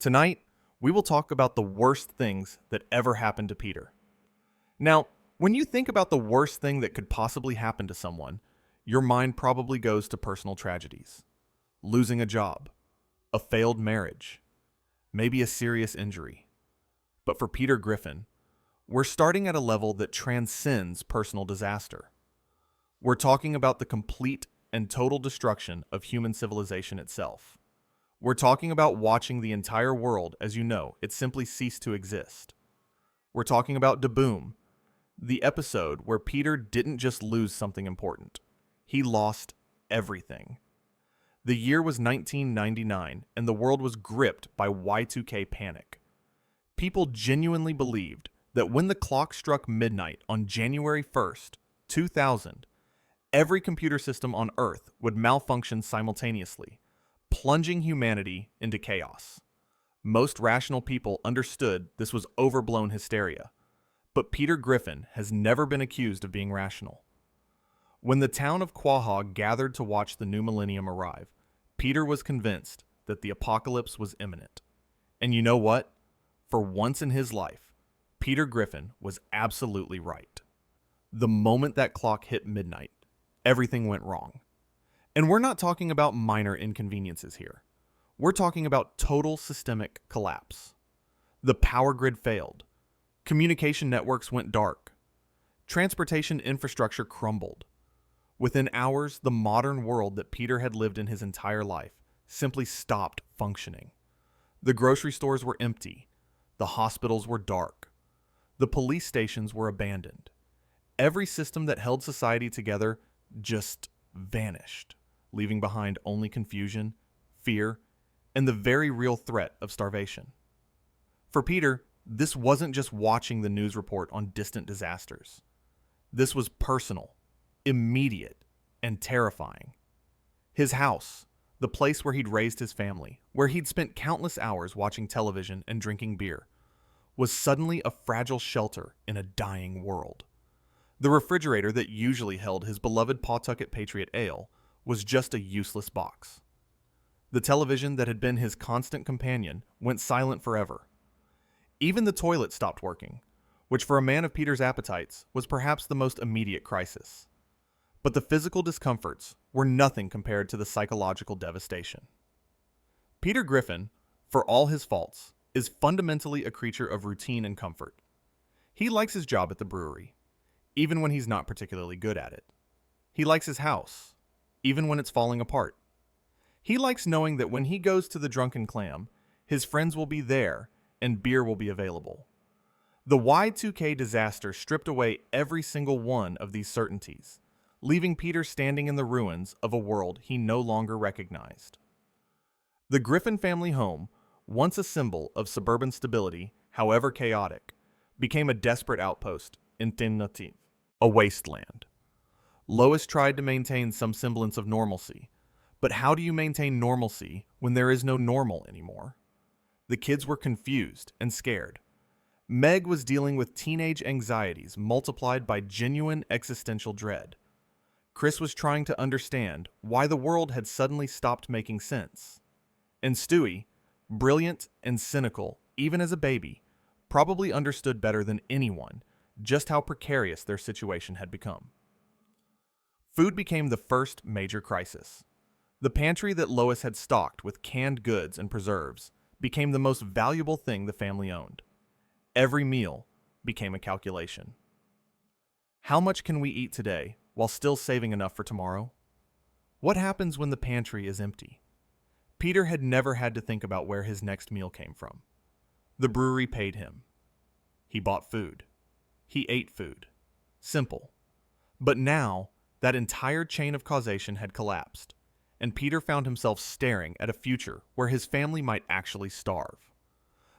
Tonight, we will talk about the worst things that ever happened to Peter. Now, when you think about the worst thing that could possibly happen to someone, your mind probably goes to personal tragedies. Losing a job, a failed marriage, maybe a serious injury. But for Peter Griffin, we're starting at a level that transcends personal disaster. We're talking about the complete and total destruction of human civilization itself. We're talking about watching the entire world, as you know, it simply ceased to exist. We're talking about Da Boom, the episode where Peter didn't just lose something important. He lost everything. The year was 1999, and the world was gripped by Y2K panic. People genuinely believed that when the clock struck midnight on January 1st, 2000, every computer system on Earth would malfunction simultaneously, plunging humanity into chaos. Most rational people understood this was overblown hysteria, but Peter Griffin has never been accused of being rational. When the town of Quahog gathered to watch the new millennium arrive, Peter was convinced that the apocalypse was imminent. And you know what? For once in his life, Peter Griffin was absolutely right. The moment that clock hit midnight, everything went wrong. And we're not talking about minor inconveniences here. We're talking about total systemic collapse. The power grid failed. Communication networks went dark. Transportation infrastructure crumbled. Within hours, the modern world that Peter had lived in his entire life simply stopped functioning. The grocery stores were empty. The hospitals were dark. The police stations were abandoned. Every system that held society together just vanished, leaving behind only confusion, fear, and the very real threat of starvation. For Peter, this wasn't just watching the news report on distant disasters. This was personal, immediate, and terrifying. His house, the place where he'd raised his family, where he'd spent countless hours watching television and drinking beer, was suddenly a fragile shelter in a dying world. The refrigerator that usually held his beloved Pawtucket Patriot Ale was just a useless box. The television that had been his constant companion went silent forever. Even the toilet stopped working, which for a man of Peter's appetites was perhaps the most immediate crisis. But the physical discomforts were nothing compared to the psychological devastation. Peter Griffin, for all his faults, is fundamentally a creature of routine and comfort. He likes his job at the brewery, even when he's not particularly good at it. He likes his house, even when it's falling apart. He likes knowing that when he goes to the Drunken Clam, his friends will be there and beer will be available. The Y2K disaster stripped away every single one of these certainties, leaving Peter standing in the ruins of a world he no longer recognized. The Griffin family home, once a symbol of suburban stability, however chaotic, became a desperate outpost in Tennessee, a wasteland. Lois tried to maintain some semblance of normalcy, but how do you maintain normalcy when there is no normal anymore? The kids were confused and scared. Meg was dealing with teenage anxieties multiplied by genuine existential dread. Chris was trying to understand why the world had suddenly stopped making sense. And Stewie, brilliant and cynical, even as a baby, probably understood better than anyone just how precarious their situation had become. Food became the first major crisis. The pantry that Lois had stocked with canned goods and preserves became the most valuable thing the family owned. Every meal became a calculation. How much can we eat today while still saving enough for tomorrow? What happens when the pantry is empty? Peter had never had to think about where his next meal came from. The brewery paid him. He bought food. He ate food. Simple. But now, that entire chain of causation had collapsed, and Peter found himself staring at a future where his family might actually starve.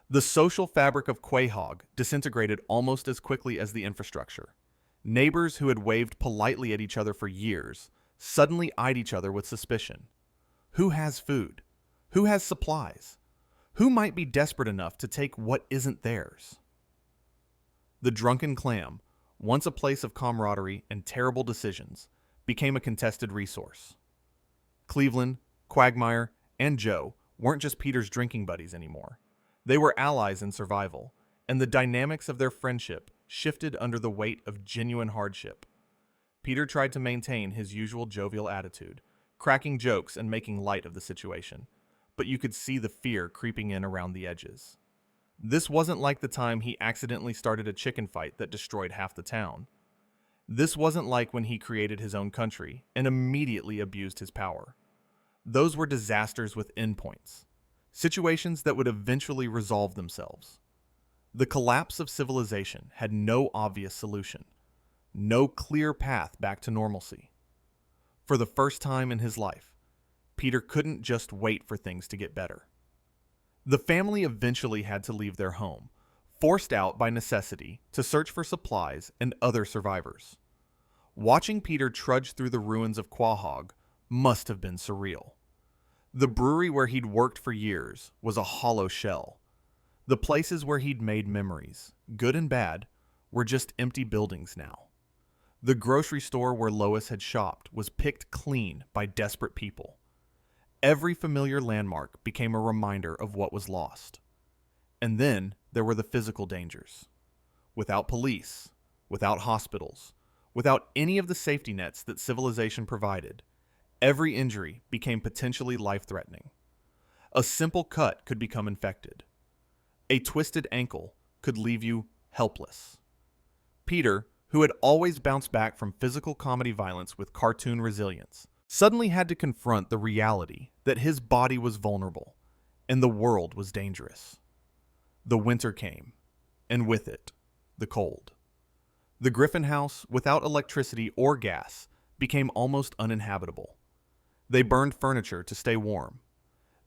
The social fabric of Quahog disintegrated almost as quickly as the infrastructure. Neighbors who had waved politely at each other for years suddenly eyed each other with suspicion. Who has food? Who has supplies? Who might be desperate enough to take what isn't theirs? The Drunken Clam, once a place of camaraderie and terrible decisions, became a contested resource. Cleveland, Quagmire, and Joe weren't just Peter's drinking buddies anymore. They were allies in survival, and the dynamics of their friendship shifted under the weight of genuine hardship. Peter tried to maintain his usual jovial attitude, cracking jokes and making light of the situation, but you could see the fear creeping in around the edges. This wasn't like the time he accidentally started a chicken fight that destroyed half the town. This wasn't like when he created his own country and immediately abused his power. Those were disasters with endpoints, situations that would eventually resolve themselves. The collapse of civilization had no obvious solution, no clear path back to normalcy. For the first time in his life, Peter couldn't just wait for things to get better. The family eventually had to leave their home, forced out by necessity to search for supplies and other survivors. Watching Peter trudge through the ruins of Quahog must have been surreal. The brewery where he'd worked for years was a hollow shell. The places where he'd made memories, good and bad, were just empty buildings now. The grocery store where Lois had shopped was picked clean by desperate people. Every familiar landmark became a reminder of what was lost. And then there were the physical dangers. Without police, without hospitals, without any of the safety nets that civilization provided, every injury became potentially life-threatening. A simple cut could become infected. A twisted ankle could leave you helpless. Peter, who had always bounced back from physical comedy violence with cartoon resilience, suddenly had to confront the reality that his body was vulnerable and the world was dangerous. The winter came, and with it, the cold. The Griffin house, without electricity or gas, became almost uninhabitable. They burned furniture to stay warm.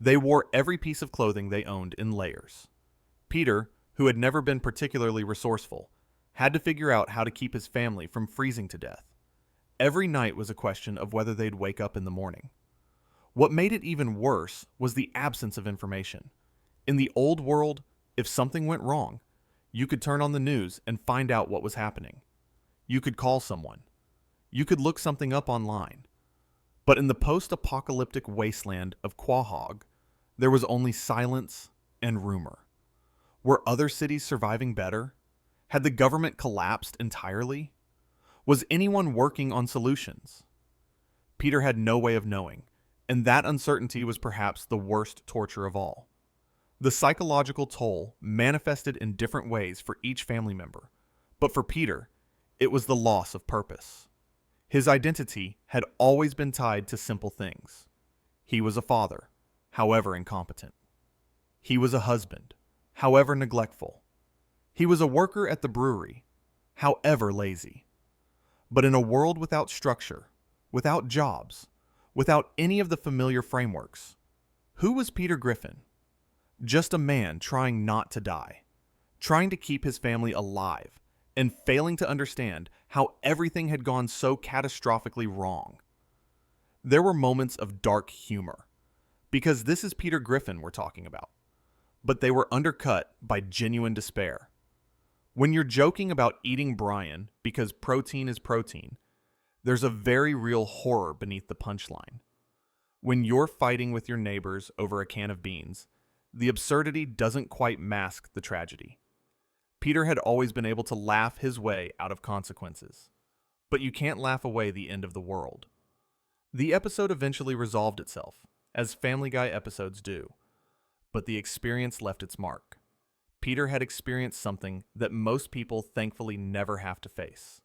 They wore every piece of clothing they owned in layers. Peter, who had never been particularly resourceful, had to figure out how to keep his family from freezing to death. Every night was a question of whether they'd wake up in the morning. What made it even worse was the absence of information. In the old world, if something went wrong, you could turn on the news and find out what was happening. You could call someone. You could look something up online. But in the post-apocalyptic wasteland of Quahog, there was only silence and rumor. Were other cities surviving better? Had the government collapsed entirely? Was anyone working on solutions? Peter had no way of knowing, and that uncertainty was perhaps the worst torture of all. The psychological toll manifested in different ways for each family member, but for Peter, it was the loss of purpose. His identity had always been tied to simple things. He was a father, however incompetent. He was a husband, however neglectful. He was a worker at the brewery, however lazy. But in a world without structure, without jobs, without any of the familiar frameworks, who was Peter Griffin? Just a man trying not to die, trying to keep his family alive, and failing to understand how everything had gone so catastrophically wrong. There were moments of dark humor, because this is Peter Griffin we're talking about, but they were undercut by genuine despair. When you're joking about eating Brian because protein is protein, there's a very real horror beneath the punchline. When you're fighting with your neighbors over a can of beans, the absurdity doesn't quite mask the tragedy. Peter had always been able to laugh his way out of consequences, but you can't laugh away the end of the world. The episode eventually resolved itself, as Family Guy episodes do, but the experience left its mark. Peter had experienced something that most people thankfully never have to face: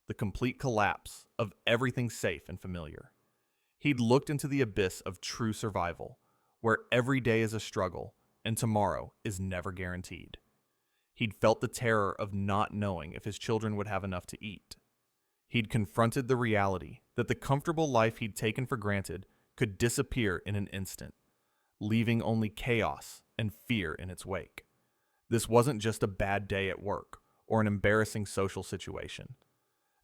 the complete collapse of everything safe and familiar. He'd looked into the abyss of true survival, where every day is a struggle and tomorrow is never guaranteed. He'd felt the terror of not knowing if his children would have enough to eat. He'd confronted the reality that the comfortable life he'd taken for granted could disappear in an instant, leaving only chaos and fear in its wake. This wasn't just a bad day at work or an embarrassing social situation.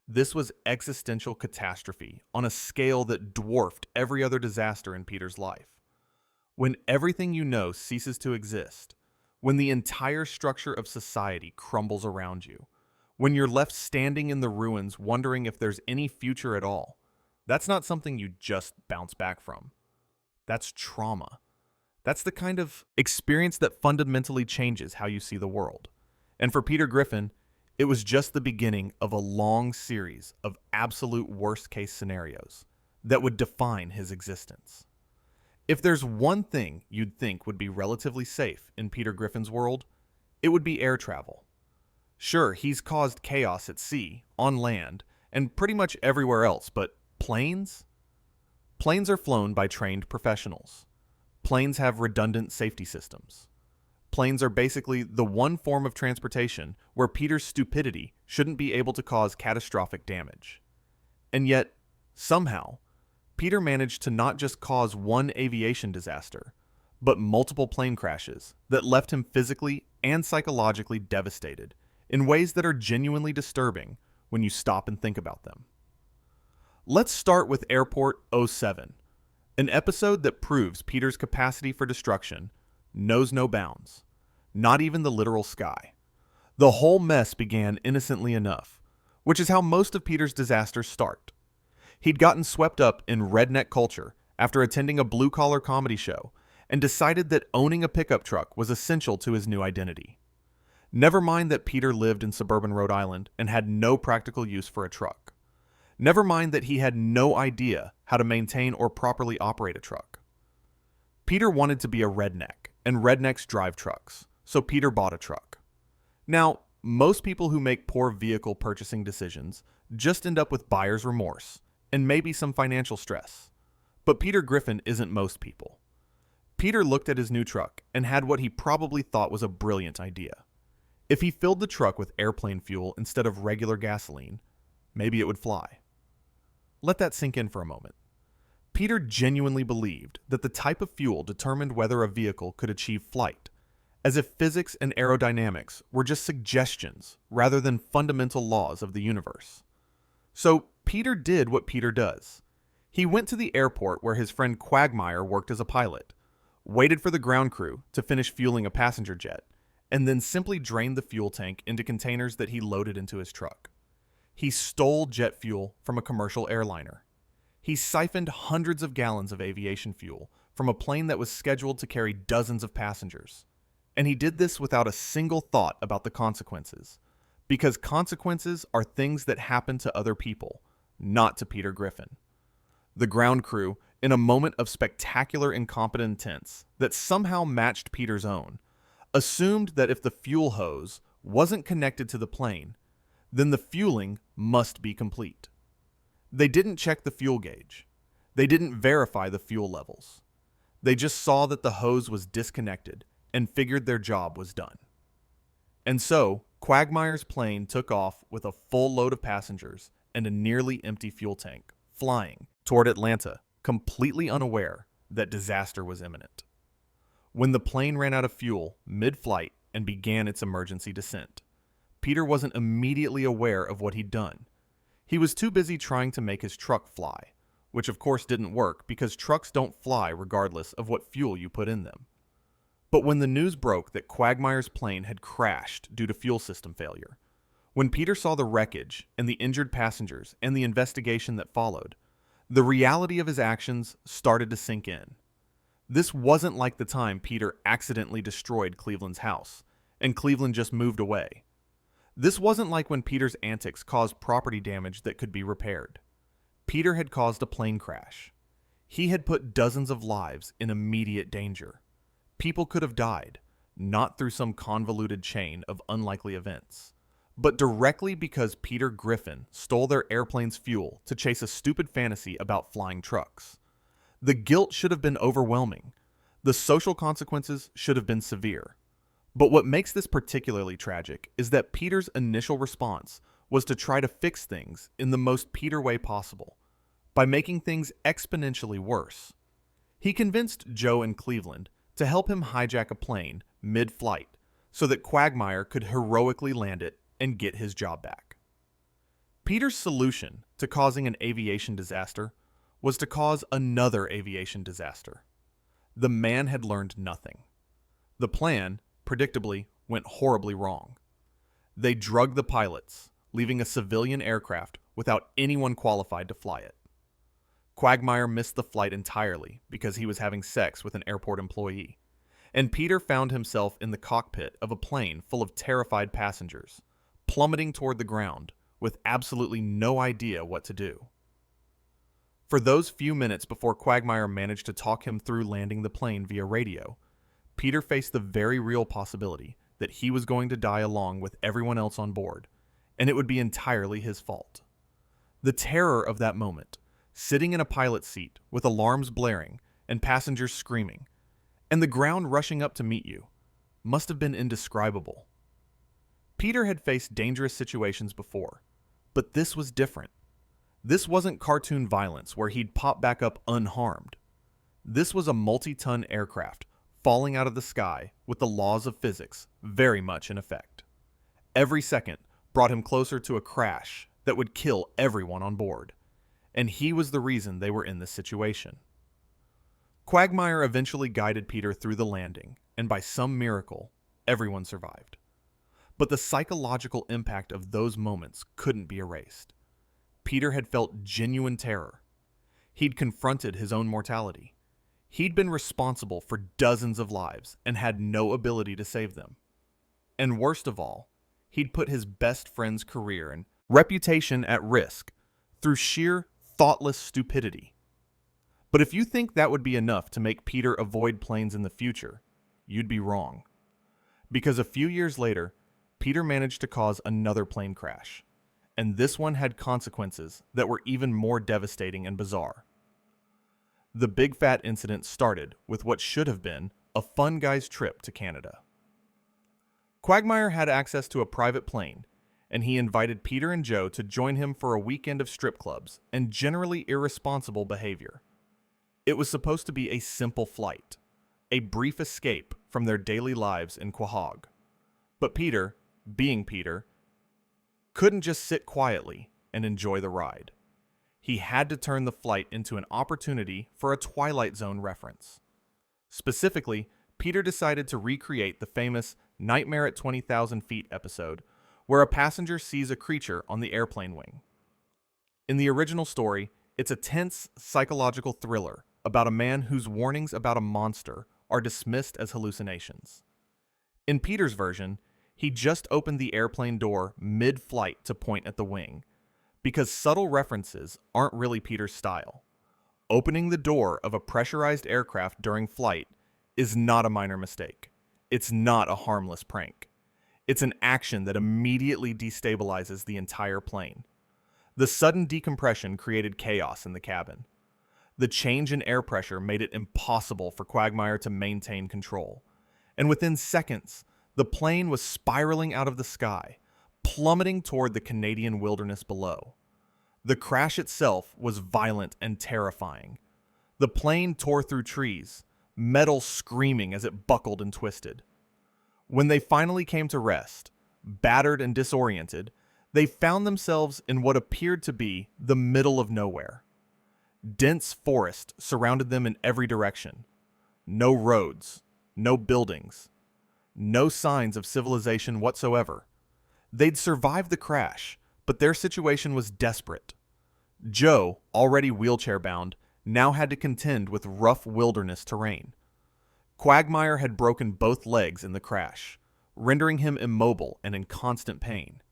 This was existential catastrophe on a scale that dwarfed every other disaster in Peter's life. When everything you know ceases to exist, when the entire structure of society crumbles around you, when you're left standing in the ruins wondering if there's any future at all, that's not something you just bounce back from. That's trauma. That's the kind of experience that fundamentally changes how you see the world. And for Peter Griffin, it was just the beginning of a long series of absolute worst-case scenarios that would define his existence. If there's one thing you'd think would be relatively safe in Peter Griffin's world, it would be air travel. Sure, he's caused chaos at sea, on land, and pretty much everywhere else, but planes? Planes are flown by trained professionals. Planes have redundant safety systems. Planes are basically the one form of transportation where Peter's stupidity shouldn't be able to cause catastrophic damage. And yet, somehow, Peter managed to not just cause one aviation disaster, but multiple plane crashes that left him physically and psychologically devastated in ways that are genuinely disturbing when you stop and think about them. Let's start with Airport 07, an episode that proves Peter's capacity for destruction knows no bounds, not even the literal sky. The whole mess began innocently enough, which is how most of Peter's disasters start. He'd gotten swept up in redneck culture after attending a blue-collar comedy show and decided that owning a pickup truck was essential to his new identity. Never mind that Peter lived in suburban Rhode Island and had no practical use for a truck. Never mind that he had no idea how to maintain or properly operate a truck. Peter wanted to be a redneck, and rednecks drive trucks, so Peter bought a truck. Now, most people who make poor vehicle purchasing decisions just end up with buyer's remorse and maybe some financial stress. But Peter Griffin isn't most people. Peter looked at his new truck and had what he probably thought was a brilliant idea. If he filled the truck with airplane fuel instead of regular gasoline, maybe it would fly. Let that sink in for a moment. Peter genuinely believed that the type of fuel determined whether a vehicle could achieve flight, as if physics and aerodynamics were just suggestions rather than fundamental laws of the universe. So Peter did what Peter does. He went to the airport where his friend Quagmire worked as a pilot, waited for the ground crew to finish fueling a passenger jet, and then simply drained the fuel tank into containers that he loaded into his truck. He stole jet fuel from a commercial airliner. He siphoned hundreds of gallons of aviation fuel from a plane that was scheduled to carry dozens of passengers. And he did this without a single thought about the consequences, because consequences are things that happen to other people, not to Peter Griffin. The ground crew, in a moment of spectacular incompetence that somehow matched Peter's own, assumed that if the fuel hose wasn't connected to the plane, then the fueling must be complete. They didn't check the fuel gauge. They didn't verify the fuel levels. They just saw that the hose was disconnected and figured their job was done. And so, Quagmire's plane took off with a full load of passengers and a nearly empty fuel tank, flying toward Atlanta, completely unaware that disaster was imminent. When the plane ran out of fuel mid-flight and began its emergency descent, Peter wasn't immediately aware of what he'd done. He was too busy trying to make his truck fly, which of course didn't work because trucks don't fly regardless of what fuel you put in them. But when the news broke that Quagmire's plane had crashed due to fuel system failure, when Peter saw the wreckage and the injured passengers and the investigation that followed, the reality of his actions started to sink in. This wasn't like the time Peter accidentally destroyed Cleveland's house, and Cleveland just moved away. This wasn't like when Peter's antics caused property damage that could be repaired. Peter had caused a plane crash. He had put dozens of lives in immediate danger. People could have died, not through some convoluted chain of unlikely events, but directly because Peter Griffin stole their airplane's fuel to chase a stupid fantasy about flying trucks. The guilt should have been overwhelming. The social consequences should have been severe. But what makes this particularly tragic is that Peter's initial response was to try to fix things in the most Peter way possible, by making things exponentially worse. He convinced Joe in Cleveland to help him hijack a plane mid-flight so that Quagmire could heroically land it and get his job back. Peter's solution to causing an aviation disaster was to cause another aviation disaster. The man had learned nothing. The plan, predictably, went horribly wrong. They drugged the pilots, leaving a civilian aircraft without anyone qualified to fly it. Quagmire missed the flight entirely because he was having sex with an airport employee, and Peter found himself in the cockpit of a plane full of terrified passengers, plummeting toward the ground with absolutely no idea what to do. For those few minutes before Quagmire managed to talk him through landing the plane via radio, Peter faced the very real possibility that he was going to die along with everyone else on board, and it would be entirely his fault. The terror of that moment, sitting in a pilot's seat with alarms blaring and passengers screaming, and the ground rushing up to meet you, must have been indescribable. Peter had faced dangerous situations before, but this was different. This wasn't cartoon violence where he'd pop back up unharmed. This was a multi-ton aircraft falling out of the sky with the laws of physics very much in effect. Every second brought him closer to a crash that would kill everyone on board, and he was the reason they were in this situation. Quagmire eventually guided Peter through the landing, and by some miracle, everyone survived. But the psychological impact of those moments couldn't be erased. Peter had felt genuine terror. He'd confronted his own mortality. He'd been responsible for dozens of lives and had no ability to save them. And worst of all, he'd put his best friend's career and reputation at risk through sheer, thoughtless stupidity. But if you think that would be enough to make Peter avoid planes in the future, you'd be wrong. Because a few years later, Peter managed to cause another plane crash, and this one had consequences that were even more devastating and bizarre. The Big Fat incident started with what should have been a fun guy's trip to Canada. Quagmire had access to a private plane, and he invited Peter and Joe to join him for a weekend of strip clubs and generally irresponsible behavior. It was supposed to be a simple flight, a brief escape from their daily lives in Quahog. But Peter, being Peter, couldn't just sit quietly and enjoy the ride. He had to turn the flight into an opportunity for a Twilight Zone reference. Specifically, Peter decided to recreate the famous Nightmare at 20,000 Feet episode, where a passenger sees a creature on the airplane wing. In the original story, it's a tense psychological thriller about a man whose warnings about a monster are dismissed as hallucinations. In Peter's version, he just opened the airplane door mid-flight to point at the wing, because subtle references aren't really Peter's style. Opening the door of a pressurized aircraft during flight is not a minor mistake. It's not a harmless prank. It's an action that immediately destabilizes the entire plane. The sudden decompression created chaos in the cabin. The change in air pressure made it impossible for Quagmire to maintain control, and within seconds, the plane was spiraling out of the sky, plummeting toward the Canadian wilderness below. The crash itself was violent and terrifying. The plane tore through trees, metal screaming as it buckled and twisted. When they finally came to rest, battered and disoriented, they found themselves in what appeared to be the middle of nowhere. Dense forest surrounded them in every direction. No roads, no buildings, no signs of civilization whatsoever. They'd survived the crash, but their situation was desperate. Joe, already wheelchair-bound, now had to contend with rough wilderness terrain. Quagmire had broken both legs in the crash, rendering him immobile and in constant pain.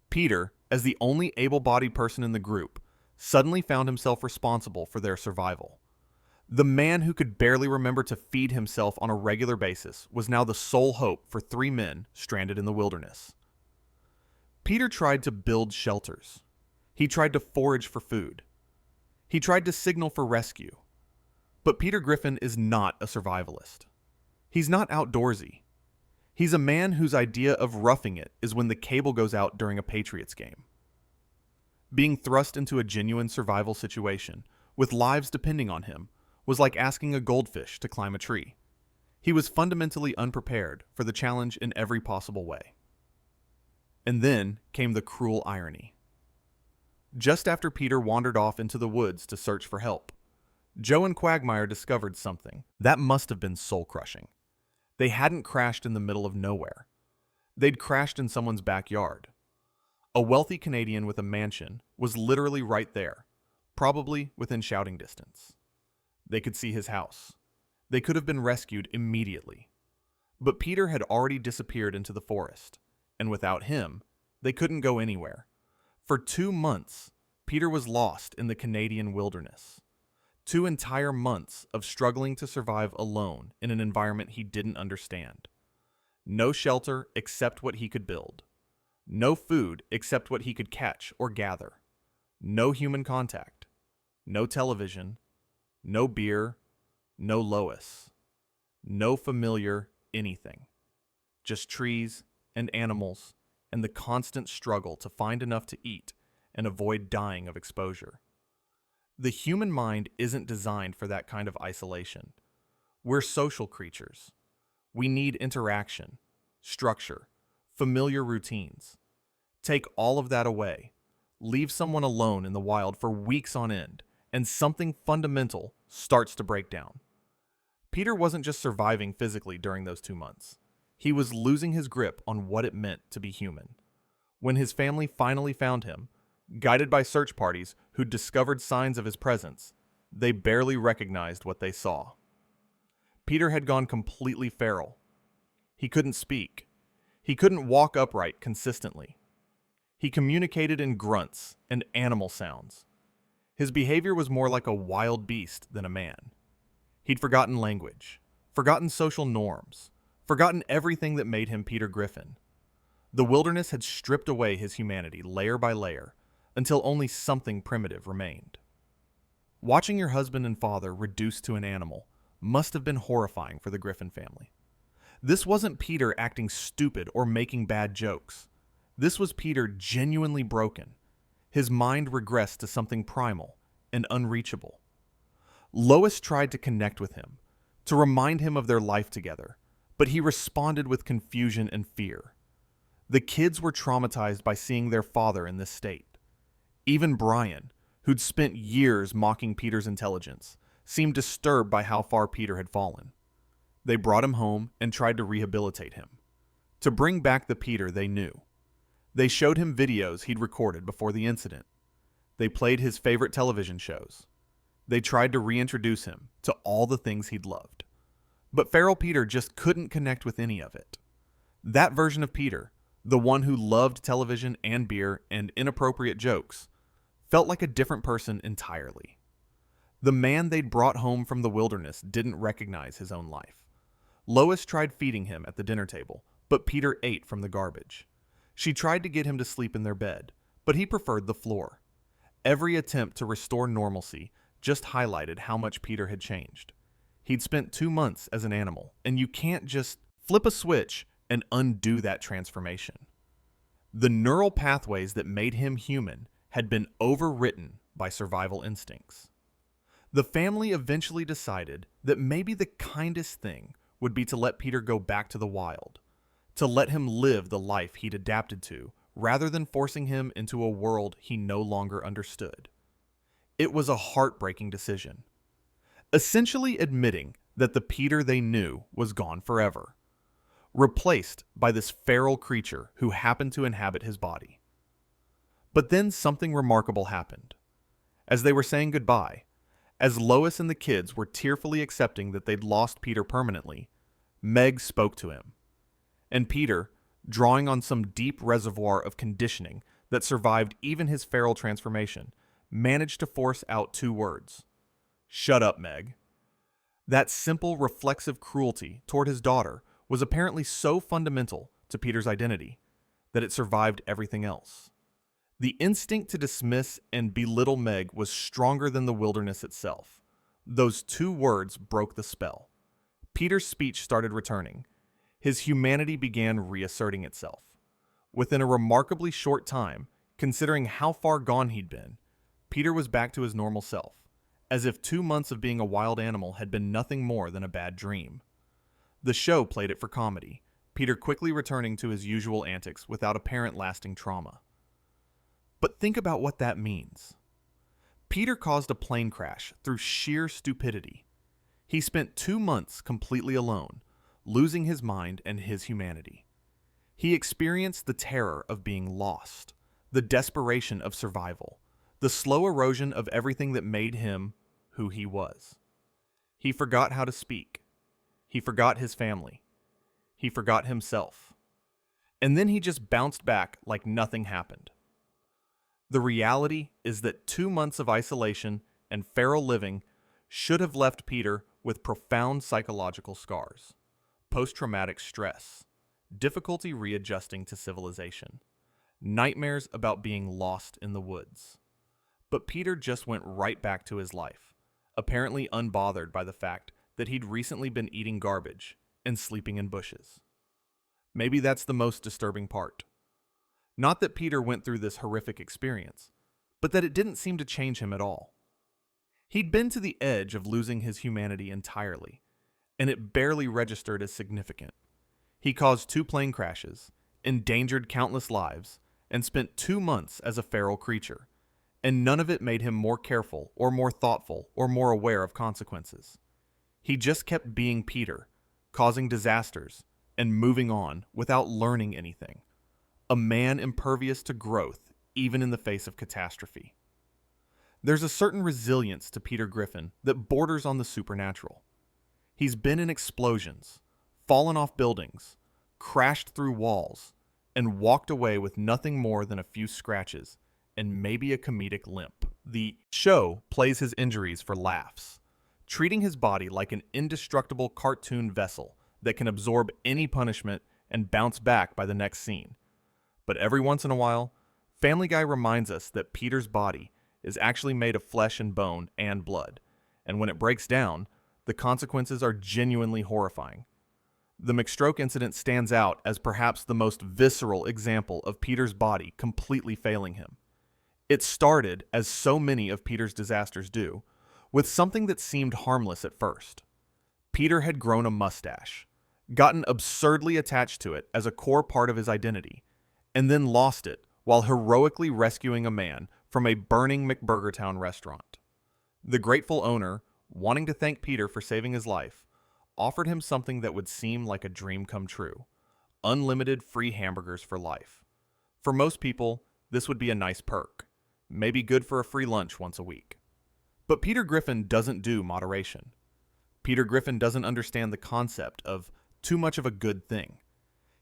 Peter, as the only able-bodied person in the group, suddenly found himself responsible for their survival. The man who could barely remember to feed himself on a regular basis was now the sole hope for 3 men stranded in the wilderness. Peter tried to build shelters. He tried to forage for food. He tried to signal for rescue. But Peter Griffin is not a survivalist. He's not outdoorsy. He's a man whose idea of roughing it is when the cable goes out during a Patriots game. Being thrust into a genuine survival situation, with lives depending on him, was like asking a goldfish to climb a tree. He was fundamentally unprepared for the challenge in every possible way. And then came the cruel irony. Just after Peter wandered off into the woods to search for help, Joe and Quagmire discovered something that must have been soul-crushing. They hadn't crashed in the middle of nowhere. They'd crashed in someone's backyard. A wealthy Canadian with a mansion was literally right there, probably within shouting distance. They could see his house. They could have been rescued immediately. But Peter had already disappeared into the forest, and without him, they couldn't go anywhere. For 2 months, Peter was lost in the Canadian wilderness. 2 entire months of struggling to survive alone in an environment he didn't understand. No shelter except what he could build. No food except what he could catch or gather. No human contact. No television. No beer. No Lois. No familiar anything. Just trees and animals and the constant struggle to find enough to eat and avoid dying of exposure. The human mind isn't designed for that kind of isolation. We're social creatures. We need interaction, structure, familiar routines. Take all of that away, leave someone alone in the wild for weeks on end, and something fundamental starts to break down. Peter wasn't just surviving physically during those 2 months. He was losing his grip on what it meant to be human. When his family finally found him, guided by search parties who'd discovered signs of his presence, they barely recognized what they saw. Peter had gone completely feral. He couldn't speak. He couldn't walk upright consistently. He communicated in grunts and animal sounds. His behavior was more like a wild beast than a man. He'd forgotten language, forgotten social norms, forgotten everything that made him Peter Griffin. The wilderness had stripped away his humanity layer by layer until only something primitive remained. Watching your husband and father reduced to an animal must have been horrifying for the Griffin family. This wasn't Peter acting stupid or making bad jokes. This was Peter genuinely broken. His mind regressed to something primal and unreachable. Lois tried to connect with him, to remind him of their life together, but he responded with confusion and fear. The kids were traumatized by seeing their father in this state. Even Brian, who'd spent years mocking Peter's intelligence, seemed disturbed by how far Peter had fallen. They brought him home and tried to rehabilitate him, to bring back the Peter they knew. They showed him videos he'd recorded before the incident. They played his favorite television shows. They tried to reintroduce him to all the things he'd loved. But feral Peter just couldn't connect with any of it. That version of Peter, the one who loved television and beer and inappropriate jokes, felt like a different person entirely. The man they'd brought home from the wilderness didn't recognize his own life. Lois tried feeding him at the dinner table, but Peter ate from the garbage. She tried to get him to sleep in their bed, but he preferred the floor. Every attempt to restore normalcy just highlighted how much Peter had changed. He'd spent 2 months as an animal, and you can't just flip a switch and undo that transformation. The neural pathways that made him human had been overwritten by survival instincts. The family eventually decided that maybe the kindest thing would be to let Peter go back to the wild, to let him live the life he'd adapted to, rather than forcing him into a world he no longer understood. It was a heartbreaking decision, essentially admitting that the Peter they knew was gone forever, replaced by this feral creature who happened to inhabit his body. But then something remarkable happened. As they were saying goodbye, as Lois and the kids were tearfully accepting that they'd lost Peter permanently, Meg spoke to him. And Peter, drawing on some deep reservoir of conditioning that survived even his feral transformation, managed to force out 2 words. "Shut up, Meg." That simple, reflexive cruelty toward his daughter was apparently so fundamental to Peter's identity that it survived everything else. The instinct to dismiss and belittle Meg was stronger than the wilderness itself. Those 2 words broke the spell. Peter's speech started returning. His humanity began reasserting itself. Within a remarkably short time, considering how far gone he'd been, Peter was back to his normal self, as if 2 months of being a wild animal had been nothing more than a bad dream. The show played it for comedy, Peter quickly returning to his usual antics without apparent lasting trauma. But think about what that means. Peter caused a plane crash through sheer stupidity. He spent 2 months completely alone, losing his mind and his humanity. He experienced the terror of being lost, the desperation of survival, the slow erosion of everything that made him who he was. He forgot how to speak. He forgot his family. He forgot himself. And then he just bounced back like nothing happened. The reality is that 2 months of isolation and feral living should have left Peter with profound psychological scars, post-traumatic stress, difficulty readjusting to civilization, nightmares about being lost in the woods. But Peter just went right back to his life, apparently unbothered by the fact that he'd recently been eating garbage and sleeping in bushes. Maybe that's the most disturbing part. Not that Peter went through this horrific experience, but that it didn't seem to change him at all. He'd been to the edge of losing his humanity entirely, and it barely registered as significant. He caused 2 plane crashes, endangered countless lives, and spent 2 months as a feral creature, and none of it made him more careful or more thoughtful or more aware of consequences. He just kept being Peter, causing disasters, and moving on without learning anything. A man impervious to growth, even in the face of catastrophe. There's a certain resilience to Peter Griffin that borders on the supernatural. He's been in explosions, fallen off buildings, crashed through walls, and walked away with nothing more than a few scratches and maybe a comedic limp. The show plays his injuries for laughs, treating his body like an indestructible cartoon vessel that can absorb any punishment and bounce back by the next scene. But every once in a while, Family Guy reminds us that Peter's body is actually made of flesh and bone and blood, and when it breaks down, the consequences are genuinely horrifying. The McStroke incident stands out as perhaps the most visceral example of Peter's body completely failing him. It started, as so many of Peter's disasters do, with something that seemed harmless at first. Peter had grown a mustache, gotten absurdly attached to it as a core part of his identity, and then lost it while heroically rescuing a man from a burning McBurgertown restaurant. The grateful owner, wanting to thank Peter for saving his life, offered him something that would seem like a dream come true: unlimited free hamburgers for life. For most people, this would be a nice perk, maybe good for a free lunch once a week. But Peter Griffin doesn't do moderation. Peter Griffin doesn't understand the concept of too much of a good thing.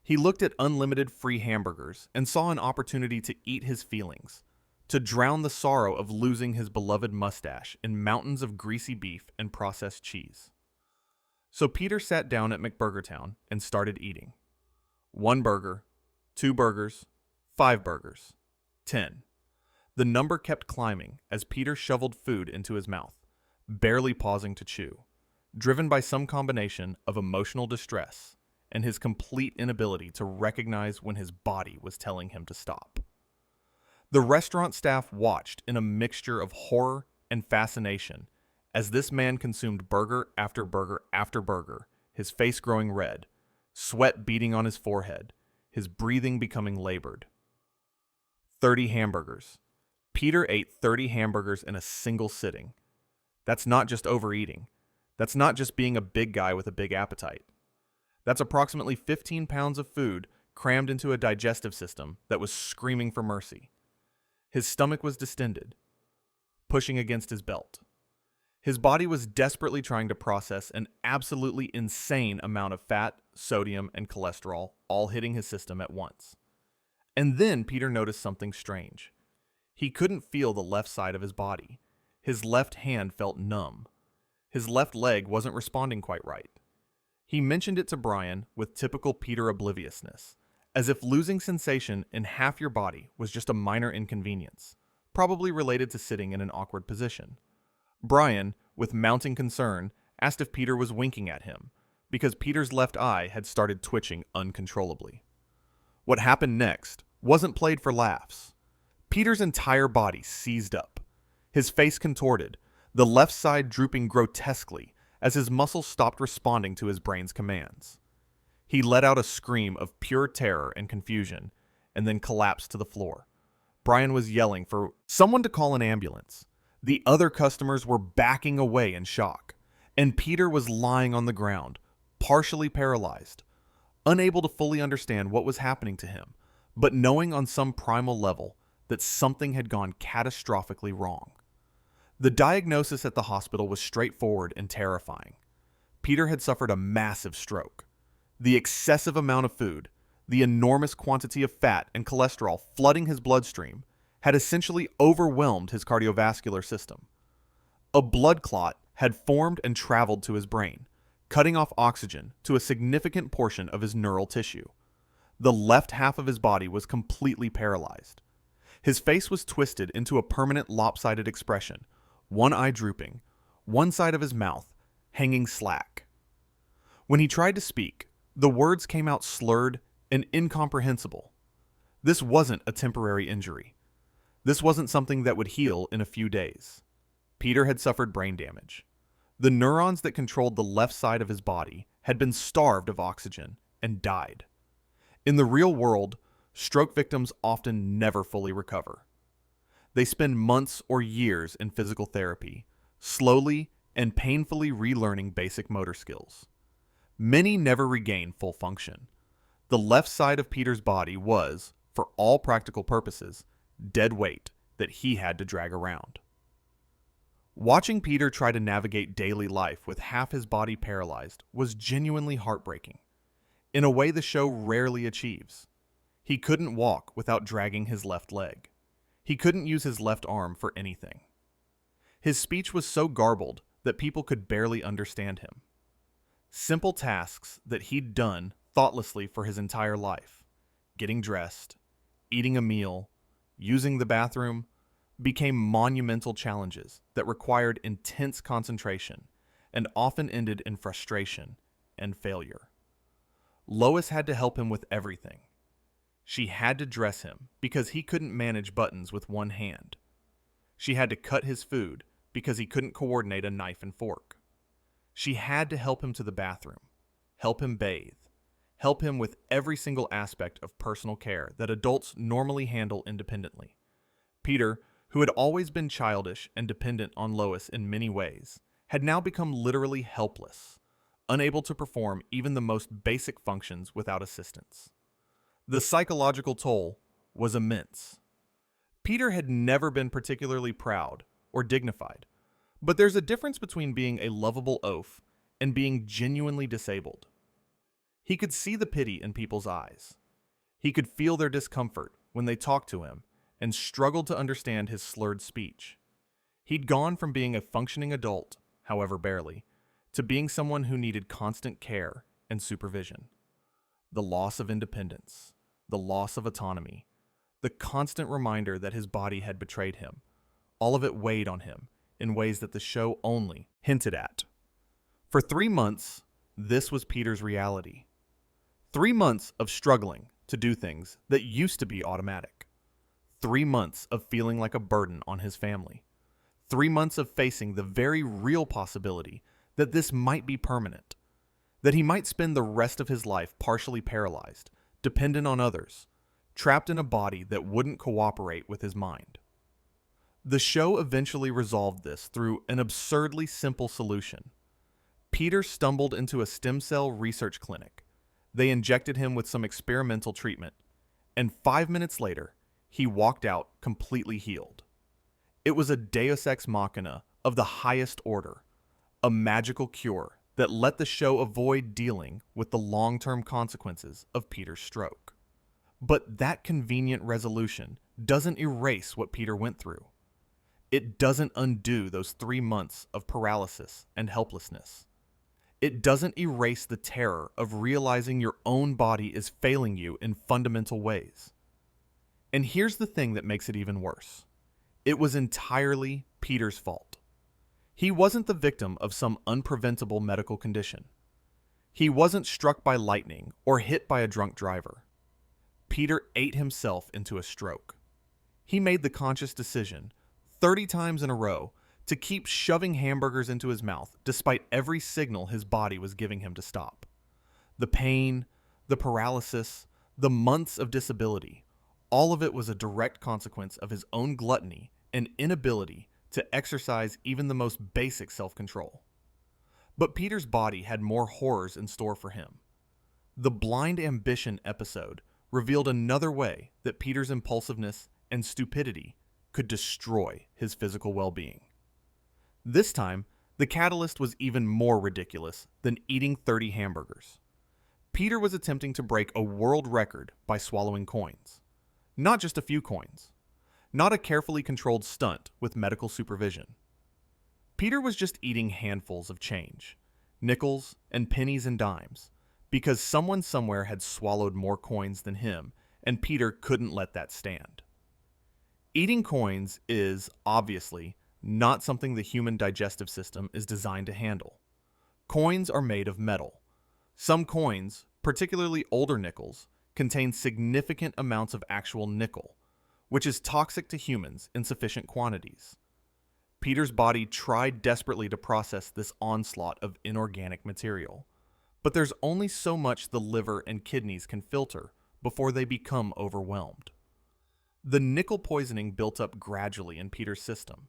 He looked at unlimited free hamburgers and saw an opportunity to eat his feelings, to drown the sorrow of losing his beloved mustache in mountains of greasy beef and processed cheese. So Peter sat down at McBurgertown and started eating. 1 burger, 2 burgers, 5 burgers, 10. The number kept climbing as Peter shoveled food into his mouth, barely pausing to chew, driven by some combination of emotional distress and his complete inability to recognize when his body was telling him to stop. The restaurant staff watched in a mixture of horror and fascination as this man consumed burger after burger after burger, his face growing red, sweat beading on his forehead, his breathing becoming labored. 30 hamburgers. Peter ate 30 hamburgers in a single sitting. That's not just overeating. That's not just being a big guy with a big appetite. That's approximately 15 pounds of food crammed into a digestive system that was screaming for mercy. His stomach was distended, pushing against his belt. His body was desperately trying to process an absolutely insane amount of fat, sodium, and cholesterol, all hitting his system at once. And then Peter noticed something strange. He couldn't feel the left side of his body. His left hand felt numb. His left leg wasn't responding quite right. He mentioned it to Brian with typical Peter obliviousness, as if losing sensation in half your body was just a minor inconvenience, probably related to sitting in an awkward position. Brian, with mounting concern, asked if Peter was winking at him, because Peter's left eye had started twitching uncontrollably. What happened next wasn't played for laughs. Peter's entire body seized up, his face contorted, the left side drooping grotesquely as his muscles stopped responding to his brain's commands. He let out a scream of pure terror and confusion, and then collapsed to the floor. Brian was yelling for someone to call an ambulance. The other customers were backing away in shock, and Peter was lying on the ground, partially paralyzed, unable to fully understand what was happening to him, but knowing on some primal level that something had gone catastrophically wrong. The diagnosis at the hospital was straightforward and terrifying. Peter had suffered a massive stroke. The excessive amount of food, the enormous quantity of fat and cholesterol flooding his bloodstream, had essentially overwhelmed his cardiovascular system. A blood clot had formed and traveled to his brain, cutting off oxygen to a significant portion of his neural tissue. The left half of his body was completely paralyzed. His face was twisted into a permanent lopsided expression, one eye drooping, one side of his mouth hanging slack. When he tried to speak, the words came out slurred and incomprehensible. This wasn't a temporary injury. This wasn't something that would heal in a few days. Peter had suffered brain damage. The neurons that controlled the left side of his body had been starved of oxygen and died. In the real world, stroke victims often never fully recover. They spend months or years in physical therapy, slowly and painfully relearning basic motor skills. Many never regain full function. The left side of Peter's body was, for all practical purposes, dead weight that he had to drag around. Watching Peter try to navigate daily life with half his body paralyzed was genuinely heartbreaking, in a way the show rarely achieves. He couldn't walk without dragging his left leg. He couldn't use his left arm for anything. His speech was so garbled that people could barely understand him. Simple tasks that he'd done thoughtlessly for his entire life, getting dressed, eating a meal, using the bathroom, became monumental challenges that required intense concentration and often ended in frustration and failure. Lois had to help him with everything. She had to dress him because he couldn't manage buttons with one hand. She had to cut his food because he couldn't coordinate a knife and fork. She had to help him to the bathroom, help him bathe, help him with every single aspect of personal care that adults normally handle independently. Peter, who had always been childish and dependent on Lois in many ways, had now become literally helpless, unable to perform even the most basic functions without assistance. The psychological toll was immense. Peter had never been particularly proud or dignified, but there's a difference between being a lovable oaf and being genuinely disabled. He could see the pity in people's eyes. He could feel their discomfort when they talked to him and struggled to understand his slurred speech. He'd gone from being a functioning adult, however barely, to being someone who needed constant care and supervision. The loss of independence, the loss of autonomy, the constant reminder that his body had betrayed him, all of it weighed on him in ways that the show only hinted at. For 3 months, this was Peter's reality. 3 months of struggling to do things that used to be automatic. 3 months of feeling like a burden on his family. 3 months of facing the very real possibility that this might be permanent, that he might spend the rest of his life partially paralyzed, dependent on others, trapped in a body that wouldn't cooperate with his mind. The show eventually resolved this through an absurdly simple solution. Peter stumbled into a stem cell research clinic. They injected him with some experimental treatment, and 5 minutes later, he walked out completely healed. It was a deus ex machina of the highest order, a magical cure that let the show avoid dealing with the long-term consequences of Peter's stroke. But that convenient resolution doesn't erase what Peter went through. It doesn't undo those 3 months of paralysis and helplessness. It doesn't erase the terror of realizing your own body is failing you in fundamental ways. And here's the thing that makes it even worse. It was entirely Peter's fault. He wasn't the victim of some unpreventable medical condition. He wasn't struck by lightning or hit by a drunk driver. Peter ate himself into a stroke. He made the conscious decision 30 times in a row to keep shoving hamburgers into his mouth despite every signal his body was giving him to stop. The pain, the paralysis, the months of disability, all of it was a direct consequence of his own gluttony and inability to exercise even the most basic self-control. But Peter's body had more horrors in store for him. The blind ambition episode revealed another way that Peter's impulsiveness and stupidity could destroy his physical well-being. This time, the catalyst was even more ridiculous than eating 30 hamburgers. Peter was attempting to break a world record by swallowing coins. Not just a few coins. Not a carefully controlled stunt with medical supervision. Peter was just eating handfuls of change, nickels and pennies and dimes, because someone somewhere had swallowed more coins than him, and Peter couldn't let that stand. Eating coins is, obviously, not something the human digestive system is designed to handle. Coins are made of metal. Some coins, particularly older nickels, contain significant amounts of actual nickel, which is toxic to humans in sufficient quantities. Peter's body tried desperately to process this onslaught of inorganic material, but there's only so much the liver and kidneys can filter before they become overwhelmed. The nickel poisoning built up gradually in Peter's system.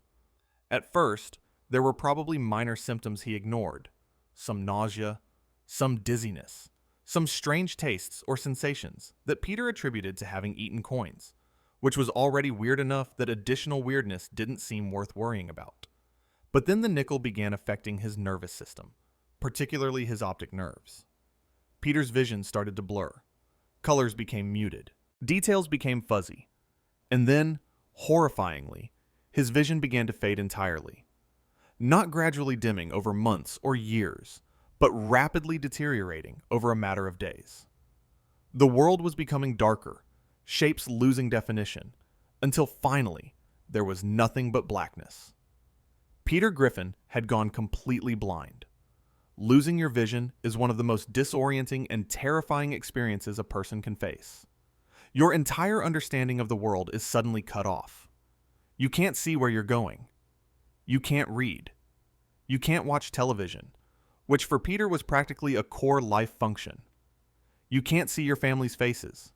At first, there were probably minor symptoms he ignored, some nausea, some dizziness, some strange tastes or sensations that Peter attributed to having eaten coins, which was already weird enough that additional weirdness didn't seem worth worrying about. But then the nickel began affecting his nervous system, particularly his optic nerves. Peter's vision started to blur. Colors became muted. Details became fuzzy. And then, horrifyingly, his vision began to fade entirely. Not gradually dimming over months or years, but rapidly deteriorating over a matter of days. The world was becoming darker, shapes losing definition, until finally, there was nothing but blackness. Peter Griffin had gone completely blind. Losing your vision is one of the most disorienting and terrifying experiences a person can face. Your entire understanding of the world is suddenly cut off. You can't see where you're going. You can't read. You can't watch television, which for Peter was practically a core life function. You can't see your family's faces.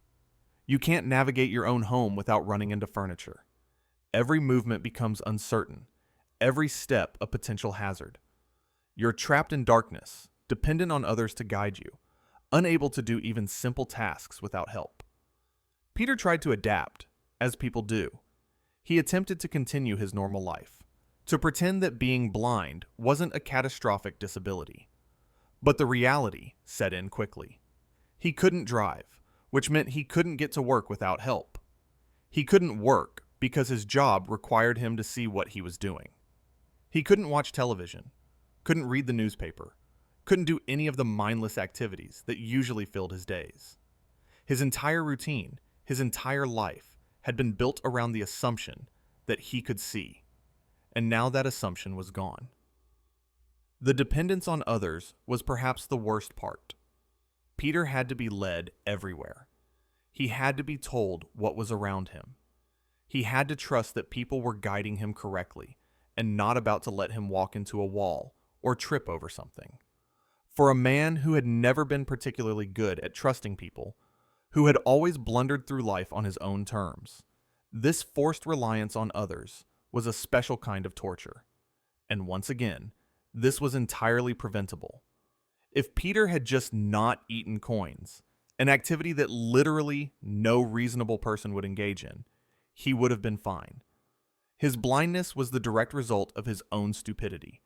You can't navigate your own home without running into furniture. Every movement becomes uncertain, every step a potential hazard. You're trapped in darkness, dependent on others to guide you, unable to do even simple tasks without help. Peter tried to adapt, as people do. He attempted to continue his normal life, to pretend that being blind wasn't a catastrophic disability. But the reality set in quickly. He couldn't drive, which meant he couldn't get to work without help. He couldn't work because his job required him to see what he was doing. He couldn't watch television, couldn't read the newspaper, couldn't do any of the mindless activities that usually filled his days. His entire routine, his entire life, had been built around the assumption that he could see, and now that assumption was gone. The dependence on others was perhaps the worst part. Peter had to be led everywhere. He had to be told what was around him. He had to trust that people were guiding him correctly and not about to let him walk into a wall or trip over something. For a man who had never been particularly good at trusting people, who had always blundered through life on his own terms, this forced reliance on others was a special kind of torture. And once again, this was entirely preventable. If Peter had just not eaten coins, an activity that literally no reasonable person would engage in, he would have been fine. His blindness was the direct result of his own stupidity,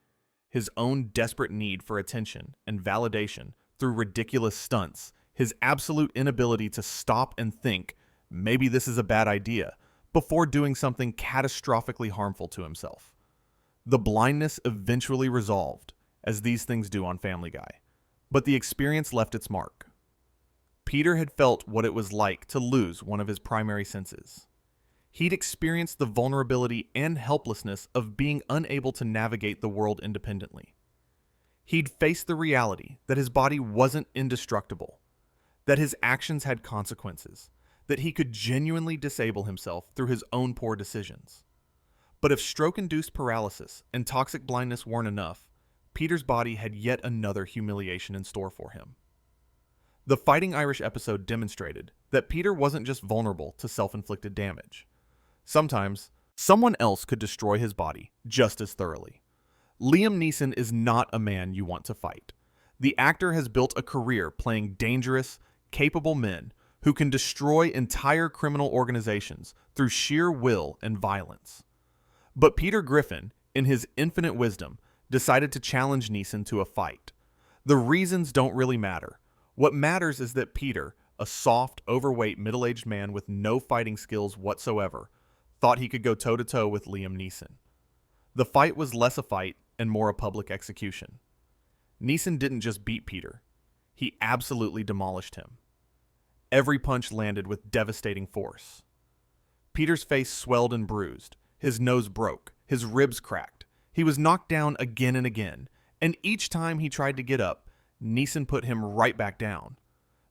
his own desperate need for attention and validation through ridiculous stunts, his absolute inability to stop and think, maybe this is a bad idea, before doing something catastrophically harmful to himself. The blindness eventually resolved, as these things do on Family Guy, but the experience left its mark. Peter had felt what it was like to lose one of his primary senses. He'd experienced the vulnerability and helplessness of being unable to navigate the world independently. He'd faced the reality that his body wasn't indestructible, that his actions had consequences, that he could genuinely disable himself through his own poor decisions. But if stroke-induced paralysis and toxic blindness weren't enough, Peter's body had yet another humiliation in store for him. The Fighting Irish episode demonstrated that Peter wasn't just vulnerable to self-inflicted damage. Sometimes, someone else could destroy his body just as thoroughly. Liam Neeson is not a man you want to fight. The actor has built a career playing dangerous, capable men who can destroy entire criminal organizations through sheer will and violence. But Peter Griffin, in his infinite wisdom, decided to challenge Neeson to a fight. The reasons don't really matter. What matters is that Peter, a soft, overweight, middle-aged man with no fighting skills whatsoever, thought he could go toe-to-toe with Liam Neeson. The fight was less a fight and more a public execution. Neeson didn't just beat Peter. He absolutely demolished him. Every punch landed with devastating force. Peter's face swelled and bruised. His nose broke. His ribs cracked. He was knocked down again and again, and each time he tried to get up, Neeson put him right back down.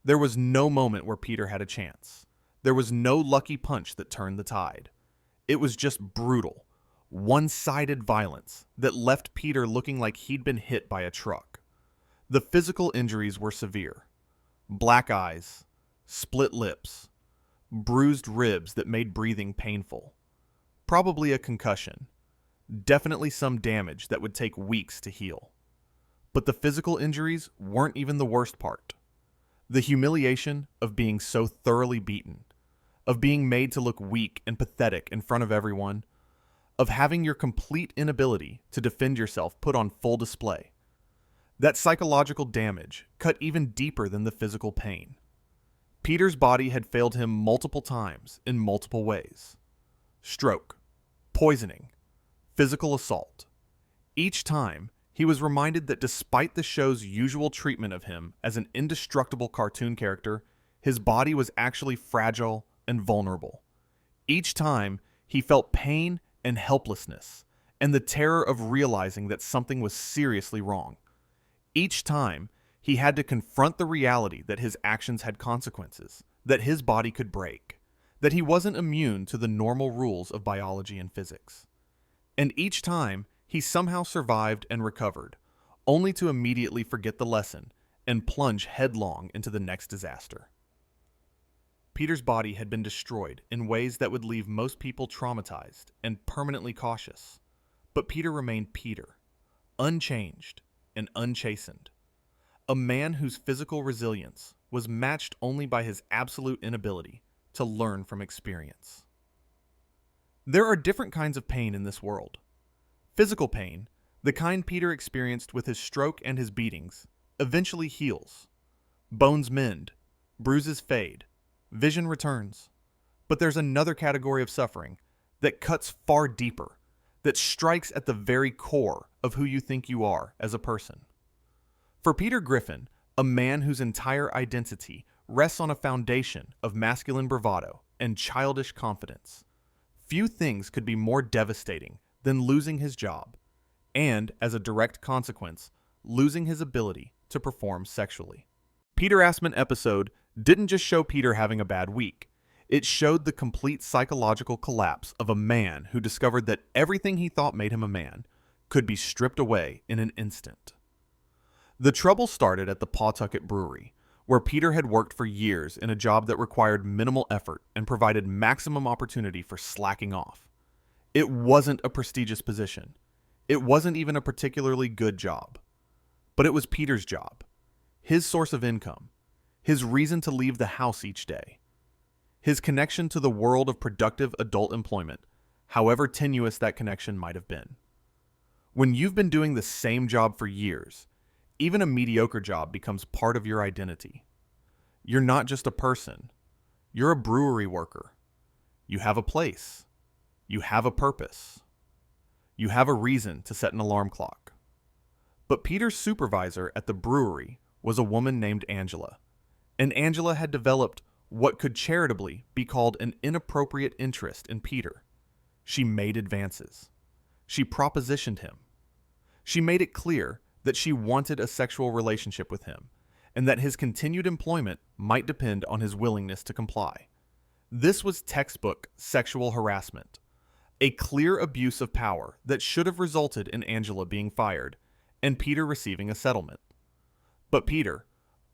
There was no moment where Peter had a chance. There was no lucky punch that turned the tide. It was just brutal, one-sided violence that left Peter looking like he'd been hit by a truck. The physical injuries were severe. Black eyes, split lips, bruised ribs that made breathing painful. Probably a concussion. Definitely some damage that would take weeks to heal. But the physical injuries weren't even the worst part. The humiliation of being so thoroughly beaten, of being made to look weak and pathetic in front of everyone, of having your complete inability to defend yourself put on full display. That psychological damage cut even deeper than the physical pain. Peter's body had failed him multiple times in multiple ways. Stroke, poisoning, physical assault. Each time, he was reminded that despite the show's usual treatment of him as an indestructible cartoon character, his body was actually fragile and vulnerable. Each time, he felt pain and helplessness, and the terror of realizing that something was seriously wrong. Each time, he had to confront the reality that his actions had consequences, that his body could break, that he wasn't immune to the normal rules of biology and physics. And each time, he somehow survived and recovered, only to immediately forget the lesson and plunge headlong into the next disaster. Peter's body had been destroyed in ways that would leave most people traumatized and permanently cautious. But Peter remained Peter, unchanged and unchastened. A man whose physical resilience was matched only by his absolute inability to learn from experience. There are different kinds of pain in this world. Physical pain, the kind Peter experienced with his stroke and his beatings, eventually heals. Bones mend, bruises fade, vision returns. But there's another category of suffering that cuts far deeper, that strikes at the very core of who you think you are as a person. For Peter Griffin, a man whose entire identity rests on a foundation of masculine bravado and childish confidence, few things could be more devastating than losing his job, and, as a direct consequence, losing his ability to perform sexually. Peter Assman episode didn't just show Peter having a bad week. It showed the complete psychological collapse of a man who discovered that everything he thought made him a man could be stripped away in an instant. The trouble started at the Pawtucket Brewery, where Peter had worked for years in a job that required minimal effort and provided maximum opportunity for slacking off. It wasn't a prestigious position. It wasn't even a particularly good job. But it was Peter's job, his source of income, his reason to leave the house each day, his connection to the world of productive adult employment, however tenuous that connection might have been. When you've been doing the same job for years, even a mediocre job becomes part of your identity. You're not just a person. You're a brewery worker. You have a place. You have a purpose. You have a reason to set an alarm clock. But Peter's supervisor at the brewery was a woman named Angela, and Angela had developed what could charitably be called an inappropriate interest in Peter. She made advances. She propositioned him. She made it clear that she wanted a sexual relationship with him, and that his continued employment might depend on his willingness to comply. This was textbook sexual harassment, a clear abuse of power that should have resulted in Angela being fired and Peter receiving a settlement. But Peter,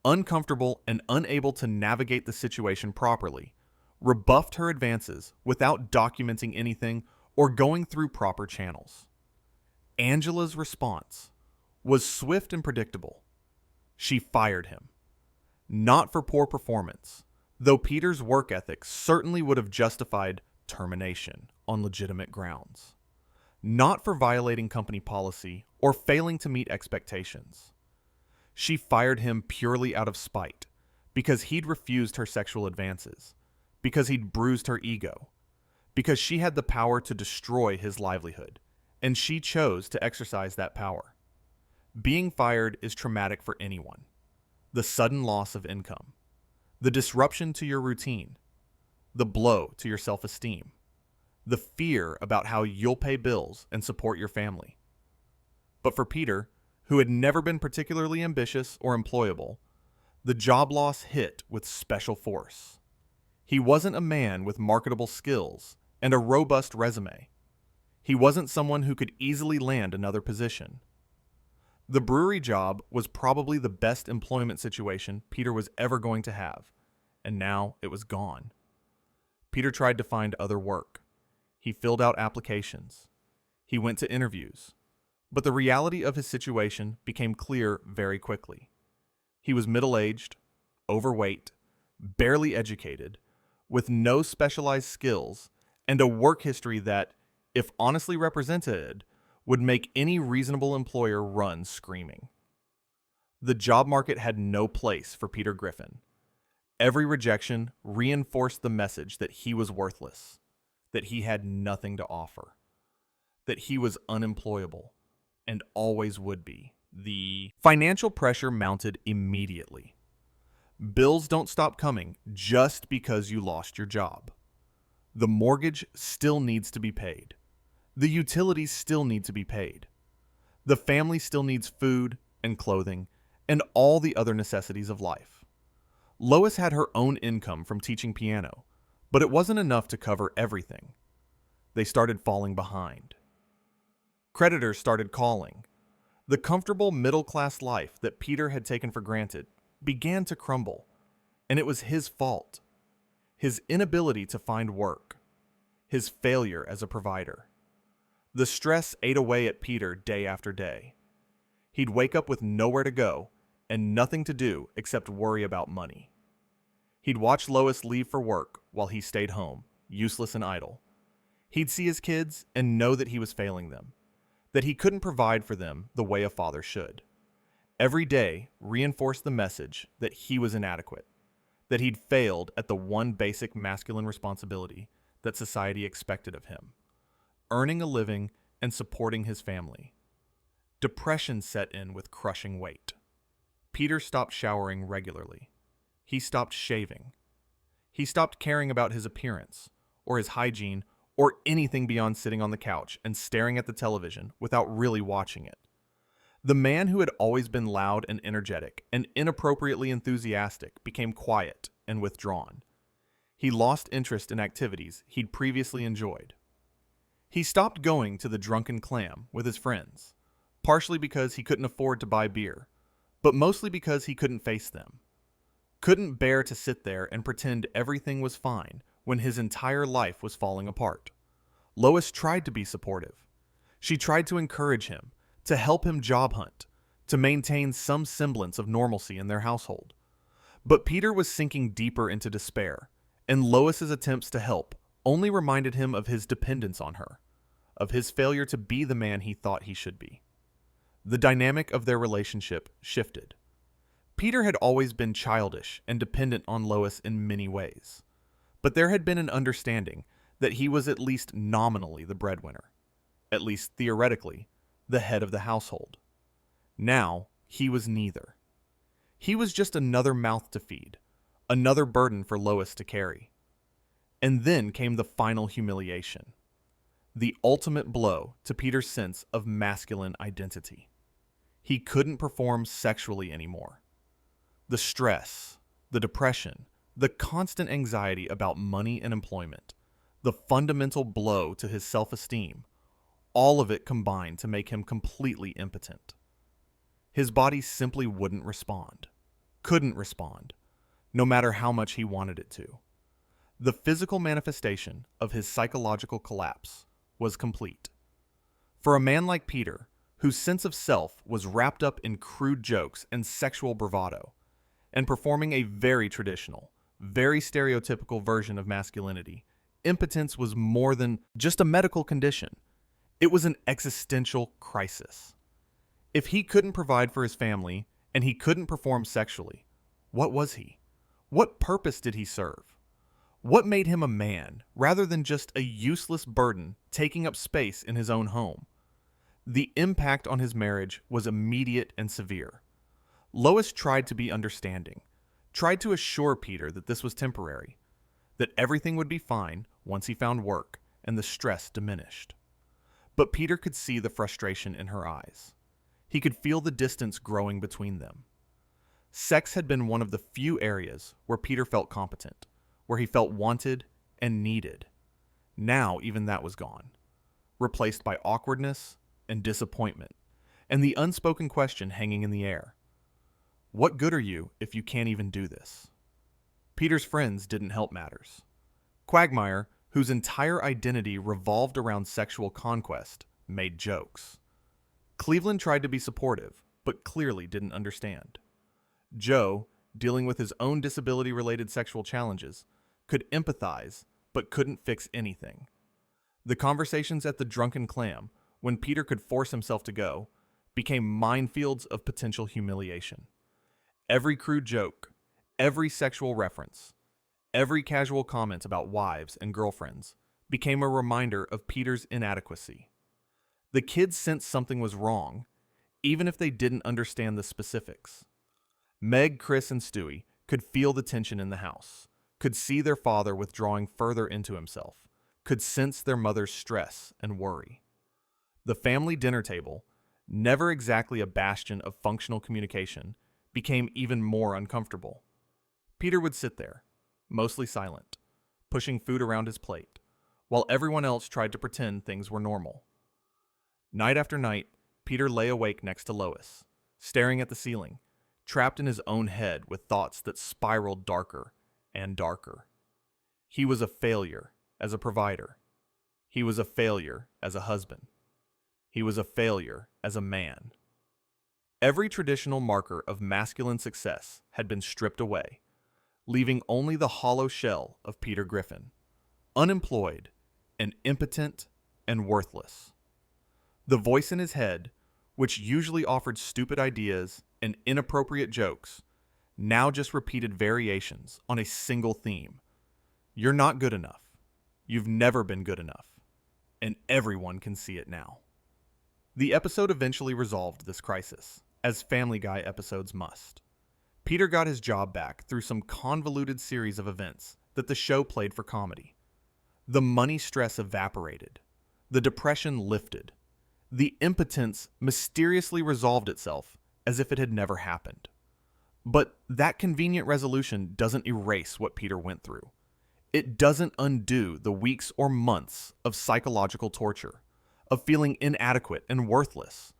uncomfortable and unable to navigate the situation properly, rebuffed her advances without documenting anything or going through proper channels. Angela's response was swift and predictable. She fired him. Not for poor performance, though Peter's work ethic certainly would have justified termination on legitimate grounds, not for violating company policy or failing to meet expectations. She fired him purely out of spite, because he'd refused her sexual advances, because he'd bruised her ego, because she had the power to destroy his livelihood, and she chose to exercise that power. Being fired is traumatic for anyone. The sudden loss of income, the disruption to your routine, the blow to your self-esteem, the fear about how you'll pay bills and support your family. But for Peter, who had never been particularly ambitious or employable, the job loss hit with special force. He wasn't a man with marketable skills and a robust resume. He wasn't someone who could easily land another position. The brewery job was probably the best employment situation Peter was ever going to have, and now it was gone. Peter tried to find other work. He filled out applications. He went to interviews. But the reality of his situation became clear very quickly. He was middle-aged, overweight, barely educated, with no specialized skills, and a work history that, if honestly represented, would make any reasonable employer run screaming. The job market had no place for Peter Griffin. Every rejection reinforced the message that he was worthless, that he had nothing to offer, that he was unemployable, and always would be. The financial pressure mounted immediately. Bills don't stop coming just because you lost your job. The mortgage still needs to be paid. The utilities still need to be paid. The family still needs food and clothing and all the other necessities of life. Lois had her own income from teaching piano, but it wasn't enough to cover everything. They started falling behind. Creditors started calling. The comfortable middle-class life that Peter had taken for granted began to crumble, and it was his fault. His inability to find work. His failure as a provider. The stress ate away at Peter day after day. He'd wake up with nowhere to go and nothing to do except worry about money. He'd watch Lois leave for work while he stayed home, useless and idle. He'd see his kids and know that he was failing them, that he couldn't provide for them the way a father should. Every day reinforced the message that he was inadequate, that he'd failed at the one basic masculine responsibility that society expected of him: earning a living and supporting his family. Depression set in with crushing weight. Peter stopped showering regularly. He stopped shaving. He stopped caring about his appearance, or his hygiene, or anything beyond sitting on the couch and staring at the television without really watching it. The man who had always been loud and energetic and inappropriately enthusiastic became quiet and withdrawn. He lost interest in activities he'd previously enjoyed. He stopped going to the Drunken Clam with his friends, partially because he couldn't afford to buy beer, but mostly because he couldn't face them. Couldn't bear to sit there and pretend everything was fine when his entire life was falling apart. Lois tried to be supportive. She tried to encourage him, to help him job hunt, to maintain some semblance of normalcy in their household. But Peter was sinking deeper into despair, and Lois's attempts to help only reminded him of his dependence on her, of his failure to be the man he thought he should be. The dynamic of their relationship shifted. Peter had always been childish and dependent on Lois in many ways, but there had been an understanding that he was at least nominally the breadwinner, at least theoretically, the head of the household. Now, he was neither. He was just another mouth to feed, another burden for Lois to carry. And then came the final humiliation, the ultimate blow to Peter's sense of masculine identity. He couldn't perform sexually anymore. The stress, the depression, the constant anxiety about money and employment, the fundamental blow to his self-esteem, all of it combined to make him completely impotent. His body simply wouldn't respond, couldn't respond, no matter how much he wanted it to. The physical manifestation of his psychological collapse was complete. For a man like Peter, whose sense of self was wrapped up in crude jokes and sexual bravado, and performing a very traditional, very stereotypical version of masculinity, impotence was more than just a medical condition. It was an existential crisis. If he couldn't provide for his family and he couldn't perform sexually, what was he? What purpose did he serve? What made him a man rather than just a useless burden taking up space in his own home? The impact on his marriage was immediate and severe. Lois tried to be understanding, tried to assure Peter that this was temporary, that everything would be fine once he found work and the stress diminished. But Peter could see the frustration in her eyes. He could feel the distance growing between them. Sex had been one of the few areas where Peter felt competent, where he felt wanted and needed. Now even that was gone, replaced by awkwardness and disappointment, and the unspoken question hanging in the air. What good are you if you can't even do this? Peter's friends didn't help matters. Quagmire, whose entire identity revolved around sexual conquest, made jokes. Cleveland tried to be supportive, but clearly didn't understand. Joe, dealing with his own disability-related sexual challenges, could empathize, but couldn't fix anything. The conversations at the Drunken Clam, when Peter could force himself to go, became minefields of potential humiliation. Every crude joke, every sexual reference, every casual comment about wives and girlfriends became a reminder of Peter's inadequacy. The kids sensed something was wrong, even if they didn't understand the specifics. Meg, Chris, and Stewie could feel the tension in the house, could see their father withdrawing further into himself, could sense their mother's stress and worry. The family dinner table, never exactly a bastion of functional communication, became even more uncomfortable. Peter would sit there, mostly silent, pushing food around his plate, while everyone else tried to pretend things were normal. Night after night, Peter lay awake next to Lois, staring at the ceiling, trapped in his own head with thoughts that spiraled darker and darker. He was a failure as a provider. He was a failure as a husband. He was a failure as a man. Every traditional marker of masculine success had been stripped away, leaving only the hollow shell of Peter Griffin, unemployed and impotent and worthless. The voice in his head, which usually offered stupid ideas and inappropriate jokes, now just repeated variations on a single theme. You're not good enough. You've never been good enough. And everyone can see it now. The episode eventually resolved this crisis, as Family Guy episodes must. Peter got his job back through some convoluted series of events that the show played for comedy. The money stress evaporated. The depression lifted. The impotence mysteriously resolved itself as if it had never happened. But that convenient resolution doesn't erase what Peter went through. It doesn't undo the weeks or months of psychological torture, of feeling inadequate and worthless,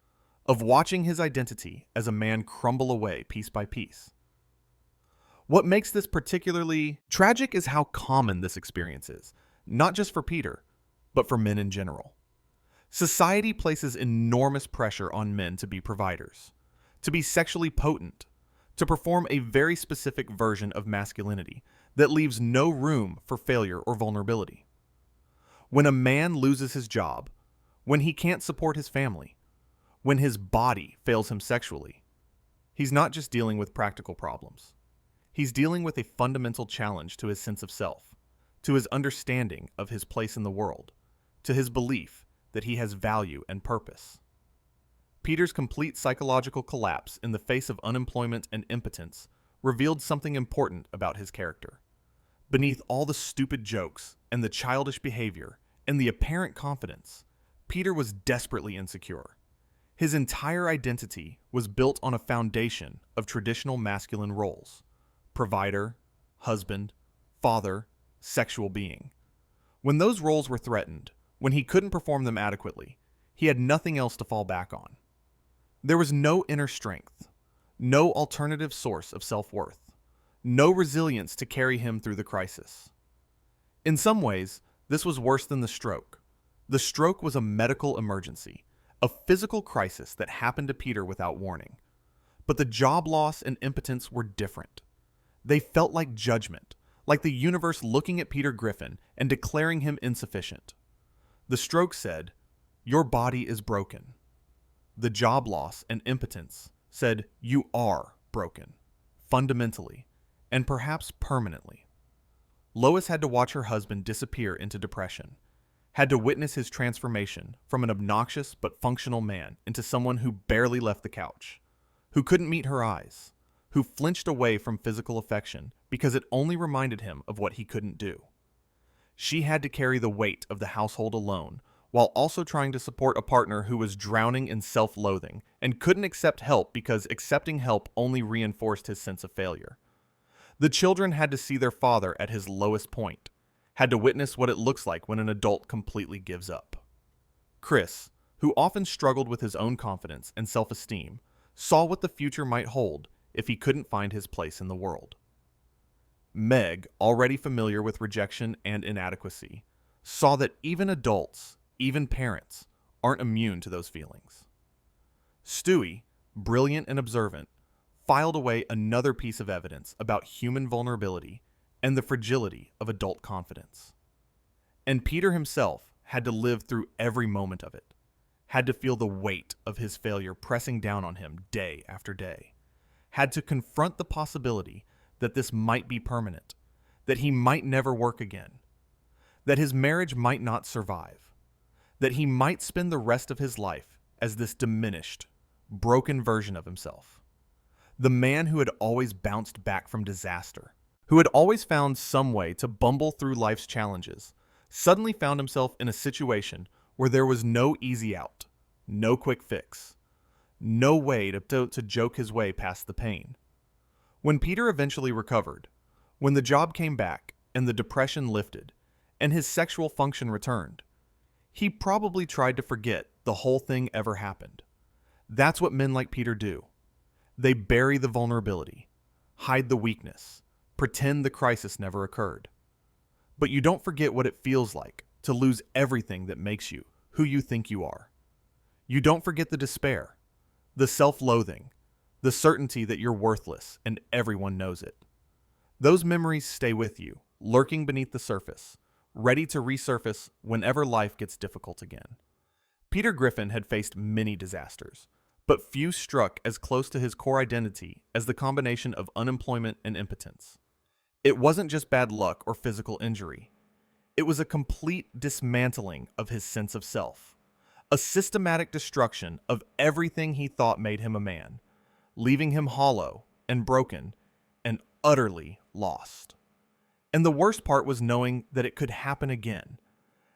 of watching his identity as a man crumble away piece by piece. What makes this particularly tragic is how common this experience is, not just for Peter, but for men in general. Society places enormous pressure on men to be providers, to be sexually potent, to perform a very specific version of masculinity that leaves no room for failure or vulnerability. When a man loses his job, when he can't support his family, when his body fails him sexually, he's not just dealing with practical problems. He's dealing with a fundamental challenge to his sense of self, to his understanding of his place in the world, to his belief that he has value and purpose. Peter's complete psychological collapse in the face of unemployment and impotence revealed something important about his character. Beneath all the stupid jokes and the childish behavior and the apparent confidence, Peter was desperately insecure. His entire identity was built on a foundation of traditional masculine roles: provider, husband, father, sexual being. When those roles were threatened, when he couldn't perform them adequately, he had nothing else to fall back on. There was no inner strength, no alternative source of self-worth, no resilience to carry him through the crisis. In some ways, this was worse than the stroke. The stroke was a medical emergency, a physical crisis that happened to Peter without warning. But the job loss and impotence were different. They felt like judgment, like the universe looking at Peter Griffin and declaring him insufficient. The stroke said, "Your body is broken." The job loss and impotence said, "You are broken, fundamentally, and perhaps permanently." Lois had to watch her husband disappear into depression, had to witness his transformation from an obnoxious but functional man into someone who barely left the couch, who couldn't meet her eyes, who flinched away from physical affection because it only reminded him of what he couldn't do. She had to carry the weight of the household alone, while also trying to support a partner who was drowning in self-loathing and couldn't accept help because accepting help only reinforced his sense of failure. The children had to see their father at his lowest point, had to witness what it looks like when an adult completely gives up. Chris, who often struggled with his own confidence and self-esteem, saw what the future might hold if he couldn't find his place in the world. Meg, already familiar with rejection and inadequacy, saw that even adults, even parents, aren't immune to those feelings. Stewie, brilliant and observant, filed away another piece of evidence about human vulnerability and the fragility of adult confidence. And Peter himself had to live through every moment of it, had to feel the weight of his failure pressing down on him day after day, had to confront the possibility that this might be permanent, that he might never work again, that his marriage might not survive, that he might spend the rest of his life as this diminished, broken version of himself. The man who had always bounced back from disaster, who had always found some way to bumble through life's challenges, suddenly found himself in a situation where there was no easy out, no quick fix, no way to joke his way past the pain. When Peter eventually recovered, when the job came back and the depression lifted, and his sexual function returned, he probably tried to forget the whole thing ever happened. That's what men like Peter do. They bury the vulnerability, hide the weakness, pretend the crisis never occurred. But you don't forget what it feels like to lose everything that makes you who you think you are. You don't forget the despair, the self-loathing, the certainty that you're worthless and everyone knows it. Those memories stay with you, lurking beneath the surface, ready to resurface whenever life gets difficult again. Peter Griffin had faced many disasters, but few struck as close to his core identity as the combination of unemployment and impotence. It wasn't just bad luck or physical injury. It was a complete dismantling of his sense of self, a systematic destruction of everything he thought made him a man, leaving him hollow and broken and utterly lost. And the worst part was knowing that it could happen again,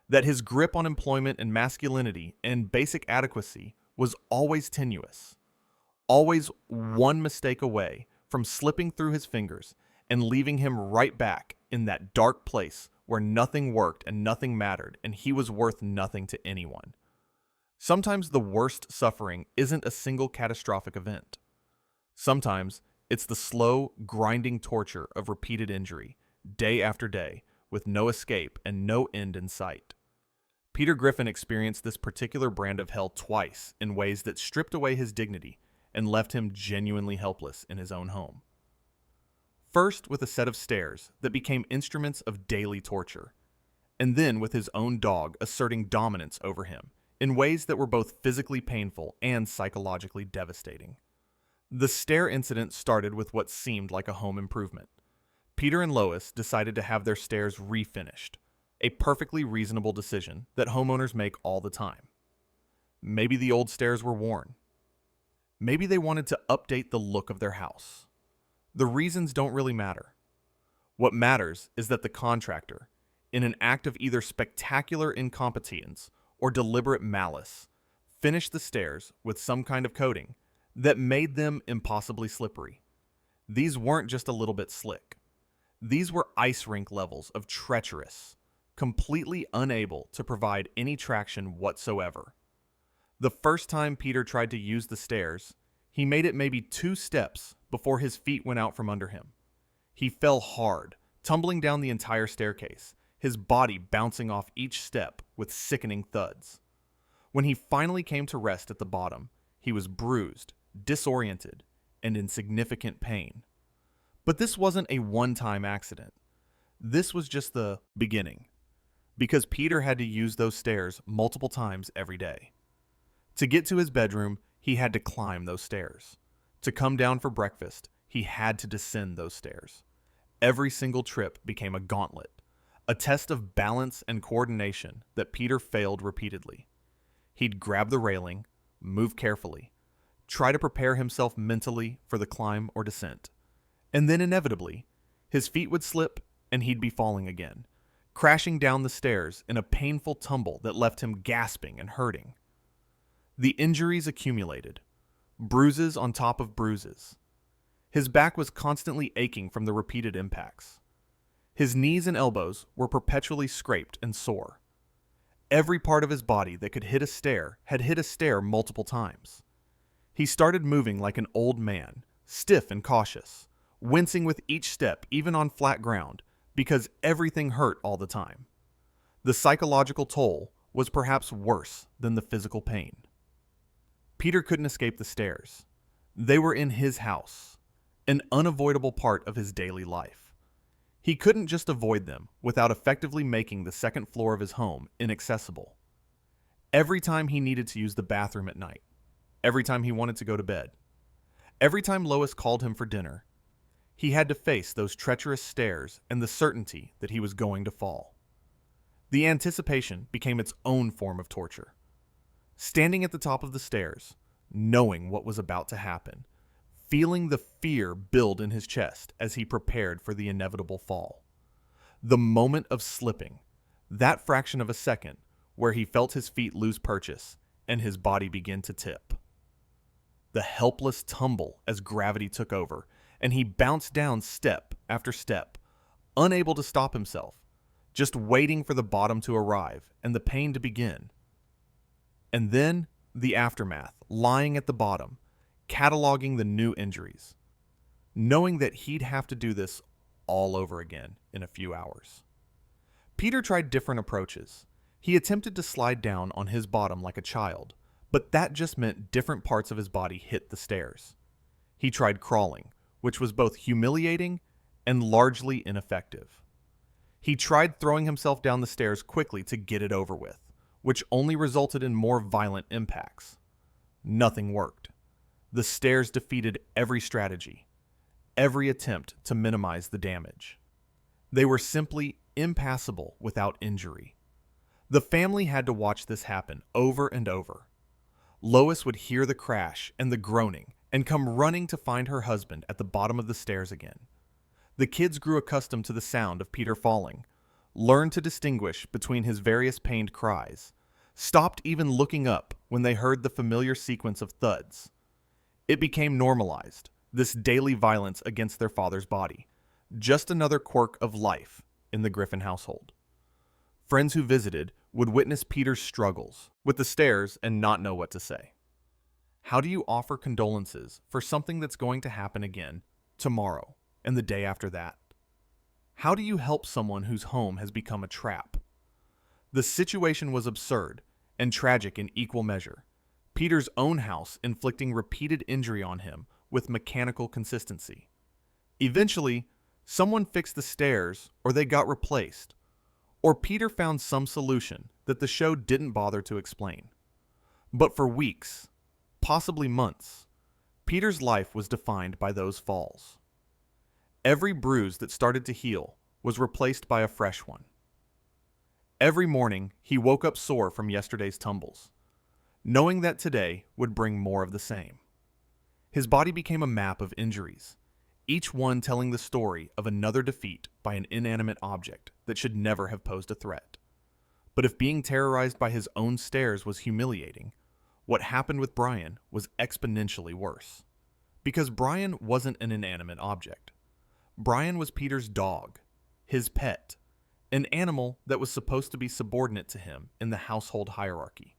that his grip on employment and masculinity and basic adequacy was always tenuous, always one mistake away from slipping through his fingers and leaving him right back in that dark place where nothing worked and nothing mattered and he was worth nothing to anyone. Sometimes the worst suffering isn't a single catastrophic event. Sometimes it's the slow, grinding torture of repeated injury, day after day, with no escape and no end in sight. Peter Griffin experienced this particular brand of hell twice in ways that stripped away his dignity and left him genuinely helpless in his own home. First with a set of stairs that became instruments of daily torture, and then with his own dog asserting dominance over him in ways that were both physically painful and psychologically devastating. The stair incident started with what seemed like a home improvement. Peter and Lois decided to have their stairs refinished, a perfectly reasonable decision that homeowners make all the time. Maybe the old stairs were worn. Maybe they wanted to update the look of their house. The reasons don't really matter. What matters is that the contractor, in an act of either spectacular incompetence or deliberate malice, finished the stairs with some kind of coating that made them impossibly slippery. These weren't just a little bit slick. These were ice rink levels of treacherous, completely unable to provide any traction whatsoever. The first time Peter tried to use the stairs, he made it maybe 2 steps before his feet went out from under him. He fell hard, tumbling down the entire staircase, his body bouncing off each step with sickening thuds. When he finally came to rest at the bottom, he was bruised, disoriented, and in significant pain. But this wasn't a one-time accident. This was just the beginning, because Peter had to use those stairs multiple times every day. To get to his bedroom, he had to climb those stairs. To come down for breakfast, he had to descend those stairs. Every single trip became a gauntlet, a test of balance and coordination that Peter failed repeatedly. He'd grab the railing, move carefully, try to prepare himself mentally for the climb or descent. And then inevitably, his feet would slip and he'd be falling again, crashing down the stairs in a painful tumble that left him gasping and hurting. The injuries accumulated, bruises on top of bruises. His back was constantly aching from the repeated impacts. His knees and elbows were perpetually scraped and sore. Every part of his body that could hit a stair had hit a stair multiple times. He started moving like an old man, stiff and cautious, wincing with each step even on flat ground because everything hurt all the time. The psychological toll was perhaps worse than the physical pain. Peter couldn't escape the stairs. They were in his house, an unavoidable part of his daily life. He couldn't just avoid them without effectively making the second floor of his home inaccessible. Every time he needed to use the bathroom at night, every time he wanted to go to bed, every time Lois called him for dinner, he had to face those treacherous stairs and the certainty that he was going to fall. The anticipation became its own form of torture. Standing at the top of the stairs, knowing what was about to happen, feeling the fear build in his chest as he prepared for the inevitable fall. The moment of slipping, that fraction of a second where he felt his feet lose purchase and his body begin to tip. The helpless tumble as gravity took over, and he bounced down step after step, unable to stop himself, just waiting for the bottom to arrive and the pain to begin. And then the aftermath, lying at the bottom, cataloging the new injuries, knowing that he'd have to do this all over again in a few hours. Peter tried different approaches. He attempted to slide down on his bottom like a child, but that just meant different parts of his body hit the stairs. He tried crawling, which was both humiliating and largely ineffective. He tried throwing himself down the stairs quickly to get it over with, which only resulted in more violent impacts. Nothing worked. The stairs defeated every strategy, every attempt to minimize the damage. They were simply impassable without injury. The family had to watch this happen over and over. Lois would hear the crash and the groaning and come running to find her husband at the bottom of the stairs again. The kids grew accustomed to the sound of Peter falling, learned to distinguish between his various pained cries, stopped even looking up when they heard the familiar sequence of thuds. It became normalized, this daily violence against their father's body, just another quirk of life in the Griffin household. Friends who visited would witness Peter's struggles with the stairs and not know what to say. How do you offer condolences for something that's going to happen again tomorrow and the day after that? How do you help someone whose home has become a trap? The situation was absurd and tragic in equal measure. Peter's own house inflicting repeated injury on him with mechanical consistency. Eventually, someone fixed the stairs or they got replaced, or Peter found some solution that the show didn't bother to explain. But for weeks, possibly months, Peter's life was defined by those falls. Every bruise that started to heal was replaced by a fresh one. Every morning, he woke up sore from yesterday's tumbles, knowing that today would bring more of the same. His body became a map of injuries, each one telling the story of another defeat by an inanimate object that should never have posed a threat. But if being terrorized by his own stairs was humiliating, what happened with Brian was exponentially worse. Because Brian wasn't an inanimate object. Brian was Peter's dog, his pet, an animal that was supposed to be subordinate to him in the household hierarchy.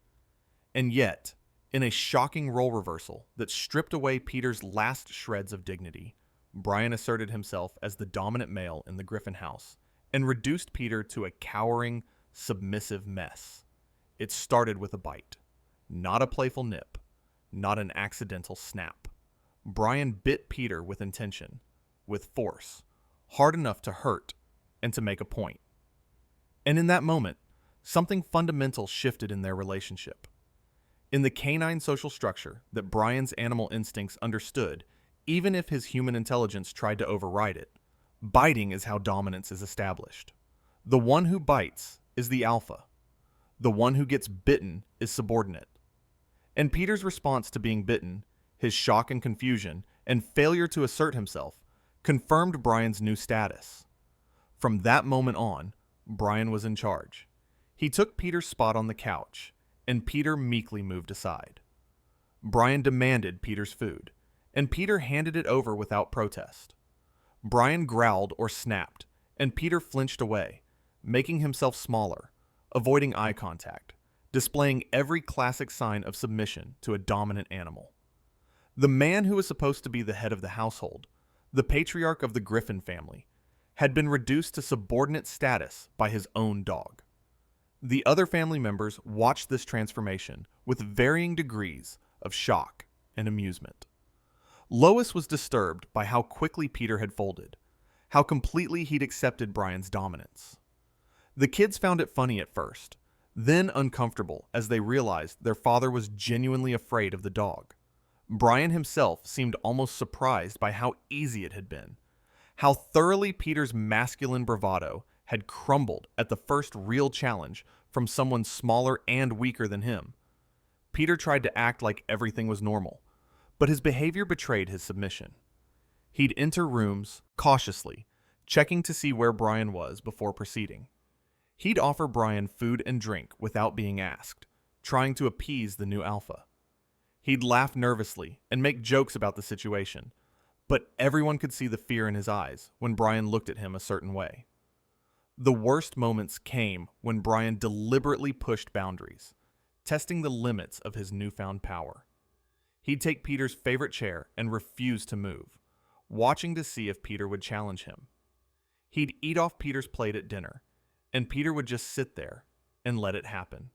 And yet, in a shocking role reversal that stripped away Peter's last shreds of dignity, Brian asserted himself as the dominant male in the Griffin house and reduced Peter to a cowering, submissive mess. It started with a bite, not a playful nip, not an accidental snap. Brian bit Peter with intention, with force, hard enough to hurt, and to make a point. And in that moment, something fundamental shifted in their relationship. In the canine social structure that Brian's animal instincts understood, even if his human intelligence tried to override it, biting is how dominance is established. The one who bites is the alpha. The one who gets bitten is subordinate. And Peter's response to being bitten, his shock and confusion, and failure to assert himself, confirmed Brian's new status. From that moment on, Brian was in charge. He took Peter's spot on the couch, and Peter meekly moved aside. Brian demanded Peter's food, and Peter handed it over without protest. Brian growled or snapped, and Peter flinched away, making himself smaller, avoiding eye contact, displaying every classic sign of submission to a dominant animal. The man who was supposed to be the head of the household, the patriarch of the Griffin family, had been reduced to subordinate status by his own dog. The other family members watched this transformation with varying degrees of shock and amusement. Lois was disturbed by how quickly Peter had folded, how completely he'd accepted Brian's dominance. The kids found it funny at first, then uncomfortable as they realized their father was genuinely afraid of the dog. Brian himself seemed almost surprised by how easy it had been, how thoroughly Peter's masculine bravado had crumbled at the first real challenge from someone smaller and weaker than him. Peter tried to act like everything was normal, but his behavior betrayed his submission. He'd enter rooms cautiously, checking to see where Brian was before proceeding. He'd offer Brian food and drink without being asked, trying to appease the new alpha. He'd laugh nervously and make jokes about the situation, but everyone could see the fear in his eyes when Brian looked at him a certain way. The worst moments came when Brian deliberately pushed boundaries, testing the limits of his newfound power. He'd take Peter's favorite chair and refuse to move, watching to see if Peter would challenge him. He'd eat off Peter's plate at dinner, and Peter would just sit there and let it happen.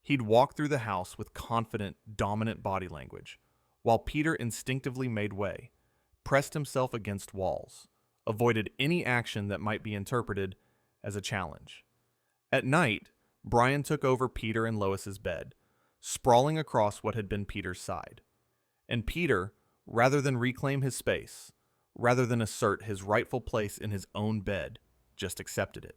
He'd walk through the house with confident, dominant body language, while Peter instinctively made way, pressed himself against walls, avoided any action that might be interpreted as a challenge. At night, Brian took over Peter and Lois's bed, sprawling across what had been Peter's side. And Peter, rather than reclaim his space, rather than assert his rightful place in his own bed, just accepted it.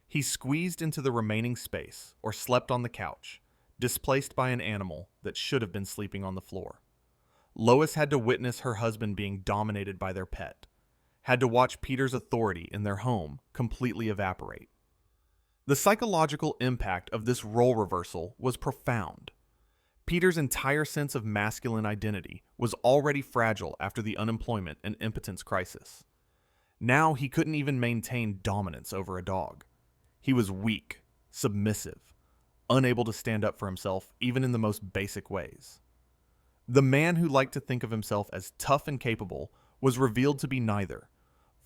He squeezed into the remaining space or slept on the couch, displaced by an animal that should have been sleeping on the floor. Lois had to witness her husband being dominated by their pet, had to watch Peter's authority in their home completely evaporate. The psychological impact of this role reversal was profound. Peter's entire sense of masculine identity was already fragile after the unemployment and impotence crisis. Now he couldn't even maintain dominance over a dog. He was weak, submissive, unable to stand up for himself even in the most basic ways. The man who liked to think of himself as tough and capable was revealed to be neither,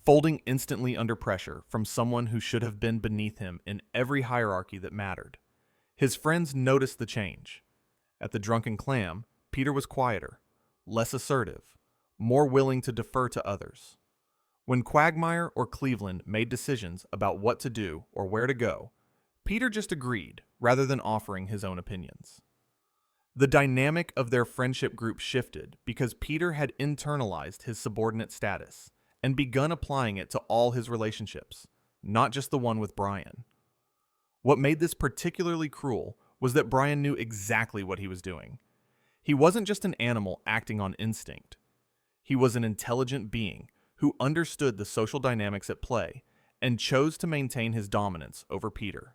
folding instantly under pressure from someone who should have been beneath him in every hierarchy that mattered. His friends noticed the change. At the Drunken Clam, Peter was quieter, less assertive, more willing to defer to others. When Quagmire or Cleveland made decisions about what to do or where to go, Peter just agreed rather than offering his own opinions. The dynamic of their friendship group shifted because Peter had internalized his subordinate status and begun applying it to all his relationships, not just the one with Brian. What made this particularly cruel was that Brian knew exactly what he was doing. He wasn't just an animal acting on instinct. He was an intelligent being who understood the social dynamics at play and chose to maintain his dominance over Peter.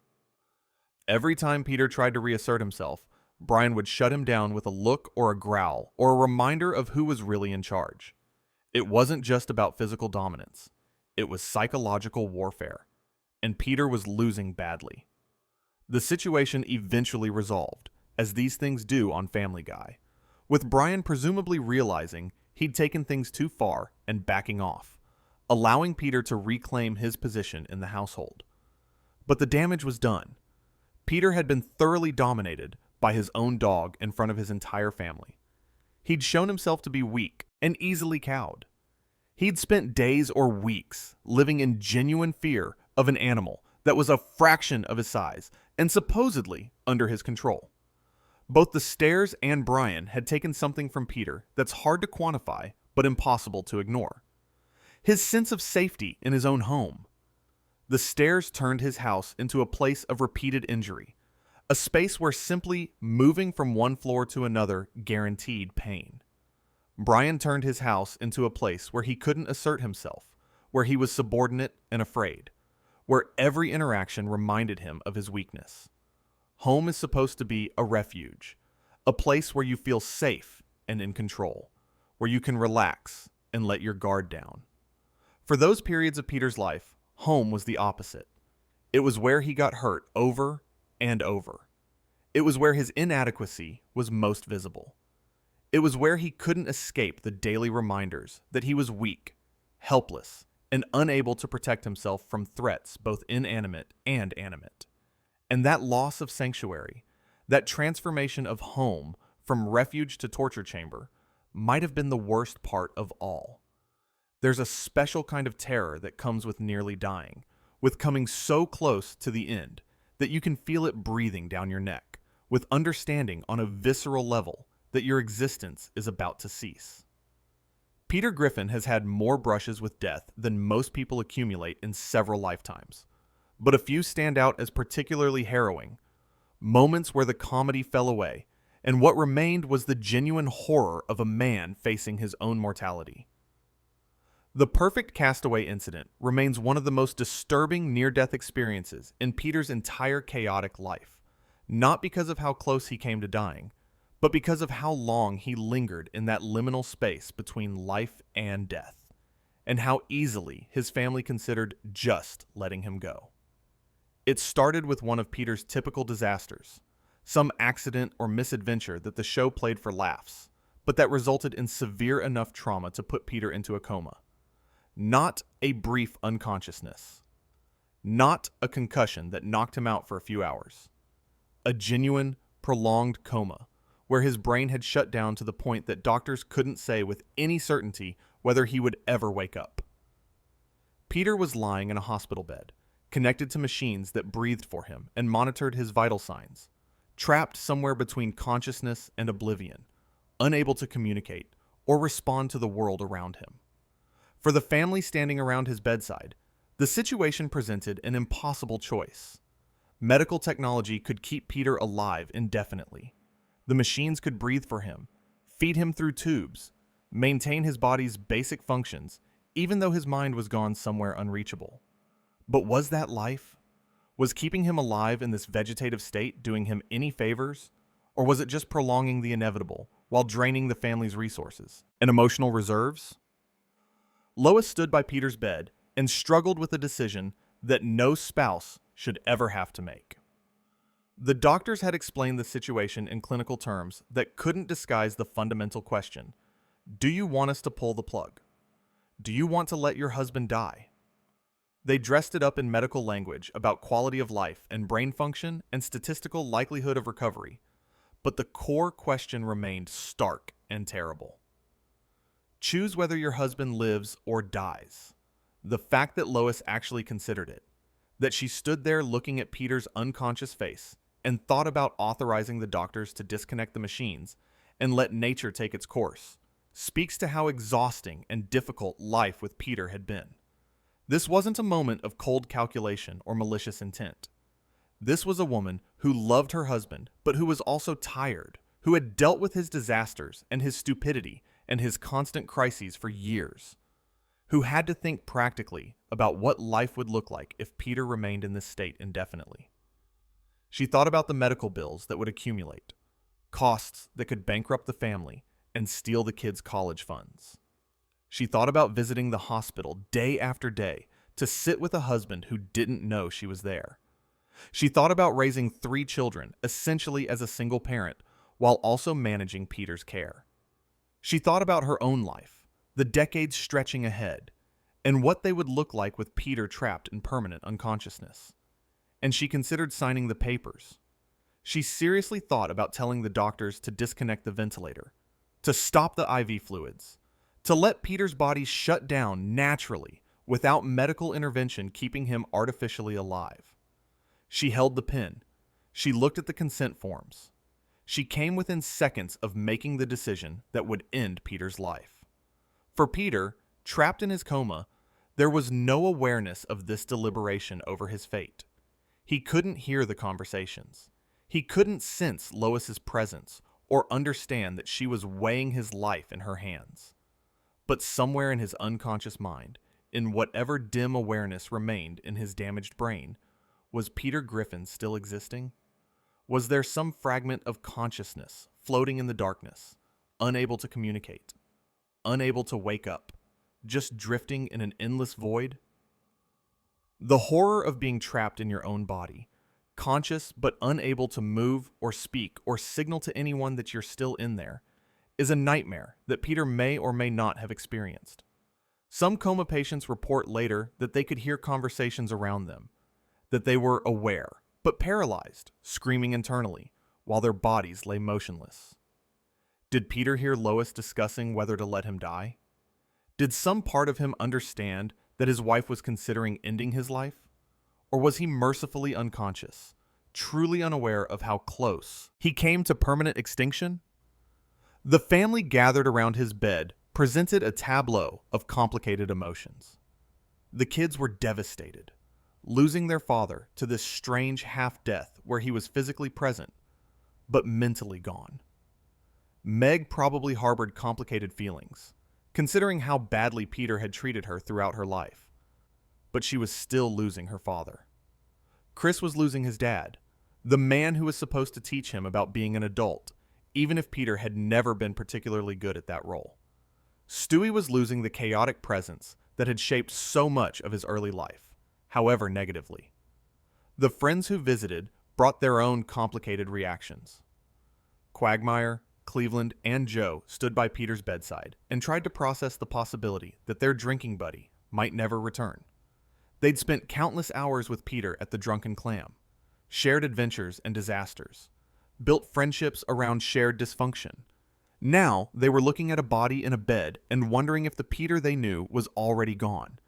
Every time Peter tried to reassert himself, Brian would shut him down with a look or a growl or a reminder of who was really in charge. It wasn't just about physical dominance. It was psychological warfare, and Peter was losing badly. The situation eventually resolved, as these things do on Family Guy, with Brian presumably realizing he'd taken things too far and backing off, allowing Peter to reclaim his position in the household. But the damage was done. Peter had been thoroughly dominated by his own dog in front of his entire family. He'd shown himself to be weak and easily cowed. He'd spent days or weeks living in genuine fear of an animal that was a fraction of his size and supposedly under his control. Both the stairs and Brian had taken something from Peter that's hard to quantify but impossible to ignore. His sense of safety in his own home. The stairs turned his house into a place of repeated injury, a space where simply moving from one floor to another guaranteed pain. Brian turned his house into a place where he couldn't assert himself, where he was subordinate and afraid, where every interaction reminded him of his weakness. Home is supposed to be a refuge, a place where you feel safe and in control, where you can relax and let your guard down. For those periods of Peter's life, home was the opposite. It was where he got hurt over and over. It was where his inadequacy was most visible. It was where he couldn't escape the daily reminders that he was weak, helpless, and unable to protect himself from threats both inanimate and animate. And that loss of sanctuary, that transformation of home from refuge to torture chamber, might have been the worst part of all. There's a special kind of terror that comes with nearly dying, with coming so close to the end that you can feel it breathing down your neck, with understanding on a visceral level that your existence is about to cease. Peter Griffin has had more brushes with death than most people accumulate in several lifetimes, but a few stand out as particularly harrowing, moments where the comedy fell away, and what remained was the genuine horror of a man facing his own mortality. The perfect castaway incident remains one of the most disturbing near-death experiences in Peter's entire chaotic life, not because of how close he came to dying, but because of how long he lingered in that liminal space between life and death, and how easily his family considered just letting him go. It started with one of Peter's typical disasters, some accident or misadventure that the show played for laughs, but that resulted in severe enough trauma to put Peter into a coma. Not a brief unconsciousness. Not a concussion that knocked him out for a few hours. A genuine, prolonged coma, where his brain had shut down to the point that doctors couldn't say with any certainty whether he would ever wake up. Peter was lying in a hospital bed, connected to machines that breathed for him and monitored his vital signs, trapped somewhere between consciousness and oblivion, unable to communicate or respond to the world around him. For the family standing around his bedside, the situation presented an impossible choice. Medical technology could keep Peter alive indefinitely. The machines could breathe for him, feed him through tubes, maintain his body's basic functions, even though his mind was gone somewhere unreachable. But was that life? Was keeping him alive in this vegetative state doing him any favors? Or was it just prolonging the inevitable while draining the family's resources and emotional reserves? Lois stood by Peter's bed and struggled with a decision that no spouse should ever have to make. The doctors had explained the situation in clinical terms that couldn't disguise the fundamental question: do you want us to pull the plug? Do you want to let your husband die? They dressed it up in medical language about quality of life and brain function and statistical likelihood of recovery, but the core question remained stark and terrible. Choose whether your husband lives or dies. The fact that Lois actually considered it, that she stood there looking at Peter's unconscious face and thought about authorizing the doctors to disconnect the machines and let nature take its course, speaks to how exhausting and difficult life with Peter had been. This wasn't a moment of cold calculation or malicious intent. This was a woman who loved her husband, but who was also tired, who had dealt with his disasters and his stupidity and his constant crises for years, who had to think practically about what life would look like if Peter remained in this state indefinitely. She thought about the medical bills that would accumulate, costs that could bankrupt the family and steal the kids' college funds. She thought about visiting the hospital day after day to sit with a husband who didn't know she was there. She thought about raising 3 children, essentially as a single parent, while also managing Peter's care. She thought about her own life, the decades stretching ahead, and what they would look like with Peter trapped in permanent unconsciousness. And she considered signing the papers. She seriously thought about telling the doctors to disconnect the ventilator, to stop the IV fluids, To let Peter's body shut down naturally without medical intervention keeping him artificially alive. She held the pen. She looked at the consent forms. She came within seconds of making the decision that would end Peter's life. For Peter, trapped in his coma, there was no awareness of this deliberation over his fate. He couldn't hear the conversations. He couldn't sense Lois's presence or understand that she was weighing his life in her hands. But somewhere in his unconscious mind, in whatever dim awareness remained in his damaged brain, was Peter Griffin still existing? Was there some fragment of consciousness floating in the darkness, unable to communicate, unable to wake up, just drifting in an endless void? The horror of being trapped in your own body, conscious but unable to move or speak or signal to anyone that you're still in there, is a nightmare that Peter may or may not have experienced. Some coma patients report later that they could hear conversations around them, that they were aware, but paralyzed, screaming internally, while their bodies lay motionless. Did Peter hear Lois discussing whether to let him die? Did some part of him understand that his wife was considering ending his life? Or was he mercifully unconscious, truly unaware of how close he came to permanent extinction? The family gathered around his bed presented a tableau of complicated emotions. The kids were devastated, losing their father to this strange half-death where he was physically present, but mentally gone. Meg probably harbored complicated feelings, considering how badly Peter had treated her throughout her life. But she was still losing her father. Chris was losing his dad, the man who was supposed to teach him about being an adult, even if Peter had never been particularly good at that role. Stewie was losing the chaotic presence that had shaped so much of his early life, however negatively. The friends who visited brought their own complicated reactions. Quagmire, Cleveland, and Joe stood by Peter's bedside and tried to process the possibility that their drinking buddy might never return. They'd spent countless hours with Peter at the Drunken Clam, shared adventures and disasters, built friendships around shared dysfunction. Now they were looking at a body in a bed and wondering if the Peter they knew was already gone,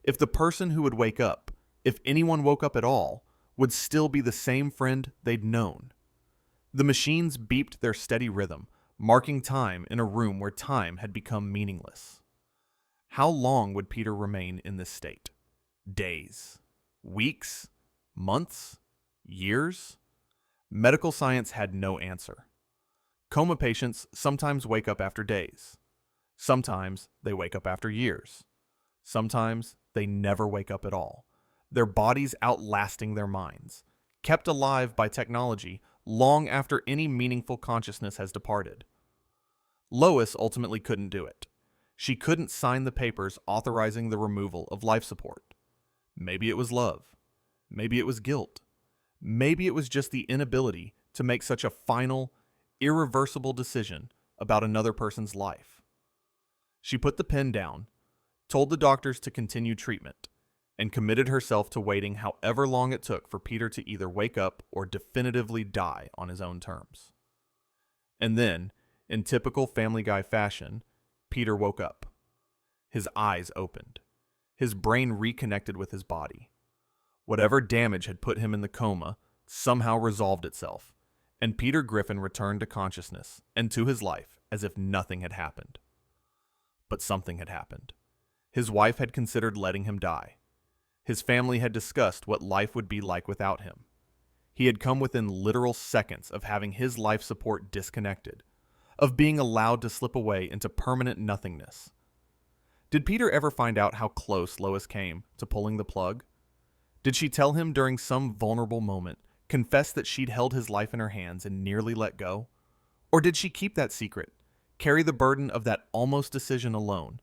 if the person who would wake up, if anyone woke up at all, would still be the same friend they'd known. The machines beeped their steady rhythm, marking time in a room where time had become meaningless. How long would Peter remain in this state? Days? Weeks? Months? Years? Medical science had no answer. Coma patients sometimes wake up after days. Sometimes they wake up after years. Sometimes they never wake up at all, their bodies outlasting their minds, kept alive by technology long after any meaningful consciousness has departed. Lois ultimately couldn't do it. She couldn't sign the papers authorizing the removal of life support. Maybe it was love. Maybe it was guilt. Maybe it was just the inability to make such a final, irreversible decision about another person's life. She put the pen down, told the doctors to continue treatment, and committed herself to waiting however long it took for Peter to either wake up or definitively die on his own terms. And then, in typical Family Guy fashion, Peter woke up. His eyes opened. His brain reconnected with his body. Whatever damage had put him in the coma somehow resolved itself, and Peter Griffin returned to consciousness and to his life as if nothing had happened. But something had happened. His wife had considered letting him die. His family had discussed what life would be like without him. He had come within literal seconds of having his life support disconnected, of being allowed to slip away into permanent nothingness. Did Peter ever find out how close Lois came to pulling the plug? Did she tell him during some vulnerable moment, confess that she'd held his life in her hands and nearly let go? Or did she keep that secret, carry the burden of that almost decision alone,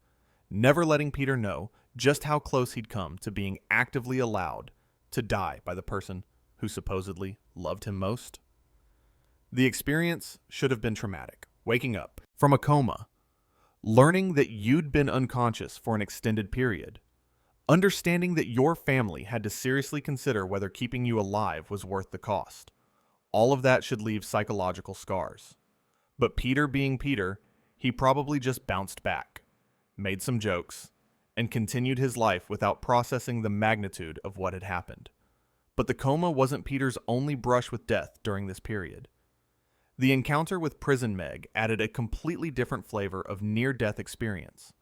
never letting Peter know just how close he'd come to being actively allowed to die by the person who supposedly loved him most? The experience should have been traumatic. Waking up from a coma, learning that you'd been unconscious for an extended period, understanding that your family had to seriously consider whether keeping you alive was worth the cost. All of that should leave psychological scars. But Peter being Peter, he probably just bounced back. made some jokes, and continued his life without processing the magnitude of what had happened. But the coma wasn't Peter's only brush with death during this period. The encounter with Prison Meg added a completely different flavor of near-death experience,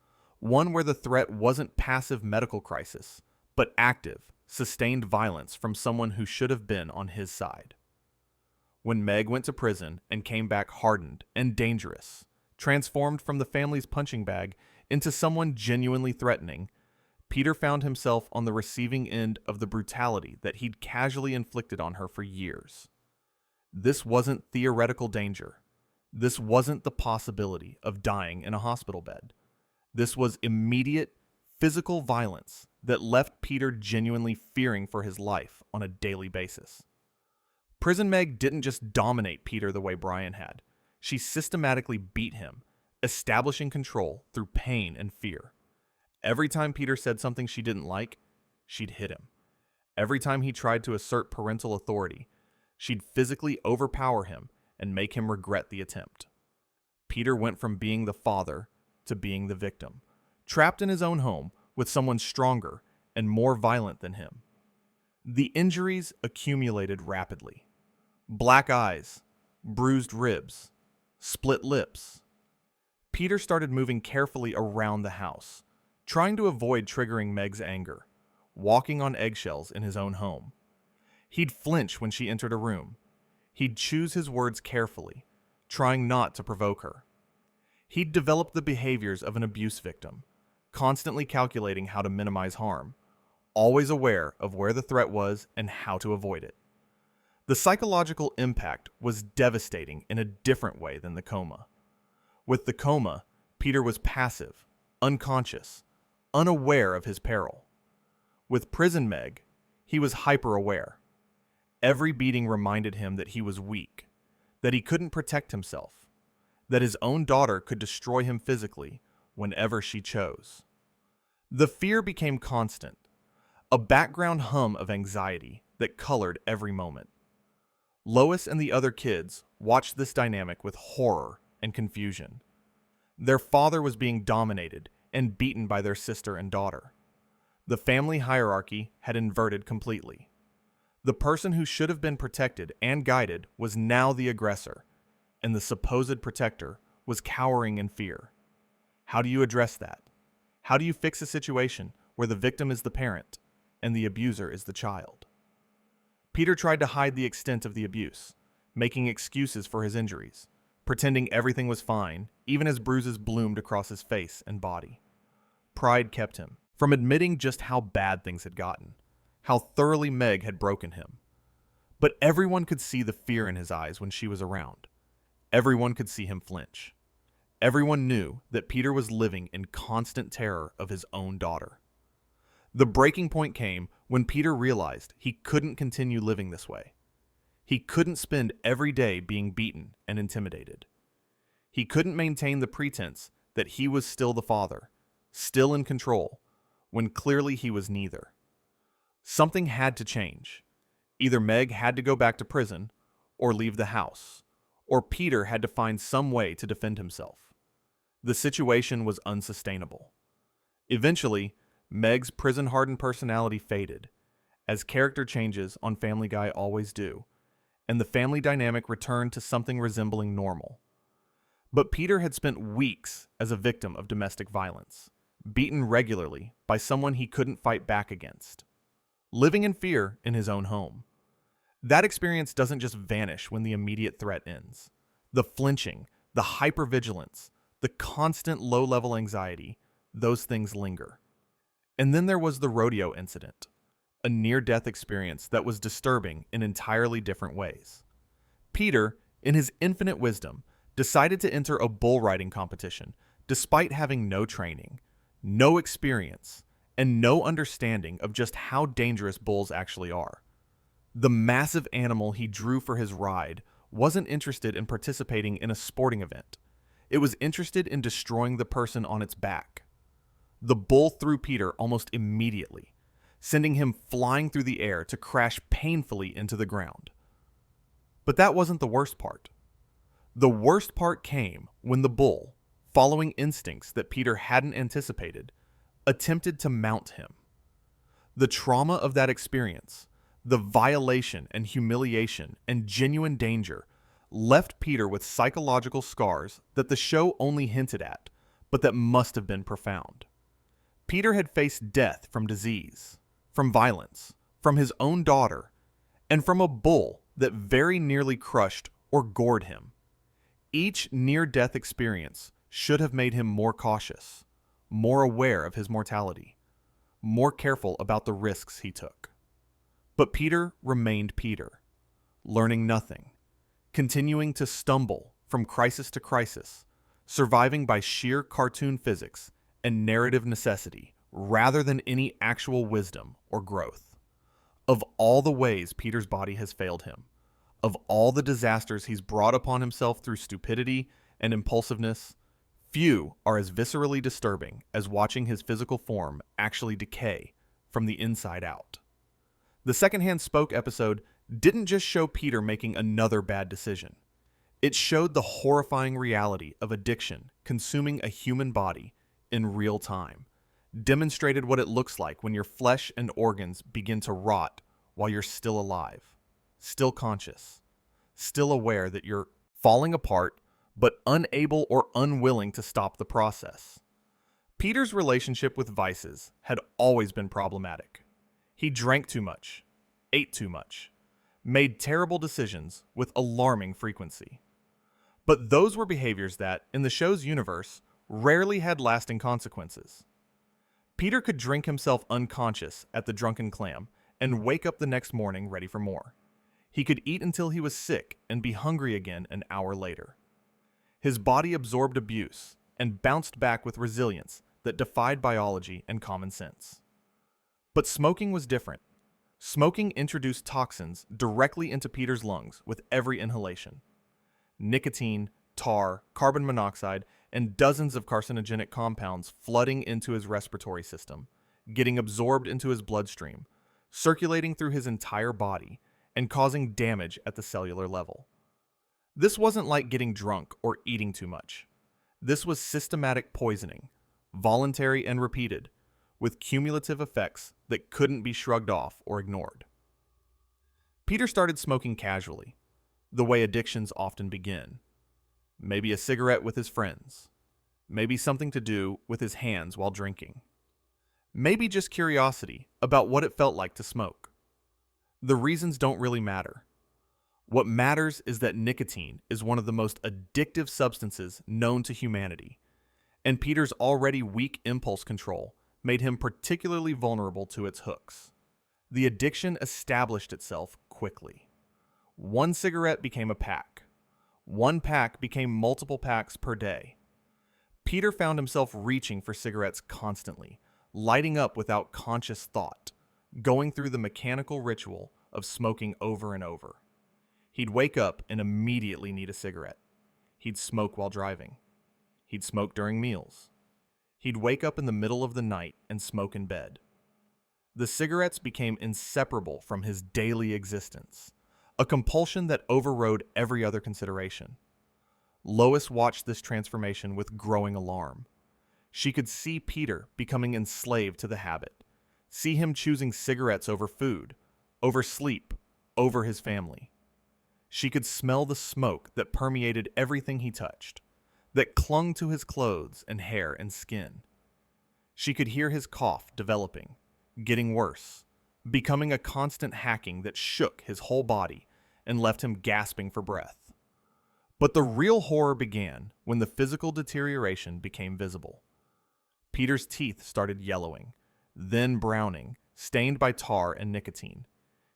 one where the threat wasn't passive medical crisis, but active, sustained violence from someone who should have been on his side. When Meg went to prison and came back hardened and dangerous, transformed from the family's punching bag into someone genuinely threatening, Peter found himself on the receiving end of the brutality that he'd casually inflicted on her for years. This wasn't theoretical danger. This wasn't the possibility of dying in a hospital bed. This was immediate, physical violence that left Peter genuinely fearing for his life on a daily basis. Prison Meg didn't just dominate Peter the way Brian had. She systematically beat him, establishing control through pain and fear. Every time Peter said something she didn't like, she'd hit him. Every time he tried to assert parental authority, she'd physically overpower him and make him regret the attempt. Peter went from being the father to being the victim, trapped in his own home with someone stronger and more violent than him. The injuries accumulated rapidly. Black eyes, bruised ribs, split lips. Peter started moving carefully around the house, trying to avoid triggering Meg's anger, walking on eggshells in his own home. He'd flinch when she entered a room. He'd choose his words carefully, trying not to provoke her. He'd developed the behaviors of an abuse victim, constantly calculating how to minimize harm, always aware of where the threat was and how to avoid it. The psychological impact was devastating in a different way than the coma. With the coma, Peter was passive, unconscious, unaware of his peril. With Prison Meg, he was hyper-aware. Every beating reminded him that he was weak, that he couldn't protect himself, that his own daughter could destroy him physically whenever she chose. The fear became constant, a background hum of anxiety that colored every moment. Lois and the other kids watched this dynamic with horror and confusion. Their father was being dominated and beaten by their sister and daughter. The family hierarchy had inverted completely. The person who should have been protected and guided was now the aggressor, and the supposed protector was cowering in fear. How do you address that? How do you fix a situation where the victim is the parent and the abuser is the child? Peter tried to hide the extent of the abuse, making excuses for his injuries, pretending everything was fine, even as bruises bloomed across his face and body. Pride kept him from admitting just how bad things had gotten, how thoroughly Meg had broken him. But everyone could see the fear in his eyes when she was around. Everyone could see him flinch. Everyone knew that Peter was living in constant terror of his own daughter. The breaking point came when Peter realized he couldn't continue living this way. He couldn't spend every day being beaten and intimidated. He couldn't maintain the pretense that he was still the father, still in control, when clearly he was neither. Something had to change. Either Meg had to go back to prison, or leave the house, or Peter had to find some way to defend himself. The situation was unsustainable. Eventually, Meg's prison-hardened personality faded, as character changes on Family Guy always do, and the family dynamic returned to something resembling normal. But Peter had spent weeks as a victim of domestic violence, beaten regularly by someone he couldn't fight back against, living in fear in his own home. That experience doesn't just vanish when the immediate threat ends. The flinching, the hypervigilance, the constant low-level anxiety, those things linger. And then there was the rodeo incident, a near-death experience that was disturbing in entirely different ways. Peter, in his infinite wisdom, decided to enter a bull riding competition despite having no training, no experience, and no understanding of just how dangerous bulls actually are. The massive animal he drew for his ride wasn't interested in participating in a sporting event. It was interested in destroying the person on its back. The bull threw Peter almost immediately, sending him flying through the air to crash painfully into the ground. But that wasn't the worst part. The worst part came when the bull, following instincts that Peter hadn't anticipated, attempted to mount him. The trauma of that experience, the violation and humiliation and genuine danger, left Peter with psychological scars that the show only hinted at, but that must have been profound. Peter had faced death from disease, from violence, from his own daughter, and from a bull that very nearly crushed or gored him. Each near-death experience should have made him more cautious, more aware of his mortality, more careful about the risks he took. But Peter remained Peter, learning nothing, continuing to stumble from crisis to crisis, surviving by sheer cartoon physics and narrative necessity rather than any actual wisdom or growth. Of all the ways Peter's body has failed him, of all the disasters he's brought upon himself through stupidity and impulsiveness, few are as viscerally disturbing as watching his physical form actually decay from the inside out. The Secondhand Spoke episode didn't just show Peter making another bad decision. It showed the horrifying reality of addiction consuming a human body in real time, demonstrated what it looks like when your flesh and organs begin to rot while you're still alive, still conscious, still aware that you're falling apart, but unable or unwilling to stop the process. Peter's relationship with vices had always been problematic. He drank too much, ate too much, made terrible decisions with alarming frequency. But those were behaviors that, in the show's universe, rarely had lasting consequences. Peter could drink himself unconscious at the Drunken Clam and wake up the next morning ready for more. He could eat until he was sick and be hungry again an hour later. His body absorbed abuse and bounced back with resilience that defied biology and common sense. But smoking was different. Smoking introduced toxins directly into Peter's lungs with every inhalation. Nicotine, tar, carbon monoxide, and dozens of carcinogenic compounds flooding into his respiratory system, getting absorbed into his bloodstream, circulating through his entire body, and causing damage at the cellular level. This wasn't like getting drunk or eating too much. This was systematic poisoning, voluntary and repeated, with cumulative effects that couldn't be shrugged off or ignored. Peter started smoking casually, the way addictions often begin. Maybe a cigarette with his friends. Maybe something to do with his hands while drinking. Maybe just curiosity about what it felt like to smoke. The reasons don't really matter. What matters is that nicotine is one of the most addictive substances known to humanity, and Peter's already weak impulse control made him particularly vulnerable to its hooks. The addiction established itself quickly. One cigarette became a pack. One pack became multiple packs per day. Peter found himself reaching for cigarettes constantly, lighting up without conscious thought, going through the mechanical ritual of smoking over and over. He'd wake up and immediately need a cigarette. He'd smoke while driving. He'd smoke during meals. He'd wake up in the middle of the night and smoke in bed. The cigarettes became inseparable from his daily existence, a compulsion that overrode every other consideration. Lois watched this transformation with growing alarm. She could see Peter becoming enslaved to the habit, see him choosing cigarettes over food, over sleep, over his family. She could smell the smoke that permeated everything he touched, that clung to his clothes and hair and skin. She could hear his cough developing, getting worse, becoming a constant hacking that shook his whole body and left him gasping for breath. But the real horror began when the physical deterioration became visible. Peter's teeth started yellowing, then browning, stained by tar and nicotine.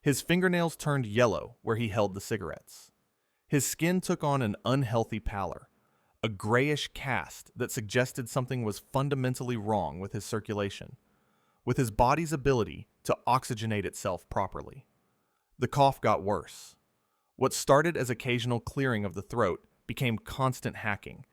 His fingernails turned yellow where he held the cigarettes. His skin took on an unhealthy pallor, a grayish cast that suggested something was fundamentally wrong with his circulation, with his body's ability to oxygenate itself properly. The cough got worse. What started as occasional clearing of the throat became constant hacking,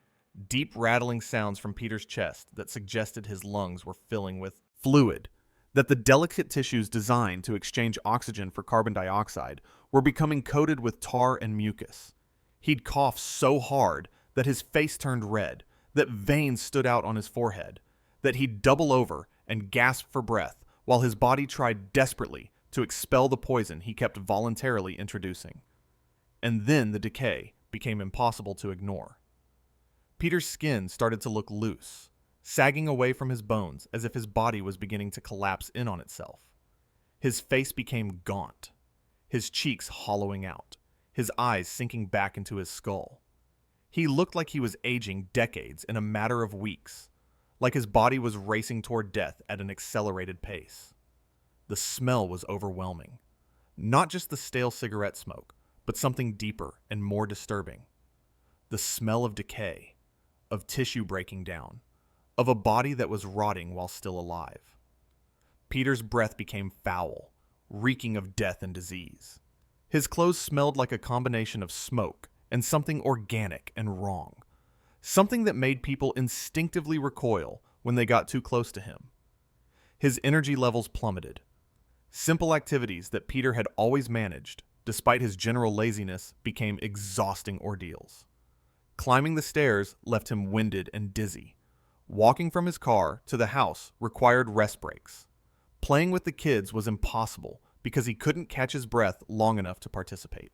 deep rattling sounds from Peter's chest that suggested his lungs were filling with fluid, that the delicate tissues designed to exchange oxygen for carbon dioxide were becoming coated with tar and mucus. He'd cough so hard that his face turned red, that veins stood out on his forehead, that he'd double over and gasp for breath while his body tried desperately to expel the poison he kept voluntarily introducing. And then the decay became impossible to ignore. Peter's skin started to look loose, sagging away from his bones as if his body was beginning to collapse in on itself. His face became gaunt, his cheeks hollowing out, his eyes sinking back into his skull. He looked like he was aging decades in a matter of weeks, like his body was racing toward death at an accelerated pace. The smell was overwhelming. Not just the stale cigarette smoke, but something deeper and more disturbing. The smell of decay, of tissue breaking down, of a body that was rotting while still alive. Peter's breath became foul, reeking of death and disease. His clothes smelled like a combination of smoke and something organic and wrong. Something that made people instinctively recoil when they got too close to him. His energy levels plummeted. Simple activities that Peter had always managed, despite his general laziness, became exhausting ordeals. Climbing the stairs left him winded and dizzy. Walking from his car to the house required rest breaks. Playing with the kids was impossible because he couldn't catch his breath long enough to participate.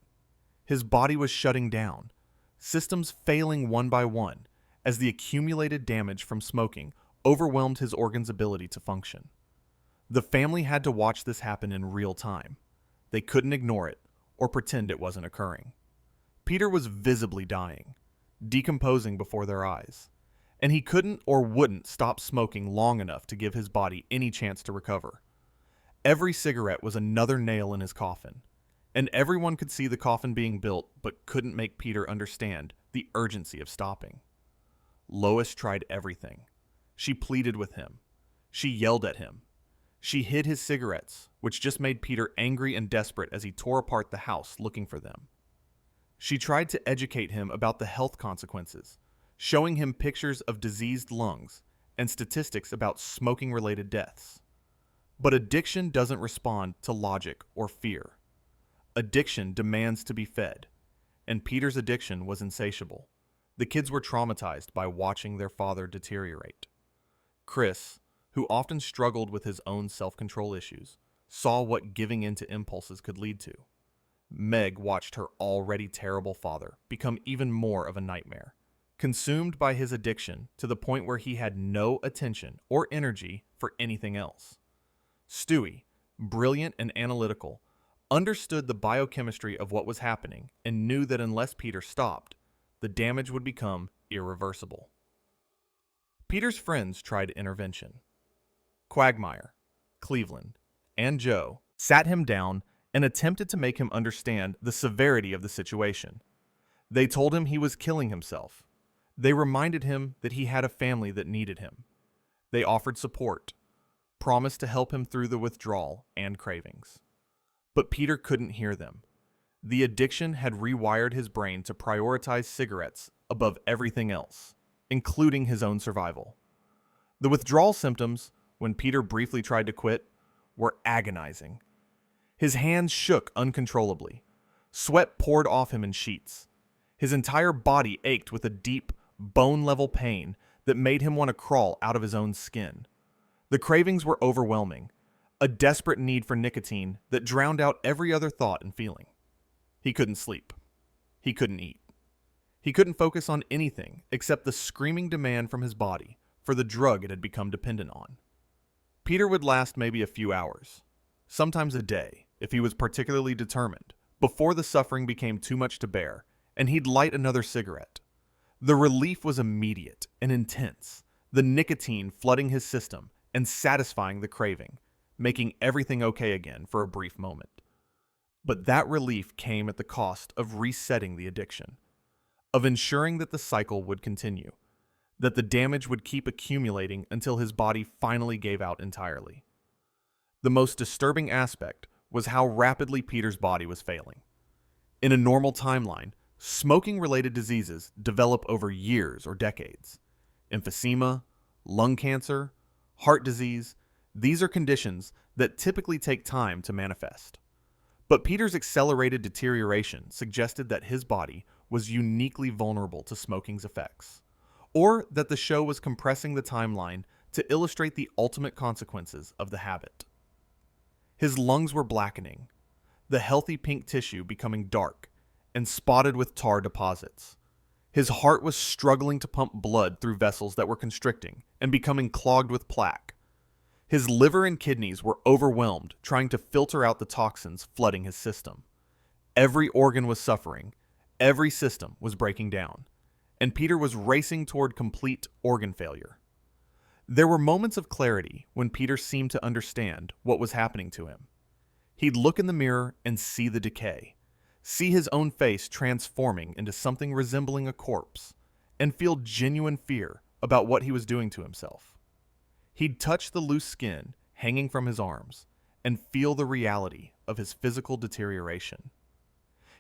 His body was shutting down, systems failing one by one as the accumulated damage from smoking overwhelmed his organs' ability to function. The family had to watch this happen in real time. They couldn't ignore it or pretend it wasn't occurring. Peter was visibly dying, decomposing before their eyes, and he couldn't or wouldn't stop smoking long enough to give his body any chance to recover. Every cigarette was another nail in his coffin, and everyone could see the coffin being built but couldn't make Peter understand the urgency of stopping. Lois tried everything. She pleaded with him. She yelled at him. She hid his cigarettes, which just made Peter angry and desperate as he tore apart the house looking for them. She tried to educate him about the health consequences, showing him pictures of diseased lungs and statistics about smoking-related deaths. But addiction doesn't respond to logic or fear. Addiction demands to be fed, and Peter's addiction was insatiable. The kids were traumatized by watching their father deteriorate. Chris, who often struggled with his own self-control issues, saw what giving in to impulses could lead to. Meg watched her already terrible father become even more of a nightmare, consumed by his addiction to the point where he had no attention or energy for anything else. Stewie, brilliant and analytical, understood the biochemistry of what was happening and knew that unless Peter stopped, the damage would become irreversible. Peter's friends tried intervention. Quagmire, Cleveland, and Joe sat him down and attempted to make him understand the severity of the situation. They told him he was killing himself. They reminded him that he had a family that needed him. They offered support, promised to help him through the withdrawal and cravings. But Peter couldn't hear them. The addiction had rewired his brain to prioritize cigarettes above everything else, including his own survival. The withdrawal symptoms, when Peter briefly tried to quit, were agonizing. His hands shook uncontrollably. Sweat poured off him in sheets. His entire body ached with a deep, bone-level pain that made him want to crawl out of his own skin. The cravings were overwhelming, a desperate need for nicotine that drowned out every other thought and feeling. He couldn't sleep. He couldn't eat. He couldn't focus on anything except the screaming demand from his body for the drug it had become dependent on. Peter would last maybe a few hours, sometimes a day, if he was particularly determined, before the suffering became too much to bear, and he'd light another cigarette. The relief was immediate and intense, the nicotine flooding his system and satisfying the craving, making everything okay again for a brief moment. But that relief came at the cost of resetting the addiction, of ensuring that the cycle would continue, that the damage would keep accumulating until his body finally gave out entirely. The most disturbing aspect was how rapidly Peter's body was failing. In a normal timeline, smoking-related diseases develop over years or decades. Emphysema, lung cancer, heart disease, these are conditions that typically take time to manifest. But Peter's accelerated deterioration suggested that his body was uniquely vulnerable to smoking's effects, or that the show was compressing the timeline to illustrate the ultimate consequences of the habit. His lungs were blackening, the healthy pink tissue becoming dark and spotted with tar deposits. His heart was struggling to pump blood through vessels that were constricting and becoming clogged with plaque. His liver and kidneys were overwhelmed, trying to filter out the toxins flooding his system. Every organ was suffering, every system was breaking down, and Peter was racing toward complete organ failure. There were moments of clarity when Peter seemed to understand what was happening to him. He'd look in the mirror and see the decay, see his own face transforming into something resembling a corpse, and feel genuine fear about what he was doing to himself. He'd touch the loose skin hanging from his arms and feel the reality of his physical deterioration.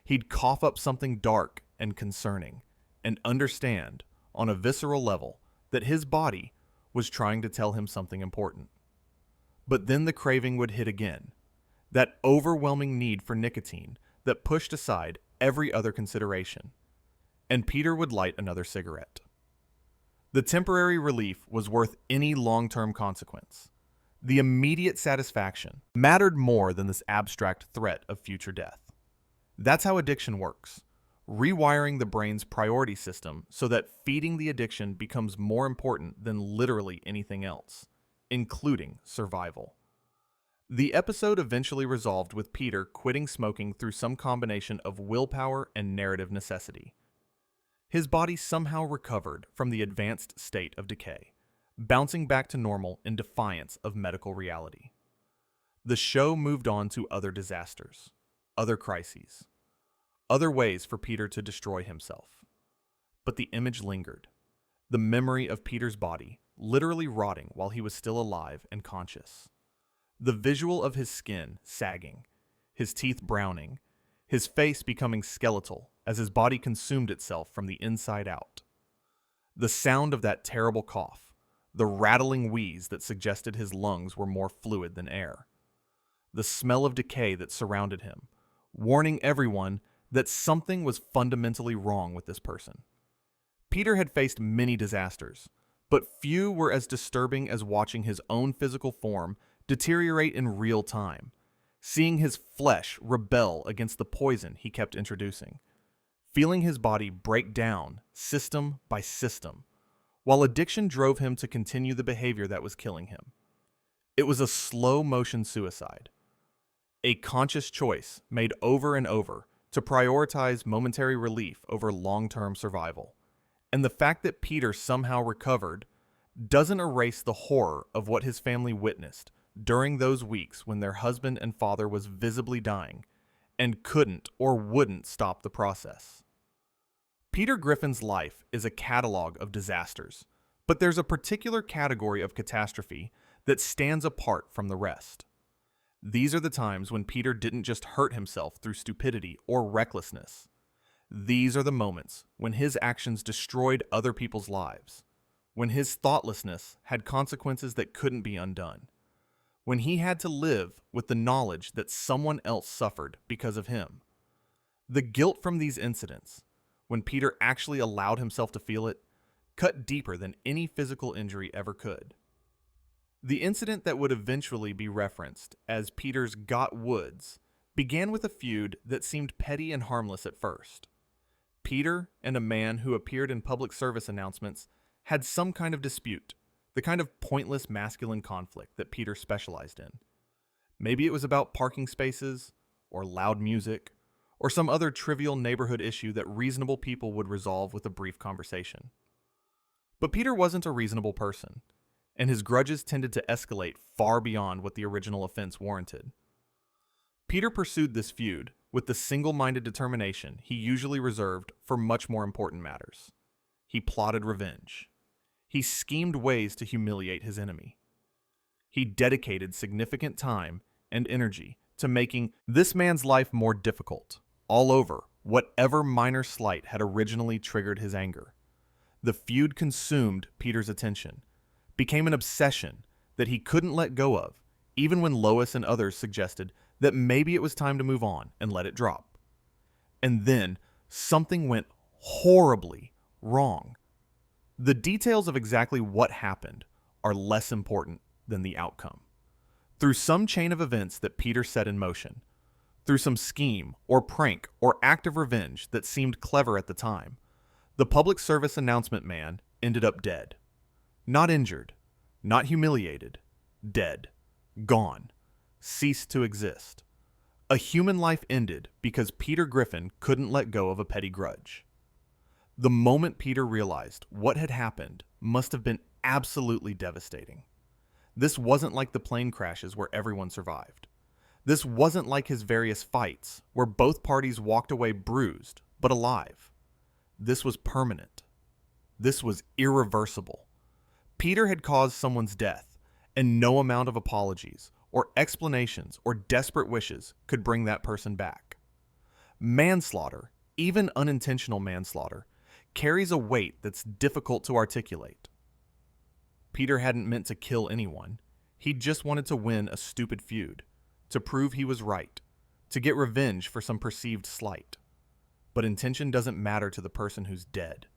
He'd cough up something dark and concerning and understand, on a visceral level, that his body was trying to tell him something important. But then the craving would hit again, that overwhelming need for nicotine that pushed aside every other consideration, and Peter would light another cigarette. The temporary relief was worth any long-term consequence. The immediate satisfaction mattered more than this abstract threat of future death. That's how addiction works, rewiring the brain's priority system so that feeding the addiction becomes more important than literally anything else, including survival. The episode eventually resolved with Peter quitting smoking through some combination of willpower and narrative necessity. His body somehow recovered from the advanced state of decay, bouncing back to normal in defiance of medical reality. The show moved on to other disasters, other crises, other ways for Peter to destroy himself. But the image lingered, the memory of Peter's body literally rotting while he was still alive and conscious. The visual of his skin sagging, his teeth browning, his face becoming skeletal as his body consumed itself from the inside out. The sound of that terrible cough, the rattling wheeze that suggested his lungs were more fluid than air. The smell of decay that surrounded him, warning everyone that something was fundamentally wrong with this person. Peter had faced many disasters, but few were as disturbing as watching his own physical form deteriorate in real time, seeing his flesh rebel against the poison he kept introducing, feeling his body break down system by system, while addiction drove him to continue the behavior that was killing him. It was a slow-motion suicide, a conscious choice made over and over to prioritize momentary relief over long-term survival. And the fact that Peter somehow recovered doesn't erase the horror of what his family witnessed during those weeks when their husband and father was visibly dying and couldn't or wouldn't stop the process. Peter Griffin's life is a catalog of disasters, but there's a particular category of catastrophe that stands apart from the rest. These are the times when Peter didn't just hurt himself through stupidity or recklessness. These are the moments when his actions destroyed other people's lives, when his thoughtlessness had consequences that couldn't be undone, when he had to live with the knowledge that someone else suffered because of him. The guilt from these incidents, when Peter actually allowed himself to feel it, cut deeper than any physical injury ever could. The incident that would eventually be referenced as Peter's Got Woods began with a feud that seemed petty and harmless at first. Peter and a man who appeared in public service announcements had some kind of dispute, the kind of pointless masculine conflict that Peter specialized in. Maybe it was about parking spaces, or loud music, or some other trivial neighborhood issue that reasonable people would resolve with a brief conversation. But Peter wasn't a reasonable person, and his grudges tended to escalate far beyond what the original offense warranted. Peter pursued this feud with the single-minded determination he usually reserved for much more important matters. He plotted revenge. He schemed ways to humiliate his enemy. He dedicated significant time and energy to making this man's life more difficult, all over whatever minor slight had originally triggered his anger. The feud consumed Peter's attention, became an obsession that he couldn't let go of, even when Lois and others suggested that maybe it was time to move on and let it drop. And then something went horribly wrong. The details of exactly what happened are less important than the outcome. Through some chain of events that Peter set in motion, through some scheme or prank or act of revenge that seemed clever at the time, the public service announcement man ended up dead. Not injured, not humiliated, dead, gone, ceased to exist. A human life ended because Peter Griffin couldn't let go of a petty grudge. The moment Peter realized what had happened must have been absolutely devastating. This wasn't like the plane crashes where everyone survived. This wasn't like his various fights where both parties walked away bruised but alive. This was permanent. This was irreversible. Peter had caused someone's death, and no amount of apologies or explanations or desperate wishes could bring that person back. Manslaughter, even unintentional manslaughter, carries a weight that's difficult to articulate. Peter hadn't meant to kill anyone. He just wanted to win a stupid feud, to prove he was right, to get revenge for some perceived slight. But intention doesn't matter to the person who's dead.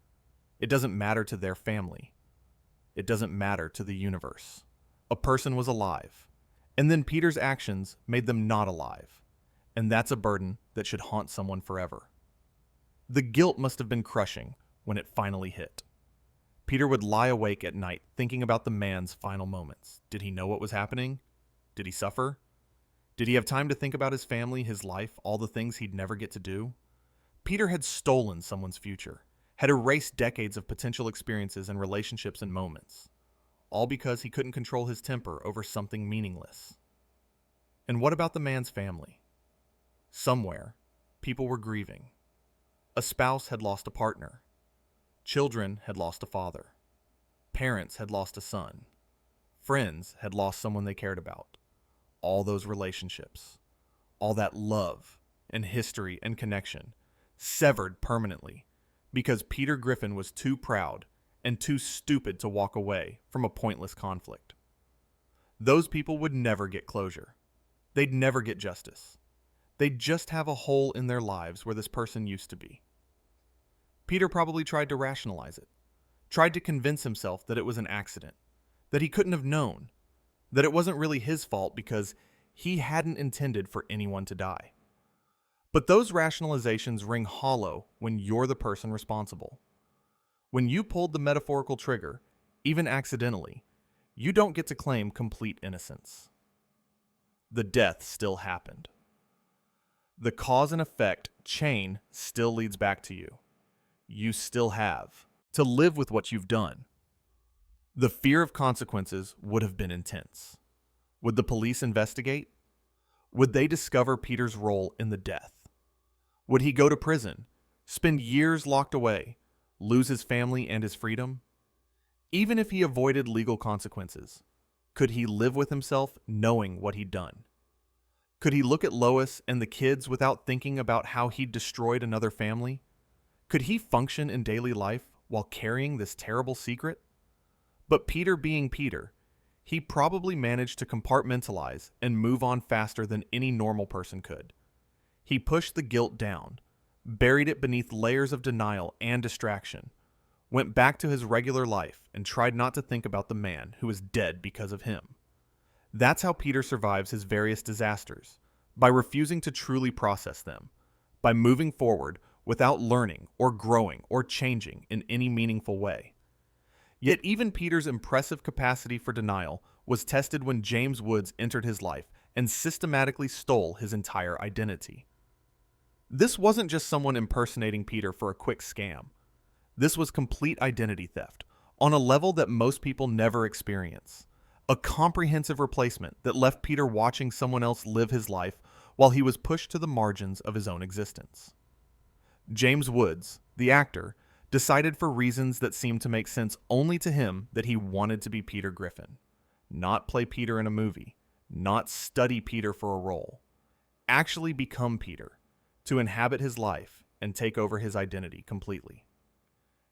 It doesn't matter to their family. It doesn't matter to the universe. A person was alive, and then Peter's actions made them not alive, and that's a burden that should haunt someone forever. The guilt must have been crushing when it finally hit. Peter would lie awake at night thinking about the man's final moments. Did he know what was happening? Did he suffer? Did he have time to think about his family, his life, all the things he'd never get to do? Peter had stolen someone's future, had erased decades of potential experiences and relationships and moments, all because he couldn't control his temper over something meaningless. And what about the man's family? Somewhere, people were grieving. A spouse had lost a partner. Children had lost a father. Parents had lost a son. Friends had lost someone they cared about. All those relationships, all that love and history and connection, severed permanently because Peter Griffin was too proud and too stupid to walk away from a pointless conflict. Those people would never get closure. They'd never get justice. They'd just have a hole in their lives where this person used to be. Peter probably tried to rationalize it, tried to convince himself that it was an accident, that he couldn't have known, that it wasn't really his fault because he hadn't intended for anyone to die. But those rationalizations ring hollow when you're the person responsible. When you pulled the metaphorical trigger, even accidentally, you don't get to claim complete innocence. The death still happened. The cause and effect chain still leads back to you. You still have to live with what you've done. The fear of consequences would have been intense. Would the police investigate? Would they discover Peter's role in the death? Would he go to prison, spend years locked away, lose his family and his freedom? Even if he avoided legal consequences, could he live with himself knowing what he'd done? Could he look at Lois and the kids without thinking about how he'd destroyed another family? Could he function in daily life while carrying this terrible secret? But Peter being Peter, he probably managed to compartmentalize and move on faster than any normal person could. He pushed the guilt down, buried it beneath layers of denial and distraction, went back to his regular life and tried not to think about the man who was dead because of him. That's how Peter survives his various disasters, by refusing to truly process them, by moving forward without learning or growing or changing in any meaningful way. Yet even Peter's impressive capacity for denial was tested when James Woods entered his life and systematically stole his entire identity. This wasn't just someone impersonating Peter for a quick scam. This was complete identity theft, on a level that most people never experience. A comprehensive replacement that left Peter watching someone else live his life while he was pushed to the margins of his own existence. James Woods, the actor, decided for reasons that seemed to make sense only to him that he wanted to be Peter Griffin, not play Peter in a movie, not study Peter for a role, actually become Peter, to inhabit his life and take over his identity completely.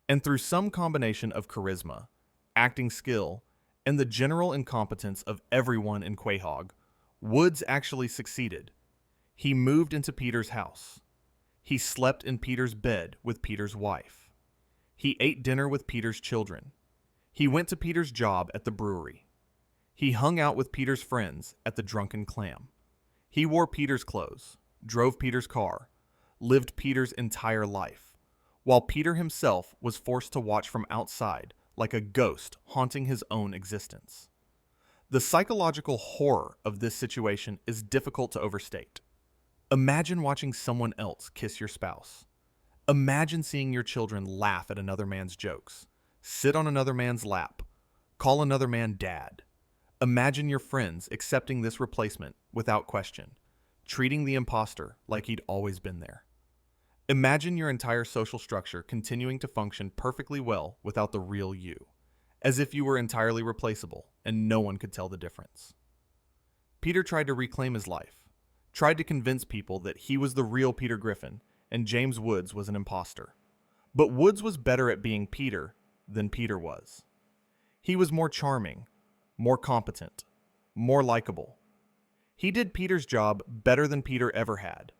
And through some combination of charisma, acting skill, and the general incompetence of everyone in Quahog, Woods actually succeeded. He moved into Peter's house. He slept in Peter's bed with Peter's wife. He ate dinner with Peter's children. He went to Peter's job at the brewery. He hung out with Peter's friends at the Drunken Clam. He wore Peter's clothes, drove Peter's car, lived Peter's entire life, while Peter himself was forced to watch from outside like a ghost haunting his own existence. The psychological horror of this situation is difficult to overstate. Imagine watching someone else kiss your spouse. Imagine seeing your children laugh at another man's jokes, sit on another man's lap, call another man dad. Imagine your friends accepting this replacement without question, treating the imposter like he'd always been there. Imagine your entire social structure continuing to function perfectly well without the real you, as if you were entirely replaceable and no one could tell the difference. Peter tried to reclaim his life, tried to convince people that he was the real Peter Griffin and James Woods was an imposter. But Woods was better at being Peter than Peter was. He was more charming, more competent, more likable. He did Peter's job better than Peter ever had.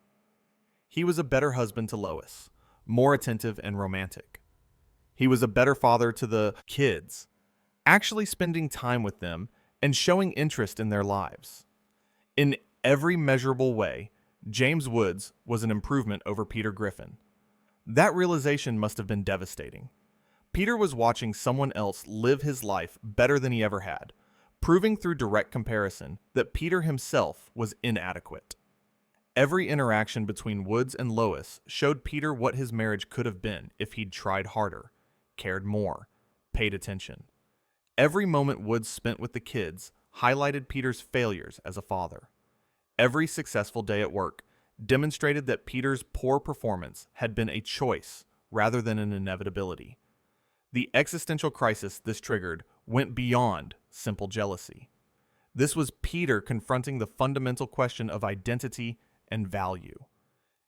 He was a better husband to Lois, more attentive and romantic. He was a better father to the kids, actually spending time with them and showing interest in their lives. In every measurable way, James Woods was an improvement over Peter Griffin. That realization must have been devastating. Peter was watching someone else live his life better than he ever had, proving through direct comparison that Peter himself was inadequate. Every interaction between Woods and Lois showed Peter what his marriage could have been if he'd tried harder, cared more, paid attention. Every moment Woods spent with the kids highlighted Peter's failures as a father. Every successful day at work demonstrated that Peter's poor performance had been a choice rather than an inevitability. The existential crisis this triggered went beyond simple jealousy. This was Peter confronting the fundamental question of identity and value.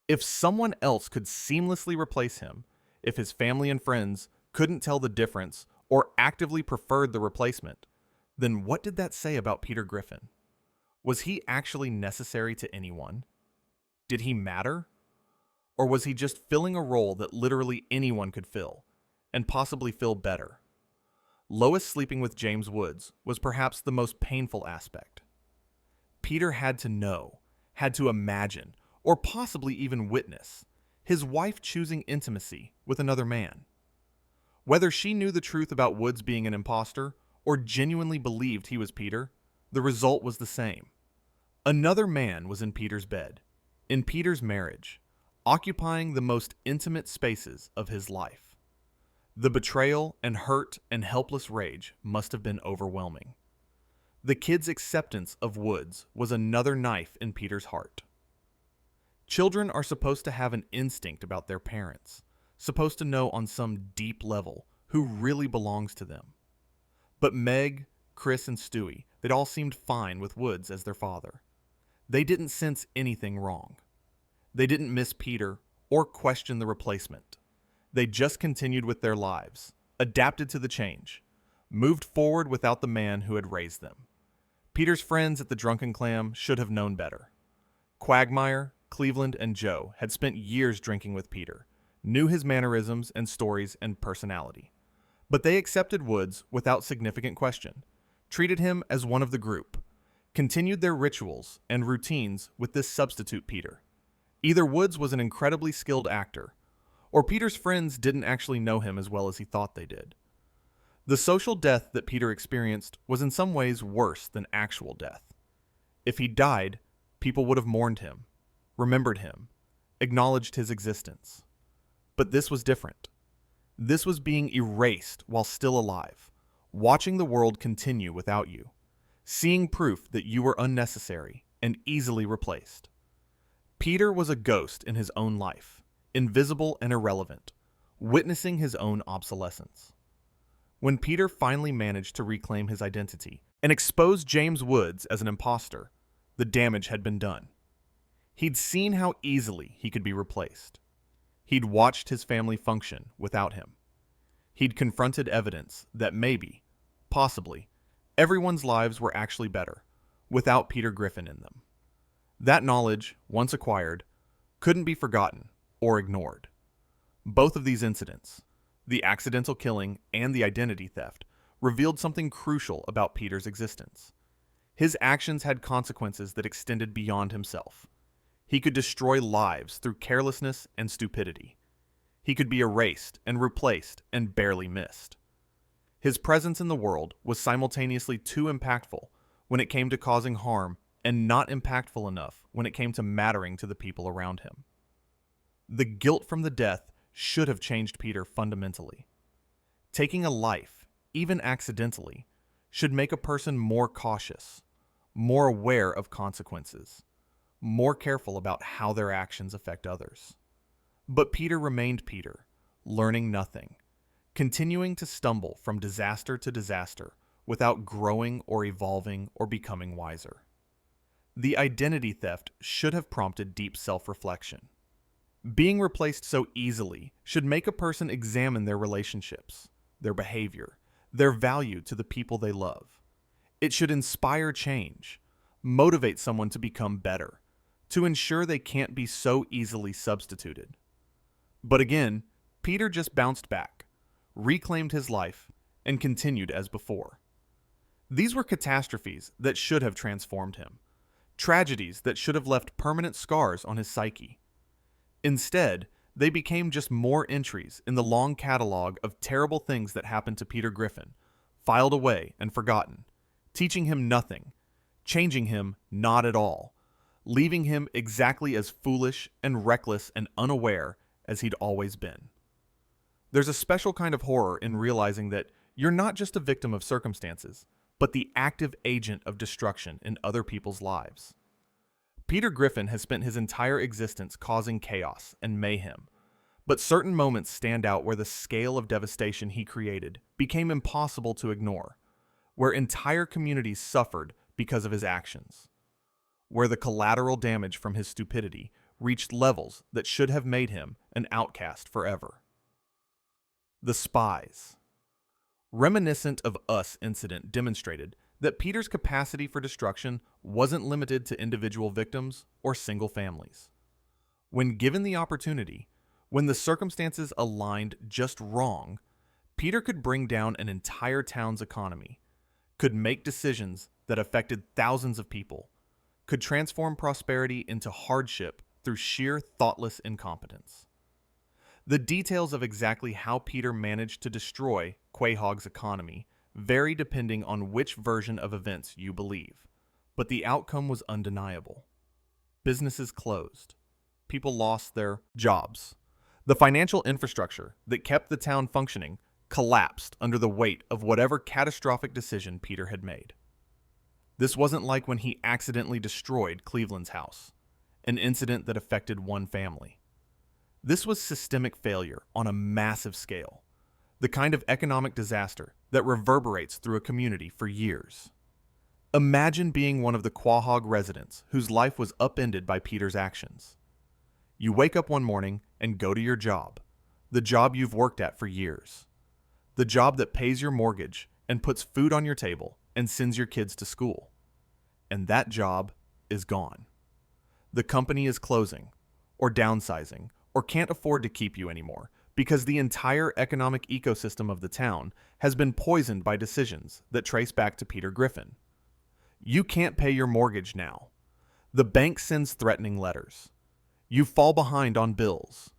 If someone else could seamlessly replace him, if his family and friends couldn't tell the difference or actively preferred the replacement, then what did that say about Peter Griffin? Was he actually necessary to anyone? Did he matter? Or was he just filling a role that literally anyone could fill, and possibly fill better? Lois sleeping with James Woods was perhaps the most painful aspect. Peter had to know, had to imagine, or possibly even witness, his wife choosing intimacy with another man. Whether she knew the truth about Woods being an imposter, or genuinely believed he was Peter, the result was the same. Another man was in Peter's bed, in Peter's marriage, occupying the most intimate spaces of his life. The betrayal and hurt and helpless rage must have been overwhelming. The kids' acceptance of Woods was another knife in Peter's heart. Children are supposed to have an instinct about their parents, supposed to know on some deep level who really belongs to them. But Meg, Chris, and Stewie, they'd all seemed fine with Woods as their father. They didn't sense anything wrong. They didn't miss Peter or question the replacement. They just continued with their lives, adapted to the change, moved forward without the man who had raised them. Peter's friends at the Drunken Clam should have known better. Quagmire, Cleveland, and Joe had spent years drinking with Peter, knew his mannerisms and stories and personality. But they accepted Woods without significant question, treated him as one of the group, continued their rituals and routines with this substitute Peter. Either Woods was an incredibly skilled actor, or Peter's friends didn't actually know him as well as he thought they did. The social death that Peter experienced was in some ways worse than actual death. If he died, people would have mourned him, remembered him, acknowledged his existence. But this was different. This was being erased while still alive, watching the world continue without you, seeing proof that you were unnecessary and easily replaced. Peter was a ghost in his own life, invisible and irrelevant, witnessing his own obsolescence. When Peter finally managed to reclaim his identity and expose James Woods as an imposter, the damage had been done. He'd seen how easily he could be replaced. He'd watched his family function without him. He'd confronted evidence that maybe, possibly, everyone's lives were actually better, without Peter Griffin in them. That knowledge, once acquired, couldn't be forgotten or ignored. Both of these incidents, The accidental killing and the identity theft revealed something crucial about Peter's existence. His actions had consequences that extended beyond himself. He could destroy lives through carelessness and stupidity. He could be erased and replaced and barely missed. His presence in the world was simultaneously too impactful when it came to causing harm and not impactful enough when it came to mattering to the people around him. The guilt from the death should have changed Peter fundamentally. Taking a life, even accidentally, should make a person more cautious, more aware of consequences, more careful about how their actions affect others. But Peter remained Peter, learning nothing, continuing to stumble from disaster to disaster without growing or evolving or becoming wiser. The identity theft should have prompted deep self-reflection. Being replaced so easily should make a person examine their relationships, their behavior, their value to the people they love. It should inspire change, motivate someone to become better, to ensure they can't be so easily substituted. But again, Peter just bounced back, reclaimed his life, and continued as before. These were catastrophes that should have transformed him, tragedies that should have left permanent scars on his psyche. Instead, they became just more entries in the long catalog of terrible things that happened to Peter Griffin, filed away and forgotten, teaching him nothing, changing him not at all, leaving him exactly as foolish and reckless and unaware as he'd always been. There's a special kind of horror in realizing that you're not just a victim of circumstances, but the active agent of destruction in other people's lives. Peter Griffin has spent his entire existence causing chaos and mayhem, but certain moments stand out where the scale of devastation he created became impossible to ignore, where entire communities suffered because of his actions, where the collateral damage from his stupidity reached levels that should have made him an outcast forever. The Spies. Reminiscent of Us incident demonstrated that Peter's capacity for destruction wasn't limited to individual victims or single families. When given the opportunity, when the circumstances aligned just wrong, Peter could bring down an entire town's economy, could make decisions that affected thousands of people, could transform prosperity into hardship through sheer thoughtless incompetence. The details of exactly how Peter managed to destroy Quahog's economy vary depending on which version of events you believe, but the outcome was undeniable. Businesses closed. People lost their jobs. The financial infrastructure that kept the town functioning collapsed under the weight of whatever catastrophic decision Peter had made. This wasn't like when he accidentally destroyed Cleveland's house, an incident that affected one family. This was systemic failure on a massive scale, the kind of economic disaster that reverberates through a community for years. Imagine being one of the Quahog residents whose life was upended by Peter's actions. You wake up one morning and go to your job, the job you've worked at for years, the job that pays your mortgage and puts food on your table and sends your kids to school. And that job is gone. The company is closing, or downsizing, or can't afford to keep you anymore because the entire economic ecosystem of the town has been poisoned by decisions that trace back to Peter Griffin. You can't pay your mortgage now. The bank sends threatening letters. You fall behind on bills.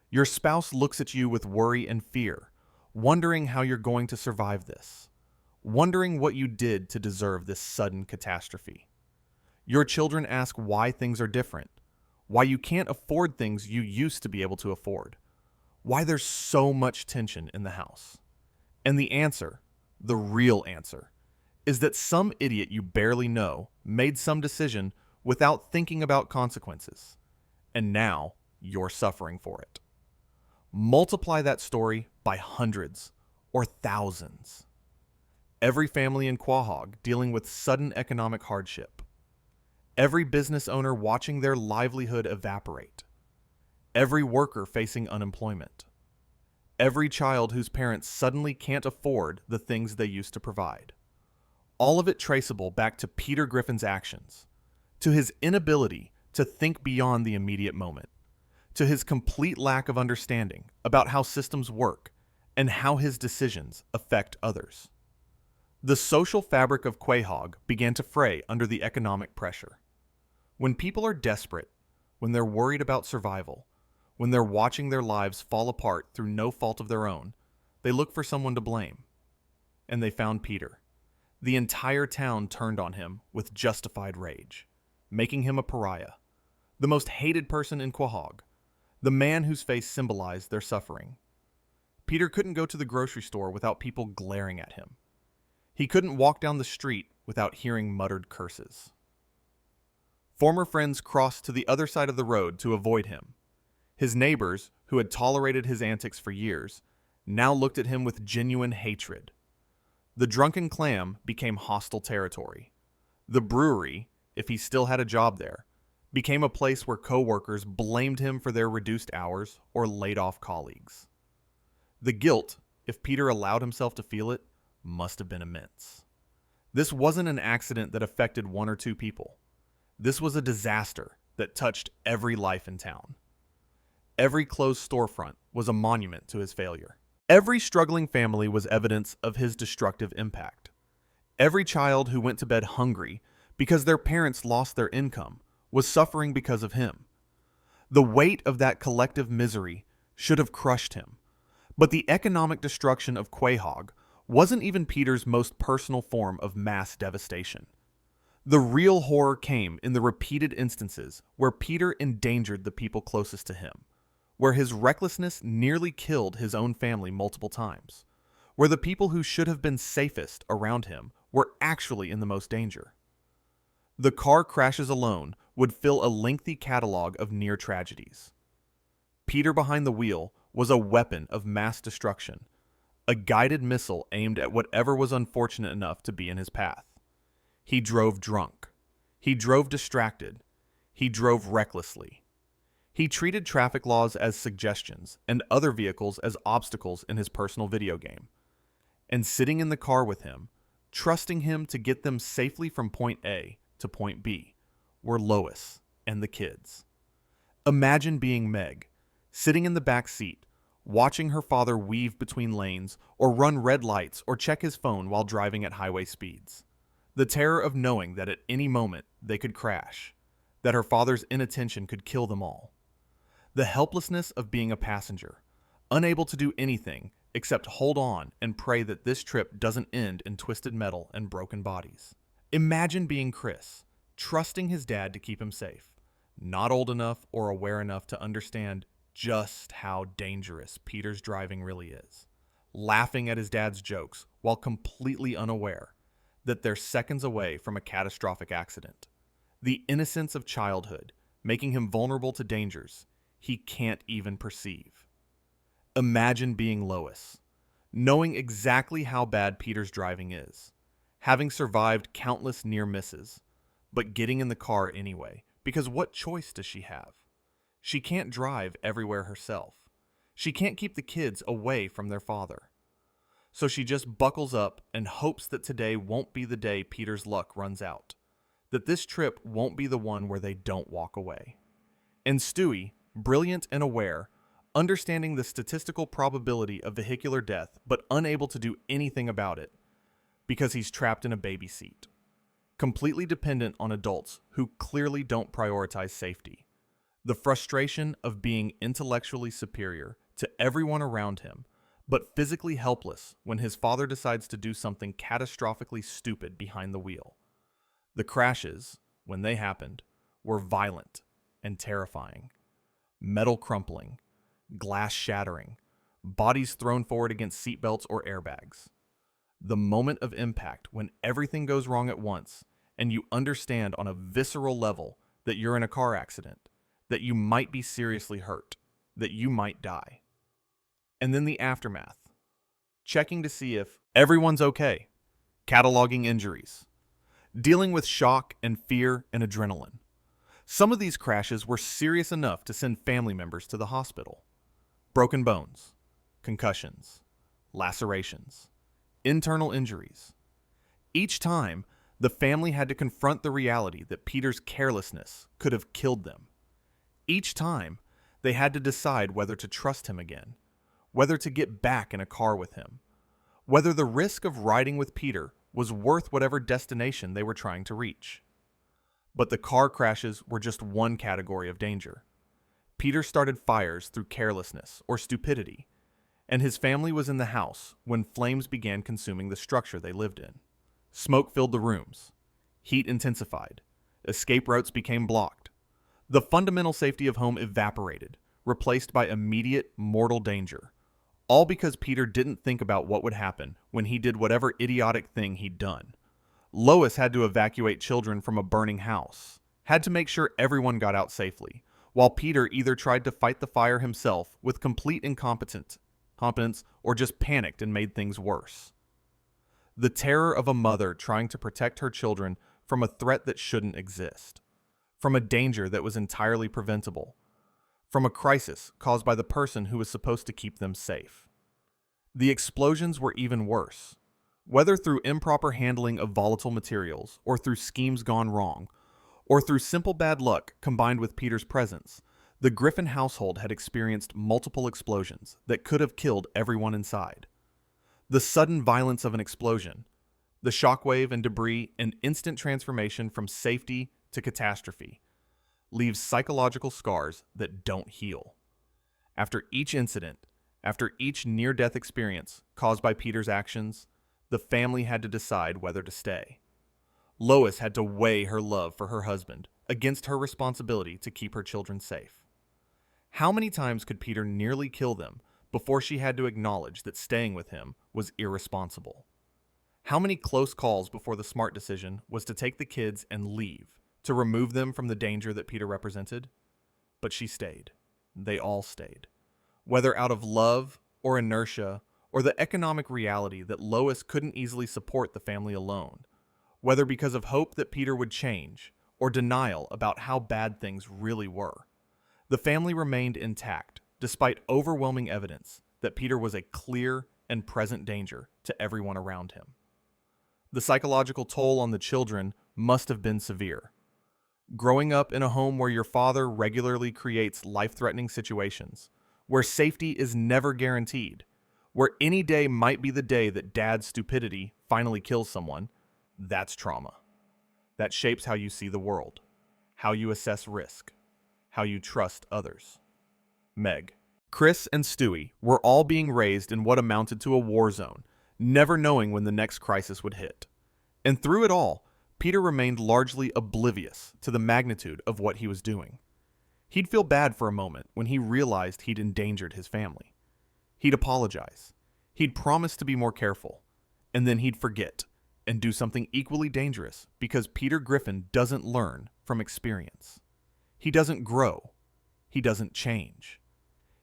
Your spouse looks at you with worry and fear, wondering how you're going to survive this, wondering what you did to deserve this sudden catastrophe. Your children ask why things are different, why you can't afford things you used to be able to afford, why there's so much tension in the house. And the answer, the real answer, is that some idiot you barely know made some decision without thinking about consequences, and now you're suffering for it. Multiply that story by hundreds or thousands. Every family in Quahog dealing with sudden economic hardship. Every business owner watching their livelihood evaporate. Every worker facing unemployment. Every child whose parents suddenly can't afford the things they used to provide. All of it traceable back to Peter Griffin's actions, to his inability to think beyond the immediate moment, to his complete lack of understanding about how systems work and how his decisions affect others. The social fabric of Quahog began to fray under the economic pressure. When people are desperate, when they're worried about survival, when they're watching their lives fall apart through no fault of their own, they look for someone to blame. And they found Peter. The entire town turned on him with justified rage, making him a pariah, the most hated person in Quahog, the man whose face symbolized their suffering. Peter couldn't go to the grocery store without people glaring at him. He couldn't walk down the street without hearing muttered curses. Former friends crossed to the other side of the road to avoid him. His neighbors, who had tolerated his antics for years, now looked at him with genuine hatred. The Drunken Clam became hostile territory. The brewery, if he still had a job there, became a place where co-workers blamed him for their reduced hours or laid off colleagues. The guilt, if Peter allowed himself to feel it, must have been immense. This wasn't an accident that affected one or two people. This was a disaster that touched every life in town. Every closed storefront was a monument to his failure. Every struggling family was evidence of his destructive impact. Every child who went to bed hungry because their parents lost their income was suffering because of him. The weight of that collective misery should have crushed him. But the economic destruction of Quahog wasn't even Peter's most personal form of mass devastation. The real horror came in the repeated instances where Peter endangered the people closest to him, where his recklessness nearly killed his own family multiple times, where the people who should have been safest around him were actually in the most danger. The car crashes alone would fill a lengthy catalog of near tragedies. Peter behind the wheel was a weapon of mass destruction, a guided missile aimed at whatever was unfortunate enough to be in his path. He drove drunk. He drove distracted. He drove recklessly. He treated traffic laws as suggestions and other vehicles as obstacles in his personal video game. And sitting in the car with him, trusting him to get them safely from point A to point B, were Lois and the kids. Imagine being Meg, sitting in the back seat, watching her father weave between lanes or run red lights or check his phone while driving at highway speeds. The terror of knowing that at any moment they could crash, that her father's inattention could kill them all. The helplessness of being a passenger, unable to do anything except hold on and pray that this trip doesn't end in twisted metal and broken bodies. Imagine being Chris, trusting his dad to keep him safe, not old enough or aware enough to understand just how dangerous Peter's driving really is, laughing at his dad's jokes while completely unaware that they're seconds away from a catastrophic accident. The innocence of childhood, making him vulnerable to dangers he can't even perceive. Imagine being Lois, knowing exactly how bad Peter's driving is, having survived countless near misses, but getting in the car anyway, because what choice does she have? She can't drive everywhere herself. She can't keep the kids away from their father. So she just buckles up and hopes that today won't be the day Peter's luck runs out, that this trip won't be the one where they don't walk away. And Stewie, brilliant and aware, understanding the statistical probability of vehicular death but unable to do anything about it, because he's trapped in a baby seat, completely dependent on adults who clearly don't prioritize safety. The frustration of being intellectually superior to everyone around him, but physically helpless when his father decides to do something catastrophically stupid behind the wheel. The crashes, when they happened, were violent and terrifying. Metal crumpling, glass shattering, bodies thrown forward against seatbelts or airbags. The moment of impact when everything goes wrong at once and you understand on a visceral level that you're in a car accident, that you might be seriously hurt, that you might die. And then the aftermath, checking to see if everyone's okay, cataloging injuries, dealing with shock and fear and adrenaline. Some of these crashes were serious enough to send family members to the hospital. Broken bones, concussions, lacerations, internal injuries. Each time, the family had to confront the reality that Peter's carelessness could have killed them. Each time, they had to decide whether to trust him again, whether to get back in a car with him, whether the risk of riding with Peter was worth whatever destination they were trying to reach. But the car crashes were just one category of danger. Peter started fires through carelessness or stupidity, and his family was in the house when flames began consuming the structure they lived in. Smoke filled the rooms. Heat intensified. Escape routes became blocked. The fundamental safety of home evaporated, replaced by immediate mortal danger, all because Peter didn't think about what would happen when he did whatever idiotic thing he'd done. Lois had to evacuate children from a burning house, had to make sure everyone got out safely, while Peter either tried to fight the fire himself with complete incompetence or just panicked and made things worse. The terror of a mother trying to protect her children from a threat that shouldn't exist, from a danger that was entirely preventable, from a crisis caused by the person who was supposed to keep them safe. The explosions were even worse. Whether through improper handling of volatile materials, or through schemes gone wrong, or through simple bad luck combined with Peter's presence, the Griffin household had experienced multiple explosions that could have killed everyone inside. The sudden violence of an explosion, the shockwave and debris and instant transformation from safety to catastrophe, leaves psychological scars that don't heal. After each incident, after each near-death experience caused by Peter's actions, the family had to decide whether to stay. Lois had to weigh her love for her husband against her responsibility to keep her children safe. How many times could Peter nearly kill them before she had to acknowledge that staying with him was irresponsible? How many close calls before the smart decision was to take the kids and leave, to remove them from the danger that Peter represented? But she stayed. They all stayed. Whether out of love or inertia or the economic reality that Lois couldn't easily support the family alone, whether because of hope that Peter would change or denial about how bad things really were, the family remained intact despite overwhelming evidence that Peter was a clear and present danger to everyone around him. The psychological toll on the children must have been severe. Growing up in a home where your father regularly creates life-threatening situations, where safety is never guaranteed, where any day might be the day that dad's stupidity finally kills someone, that's trauma. That shapes how you see the world, how you assess risk, how you trust others. Meg. Chris and Stewie were all being raised in what amounted to a war zone, never knowing when the next crisis would hit. And through it all, Peter remained largely oblivious to the magnitude of what he was doing. He'd feel bad for a moment when he realized he'd endangered his family. He'd apologize. He'd promise to be more careful. And then he'd forget and do something equally dangerous because Peter Griffin doesn't learn from experience. He doesn't grow. He doesn't change.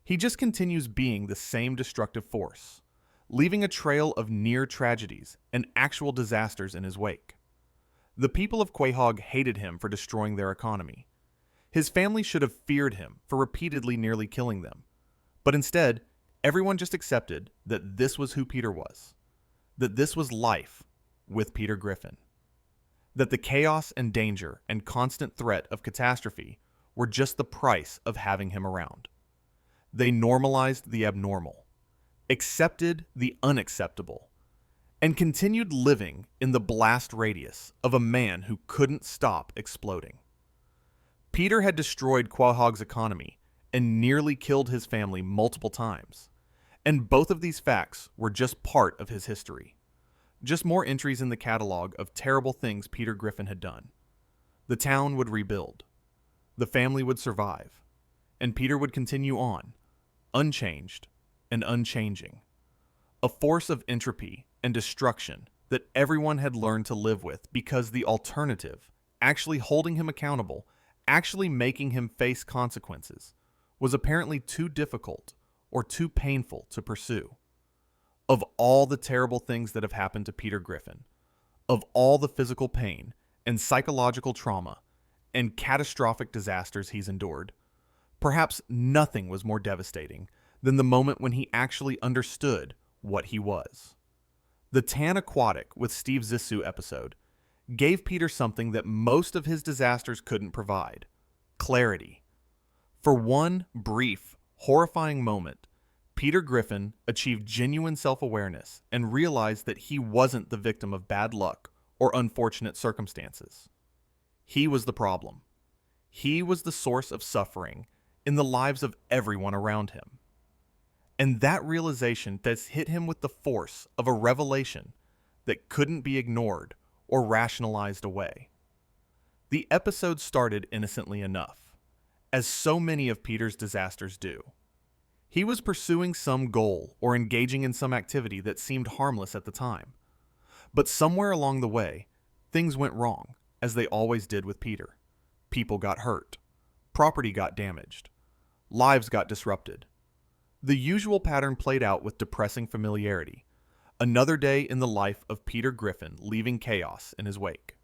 He just continues being the same destructive force, leaving a trail of near tragedies and actual disasters in his wake. The people of Quahog hated him for destroying their economy. His family should have feared him for repeatedly nearly killing them. But instead, everyone just accepted that this was who Peter was, that this was life with Peter Griffin, that the chaos and danger and constant threat of catastrophe were just the price of having him around. They normalized the abnormal, accepted the unacceptable, and continued living in the blast radius of a man who couldn't stop exploding. Peter had destroyed Quahog's economy and nearly killed his family multiple times, and both of these facts were just part of his history, just more entries in the catalog of terrible things Peter Griffin had done. The town would rebuild, the family would survive, and Peter would continue on, unchanged and unchanging, a force of entropy and destruction that everyone had learned to live with because the alternative, actually holding him accountable, actually making him face consequences, was apparently too difficult or too painful to pursue. Of all the terrible things that have happened to Peter Griffin, of all the physical pain and psychological trauma and catastrophic disasters he's endured, perhaps nothing was more devastating than the moment when he actually understood what he was. The Tan Aquatic with Steve Zissou episode gave Peter something that most of his disasters couldn't provide: clarity. For one brief, horrifying moment, Peter Griffin achieved genuine self-awareness and realized that he wasn't the victim of bad luck or unfortunate circumstances. He was the problem. He was the source of suffering in the lives of everyone around him. And that realization has hit him with the force of a revelation that couldn't be ignored or rationalized away. The episode started innocently enough, as so many of Peter's disasters do. He was pursuing some goal or engaging in some activity that seemed harmless at the time. But somewhere along the way, things went wrong, as they always did with Peter. People got hurt. Property got damaged. Lives got disrupted. The usual pattern played out with depressing familiarity. Another day in the life of Peter Griffin, leaving chaos in his wake.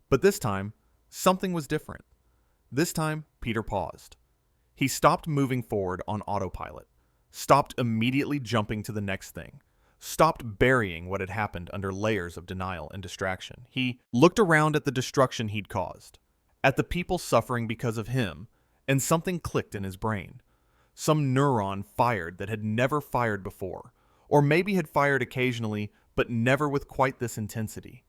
But this time, something was different. This time, Peter paused. He stopped moving forward on autopilot, stopped immediately jumping to the next thing, stopped burying what had happened under layers of denial and distraction. He looked around at the destruction he'd caused, at the people suffering because of him, and something clicked in his brain. Some neuron fired that had never fired before, or maybe had fired occasionally, but never with quite this intensity.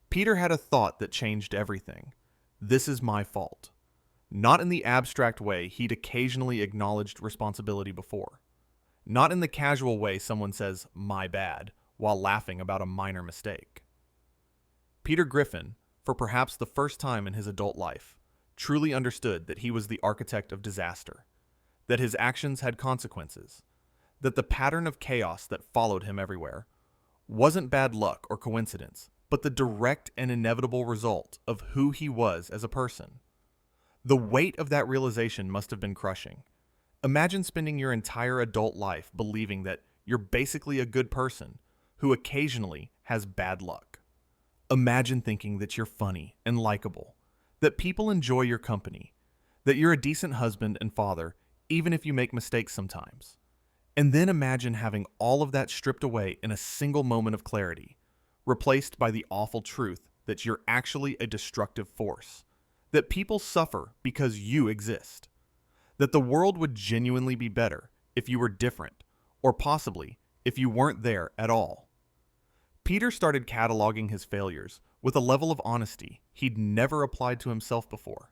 Peter had a thought that changed everything. This is my fault. Not in the abstract way he'd occasionally acknowledged responsibility before. Not in the casual way someone says, "my bad," while laughing about a minor mistake. Peter Griffin, for perhaps the first time in his adult life, truly understood that he was the architect of disaster, that his actions had consequences, that the pattern of chaos that followed him everywhere wasn't bad luck or coincidence, but the direct and inevitable result of who he was as a person. The weight of that realization must have been crushing. Imagine spending your entire adult life believing that you're basically a good person who occasionally has bad luck. Imagine thinking that you're funny and likable, that people enjoy your company, that you're a decent husband and father even if you make mistakes sometimes. And then imagine having all of that stripped away in a single moment of clarity, replaced by the awful truth that you're actually a destructive force, that people suffer because you exist, that the world would genuinely be better if you were different, or possibly if you weren't there at all. Peter started cataloging his failures with a level of honesty he'd never applied to himself before.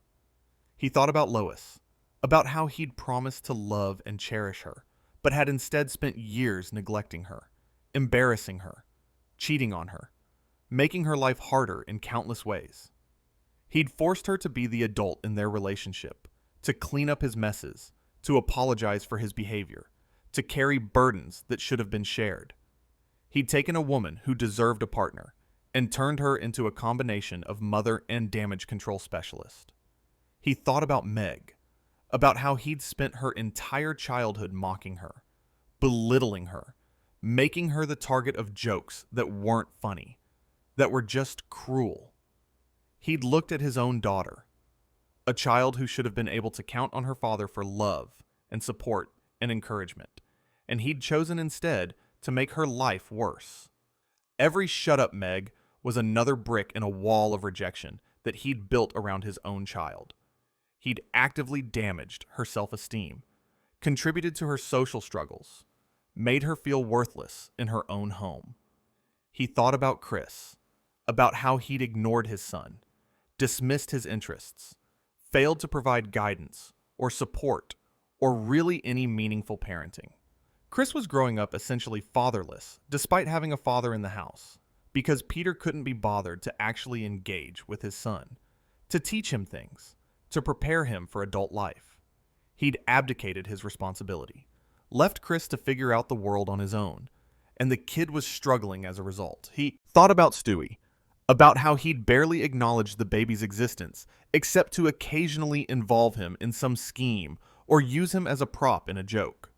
He thought about Lois, about how he'd promised to love and cherish her, but had instead spent years neglecting her, embarrassing her, cheating on her, making her life harder in countless ways. He'd forced her to be the adult in their relationship, to clean up his messes, to apologize for his behavior, to carry burdens that should have been shared. He'd taken a woman who deserved a partner and turned her into a combination of mother and damage control specialist. He thought about Meg, about how he'd spent her entire childhood mocking her, belittling her, making her the target of jokes that weren't funny, that were just cruel. He'd looked at his own daughter, a child who should have been able to count on her father for love and support and encouragement, and he'd chosen instead to make her life worse. Every "shut up, Meg" was another brick in a wall of rejection that he'd built around his own child. He'd actively damaged her self-esteem, contributed to her social struggles, made her feel worthless in her own home. He thought about Chris, about how he'd ignored his son, dismissed his interests, failed to provide guidance or support or really any meaningful parenting. Chris was growing up essentially fatherless, despite having a father in the house, because Peter couldn't be bothered to actually engage with his son, to teach him things, to prepare him for adult life. He'd abdicated his responsibility, left Chris to figure out the world on his own, and the kid was struggling as a result. He thought about Stewie, about how he'd barely acknowledged the baby's existence, except to occasionally involve him in some scheme or use him as a prop in a joke.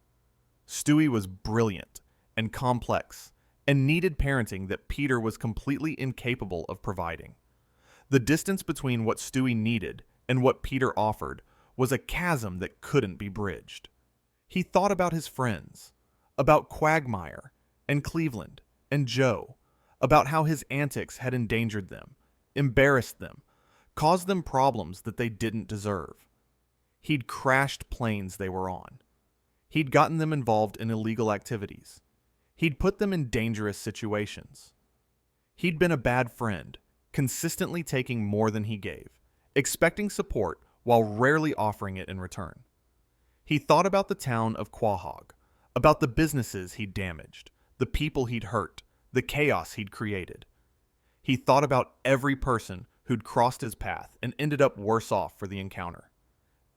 Stewie was brilliant and complex and needed parenting that Peter was completely incapable of providing. The distance between what Stewie needed and what Peter offered was a chasm that couldn't be bridged. He thought about his friends, about Quagmire and Cleveland and Joe, about how his antics had endangered them, embarrassed them, caused them problems that they didn't deserve. He'd crashed planes they were on. He'd gotten them involved in illegal activities. He'd put them in dangerous situations. He'd been a bad friend, consistently taking more than he gave, expecting support while rarely offering it in return. He thought about the town of Quahog, about the businesses he'd damaged, the people he'd hurt, the chaos he'd created. He thought about every person who'd crossed his path and ended up worse off for the encounter.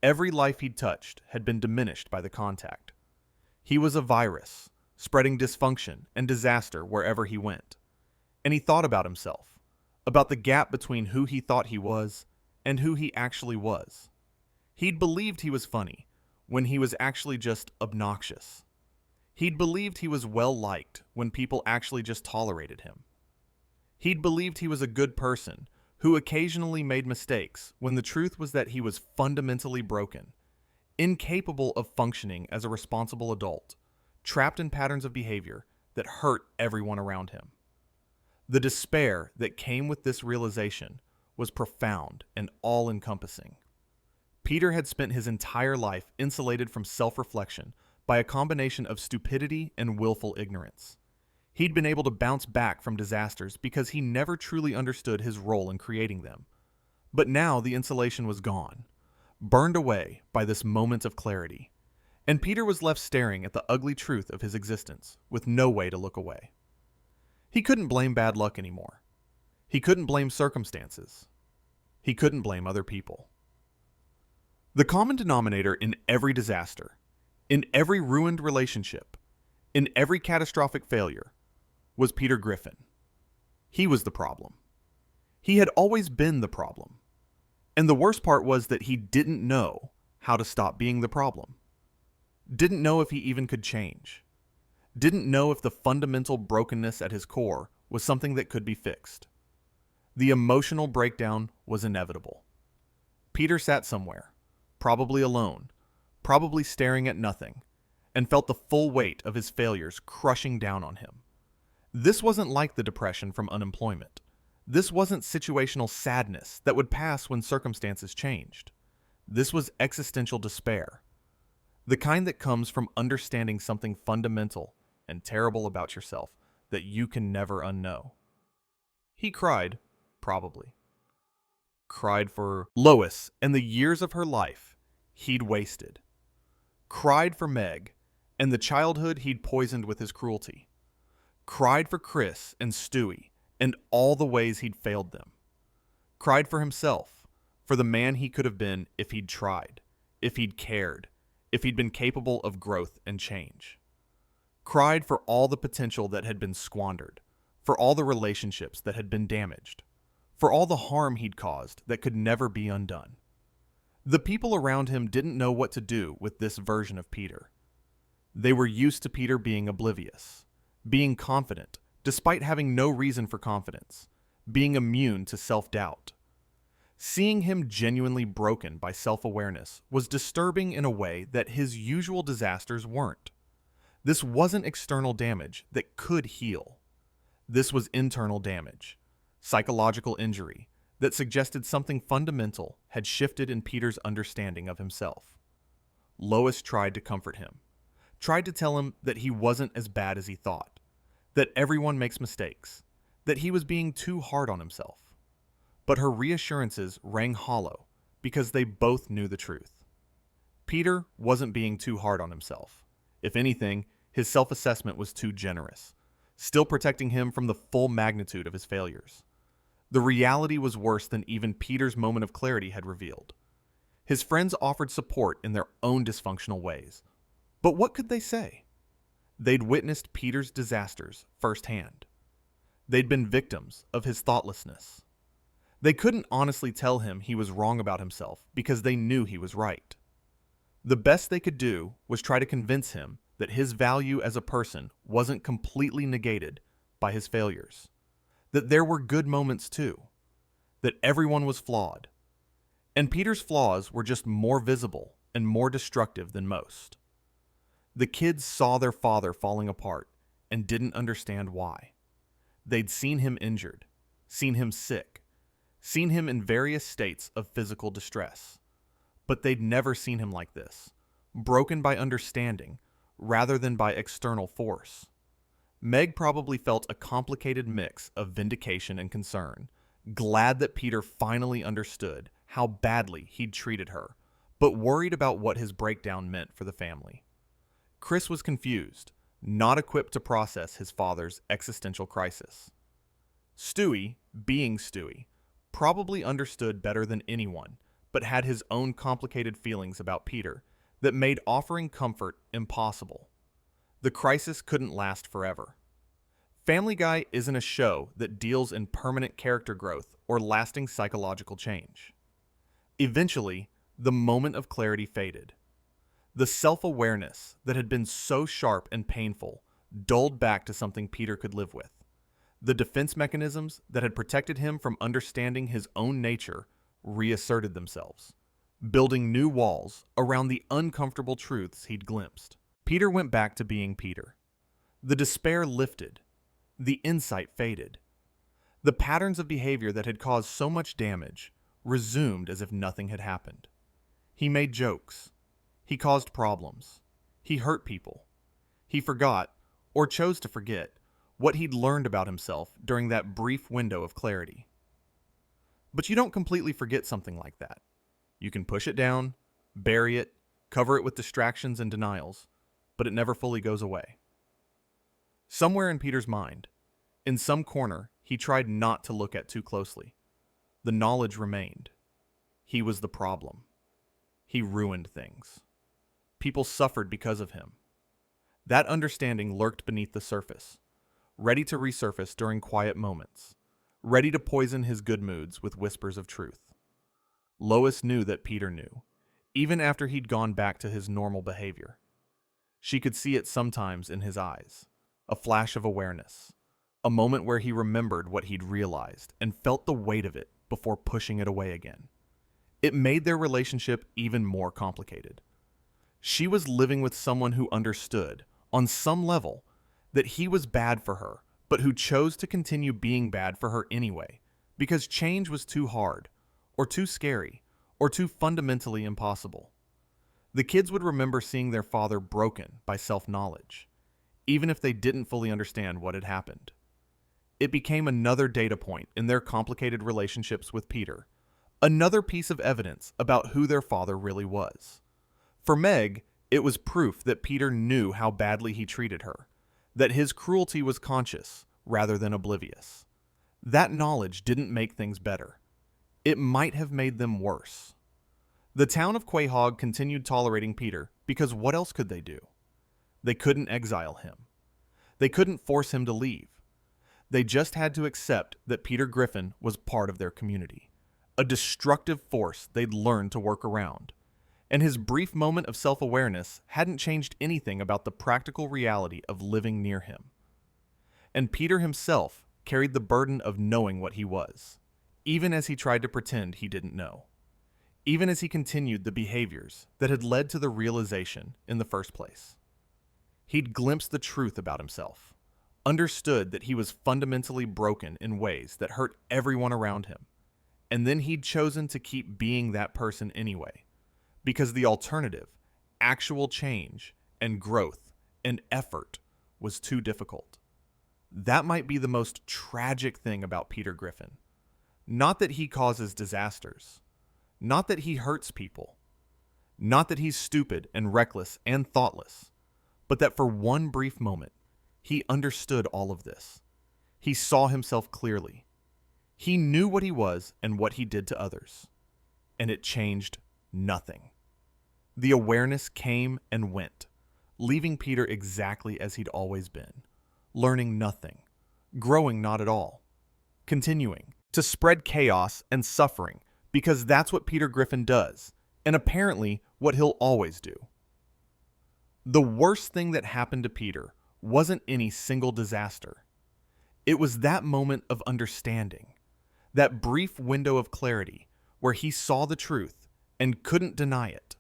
Every life he'd touched had been diminished by the contact. He was a virus, spreading dysfunction and disaster wherever he went. And he thought about himself, about the gap between who he thought he was and who he actually was. He'd believed he was funny when he was actually just obnoxious. He'd believed he was well-liked when people actually just tolerated him. He'd believed he was a good person who occasionally made mistakes when the truth was that he was fundamentally broken, incapable of functioning as a responsible adult, trapped in patterns of behavior that hurt everyone around him. The despair that came with this realization was profound and all-encompassing. Peter had spent his entire life insulated from self-reflection by a combination of stupidity and willful ignorance. He'd been able to bounce back from disasters because he never truly understood his role in creating them. But now the insulation was gone, burned away by this moment of clarity, and Peter was left staring at the ugly truth of his existence with no way to look away. He couldn't blame bad luck anymore. He couldn't blame circumstances. He couldn't blame other people. The common denominator in every disaster, in every ruined relationship, in every catastrophic failure, was Peter Griffin. He was the problem. He had always been the problem. And the worst part was that he didn't know how to stop being the problem. Didn't know if he even could change. Didn't know if the fundamental brokenness at his core was something that could be fixed. The emotional breakdown was inevitable. Peter sat somewhere, probably alone, probably staring at nothing, and felt the full weight of his failures crushing down on him. This wasn't like the depression from unemployment. This wasn't situational sadness that would pass when circumstances changed. This was existential despair. The kind that comes from understanding something fundamental and terrible about yourself that you can never unknow. He cried, probably. Cried for Lois and the years of her life he'd wasted. Cried for Meg and the childhood he'd poisoned with his cruelty. Cried for Chris and Stewie and all the ways he'd failed them. Cried for himself, for the man he could have been if he'd tried, if he'd cared, if he'd been capable of growth and change. Cried for all the potential that had been squandered, for all the relationships that had been damaged, for all the harm he'd caused that could never be undone. The people around him didn't know what to do with this version of Peter. They were used to Peter being oblivious, being confident, despite having no reason for confidence, being immune to self-doubt. Seeing him genuinely broken by self-awareness was disturbing in a way that his usual disasters weren't. This wasn't external damage that could heal. This was internal damage, psychological injury, that suggested something fundamental had shifted in Peter's understanding of himself. Lois tried to comfort him, tried to tell him that he wasn't as bad as he thought, that everyone makes mistakes, that he was being too hard on himself. But her reassurances rang hollow because they both knew the truth. Peter wasn't being too hard on himself. If anything, his self-assessment was too generous, still protecting him from the full magnitude of his failures. The reality was worse than even Peter's moment of clarity had revealed. His friends offered support in their own dysfunctional ways. But what could they say? They'd witnessed Peter's disasters firsthand. They'd been victims of his thoughtlessness. They couldn't honestly tell him he was wrong about himself because they knew he was right. The best they could do was try to convince him that his value as a person wasn't completely negated by his failures, that there were good moments too, that everyone was flawed, and Peter's flaws were just more visible and more destructive than most. The kids saw their father falling apart and didn't understand why. They'd seen him injured, seen him sick, seen him in various states of physical distress, but they'd never seen him like this, broken by understanding rather than by external force. Meg probably felt a complicated mix of vindication and concern, glad that Peter finally understood how badly he'd treated her, but worried about what his breakdown meant for the family. Chris was confused, not equipped to process his father's existential crisis. Stewie, being Stewie, probably understood better than anyone, but had his own complicated feelings about Peter that made offering comfort impossible. The crisis couldn't last forever. Family Guy isn't a show that deals in permanent character growth or lasting psychological change. Eventually, the moment of clarity faded. The self-awareness that had been so sharp and painful dulled back to something Peter could live with. The defense mechanisms that had protected him from understanding his own nature reasserted themselves, building new walls around the uncomfortable truths he'd glimpsed. Peter went back to being Peter. The despair lifted. The insight faded. The patterns of behavior that had caused so much damage resumed as if nothing had happened. He made jokes. He caused problems. He hurt people. He forgot, or chose to forget, what he'd learned about himself during that brief window of clarity. But you don't completely forget something like that. You can push it down, bury it, cover it with distractions and denials, but it never fully goes away. Somewhere in Peter's mind, in some corner, he tried not to look at too closely. The knowledge remained. He was the problem. He ruined things. People suffered because of him. That understanding lurked beneath the surface, ready to resurface during quiet moments, ready to poison his good moods with whispers of truth. Lois knew that Peter knew, even after he'd gone back to his normal behavior. She could see it sometimes in his eyes, a flash of awareness, a moment where he remembered what he'd realized and felt the weight of it before pushing it away again. It made their relationship even more complicated. She was living with someone who understood, on some level, that he was bad for her, but who chose to continue being bad for her anyway, because change was too hard, or too scary, or too fundamentally impossible. The kids would remember seeing their father broken by self-knowledge, even if they didn't fully understand what had happened. It became another data point in their complicated relationships with Peter, another piece of evidence about who their father really was. For Meg, it was proof that Peter knew how badly he treated her, that his cruelty was conscious rather than oblivious. That knowledge didn't make things better. It might have made them worse. The town of Quahog continued tolerating Peter because what else could they do? They couldn't exile him. They couldn't force him to leave. They just had to accept that Peter Griffin was part of their community, a destructive force they'd learned to work around. And his brief moment of self-awareness hadn't changed anything about the practical reality of living near him. And Peter himself carried the burden of knowing what he was, even as he tried to pretend he didn't know, even as he continued the behaviors that had led to the realization in the first place. He'd glimpsed the truth about himself, understood that he was fundamentally broken in ways that hurt everyone around him, and then he'd chosen to keep being that person anyway, because the alternative, actual change and growth and effort, was too difficult. That might be the most tragic thing about Peter Griffin. Not that he causes disasters, not that he hurts people, not that he's stupid and reckless and thoughtless, but that for one brief moment, he understood all of this. He saw himself clearly. He knew what he was and what he did to others, and it changed nothing. The awareness came and went, leaving Peter exactly as he'd always been, learning nothing, growing not at all, continuing to spread chaos and suffering because that's what Peter Griffin does, and apparently what he'll always do. The worst thing that happened to Peter wasn't any single disaster. It was that moment of understanding, that brief window of clarity where he saw the truth and couldn't deny it,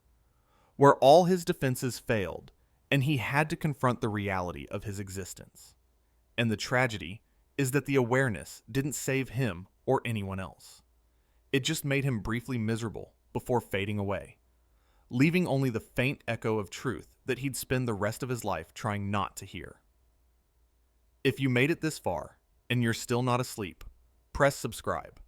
where all his defenses failed and he had to confront the reality of his existence. And the tragedy is that the awareness didn't save him or anyone else. It just made him briefly miserable before fading away, leaving only the faint echo of truth that he'd spend the rest of his life trying not to hear. If you made it this far, and you're still not asleep, press subscribe.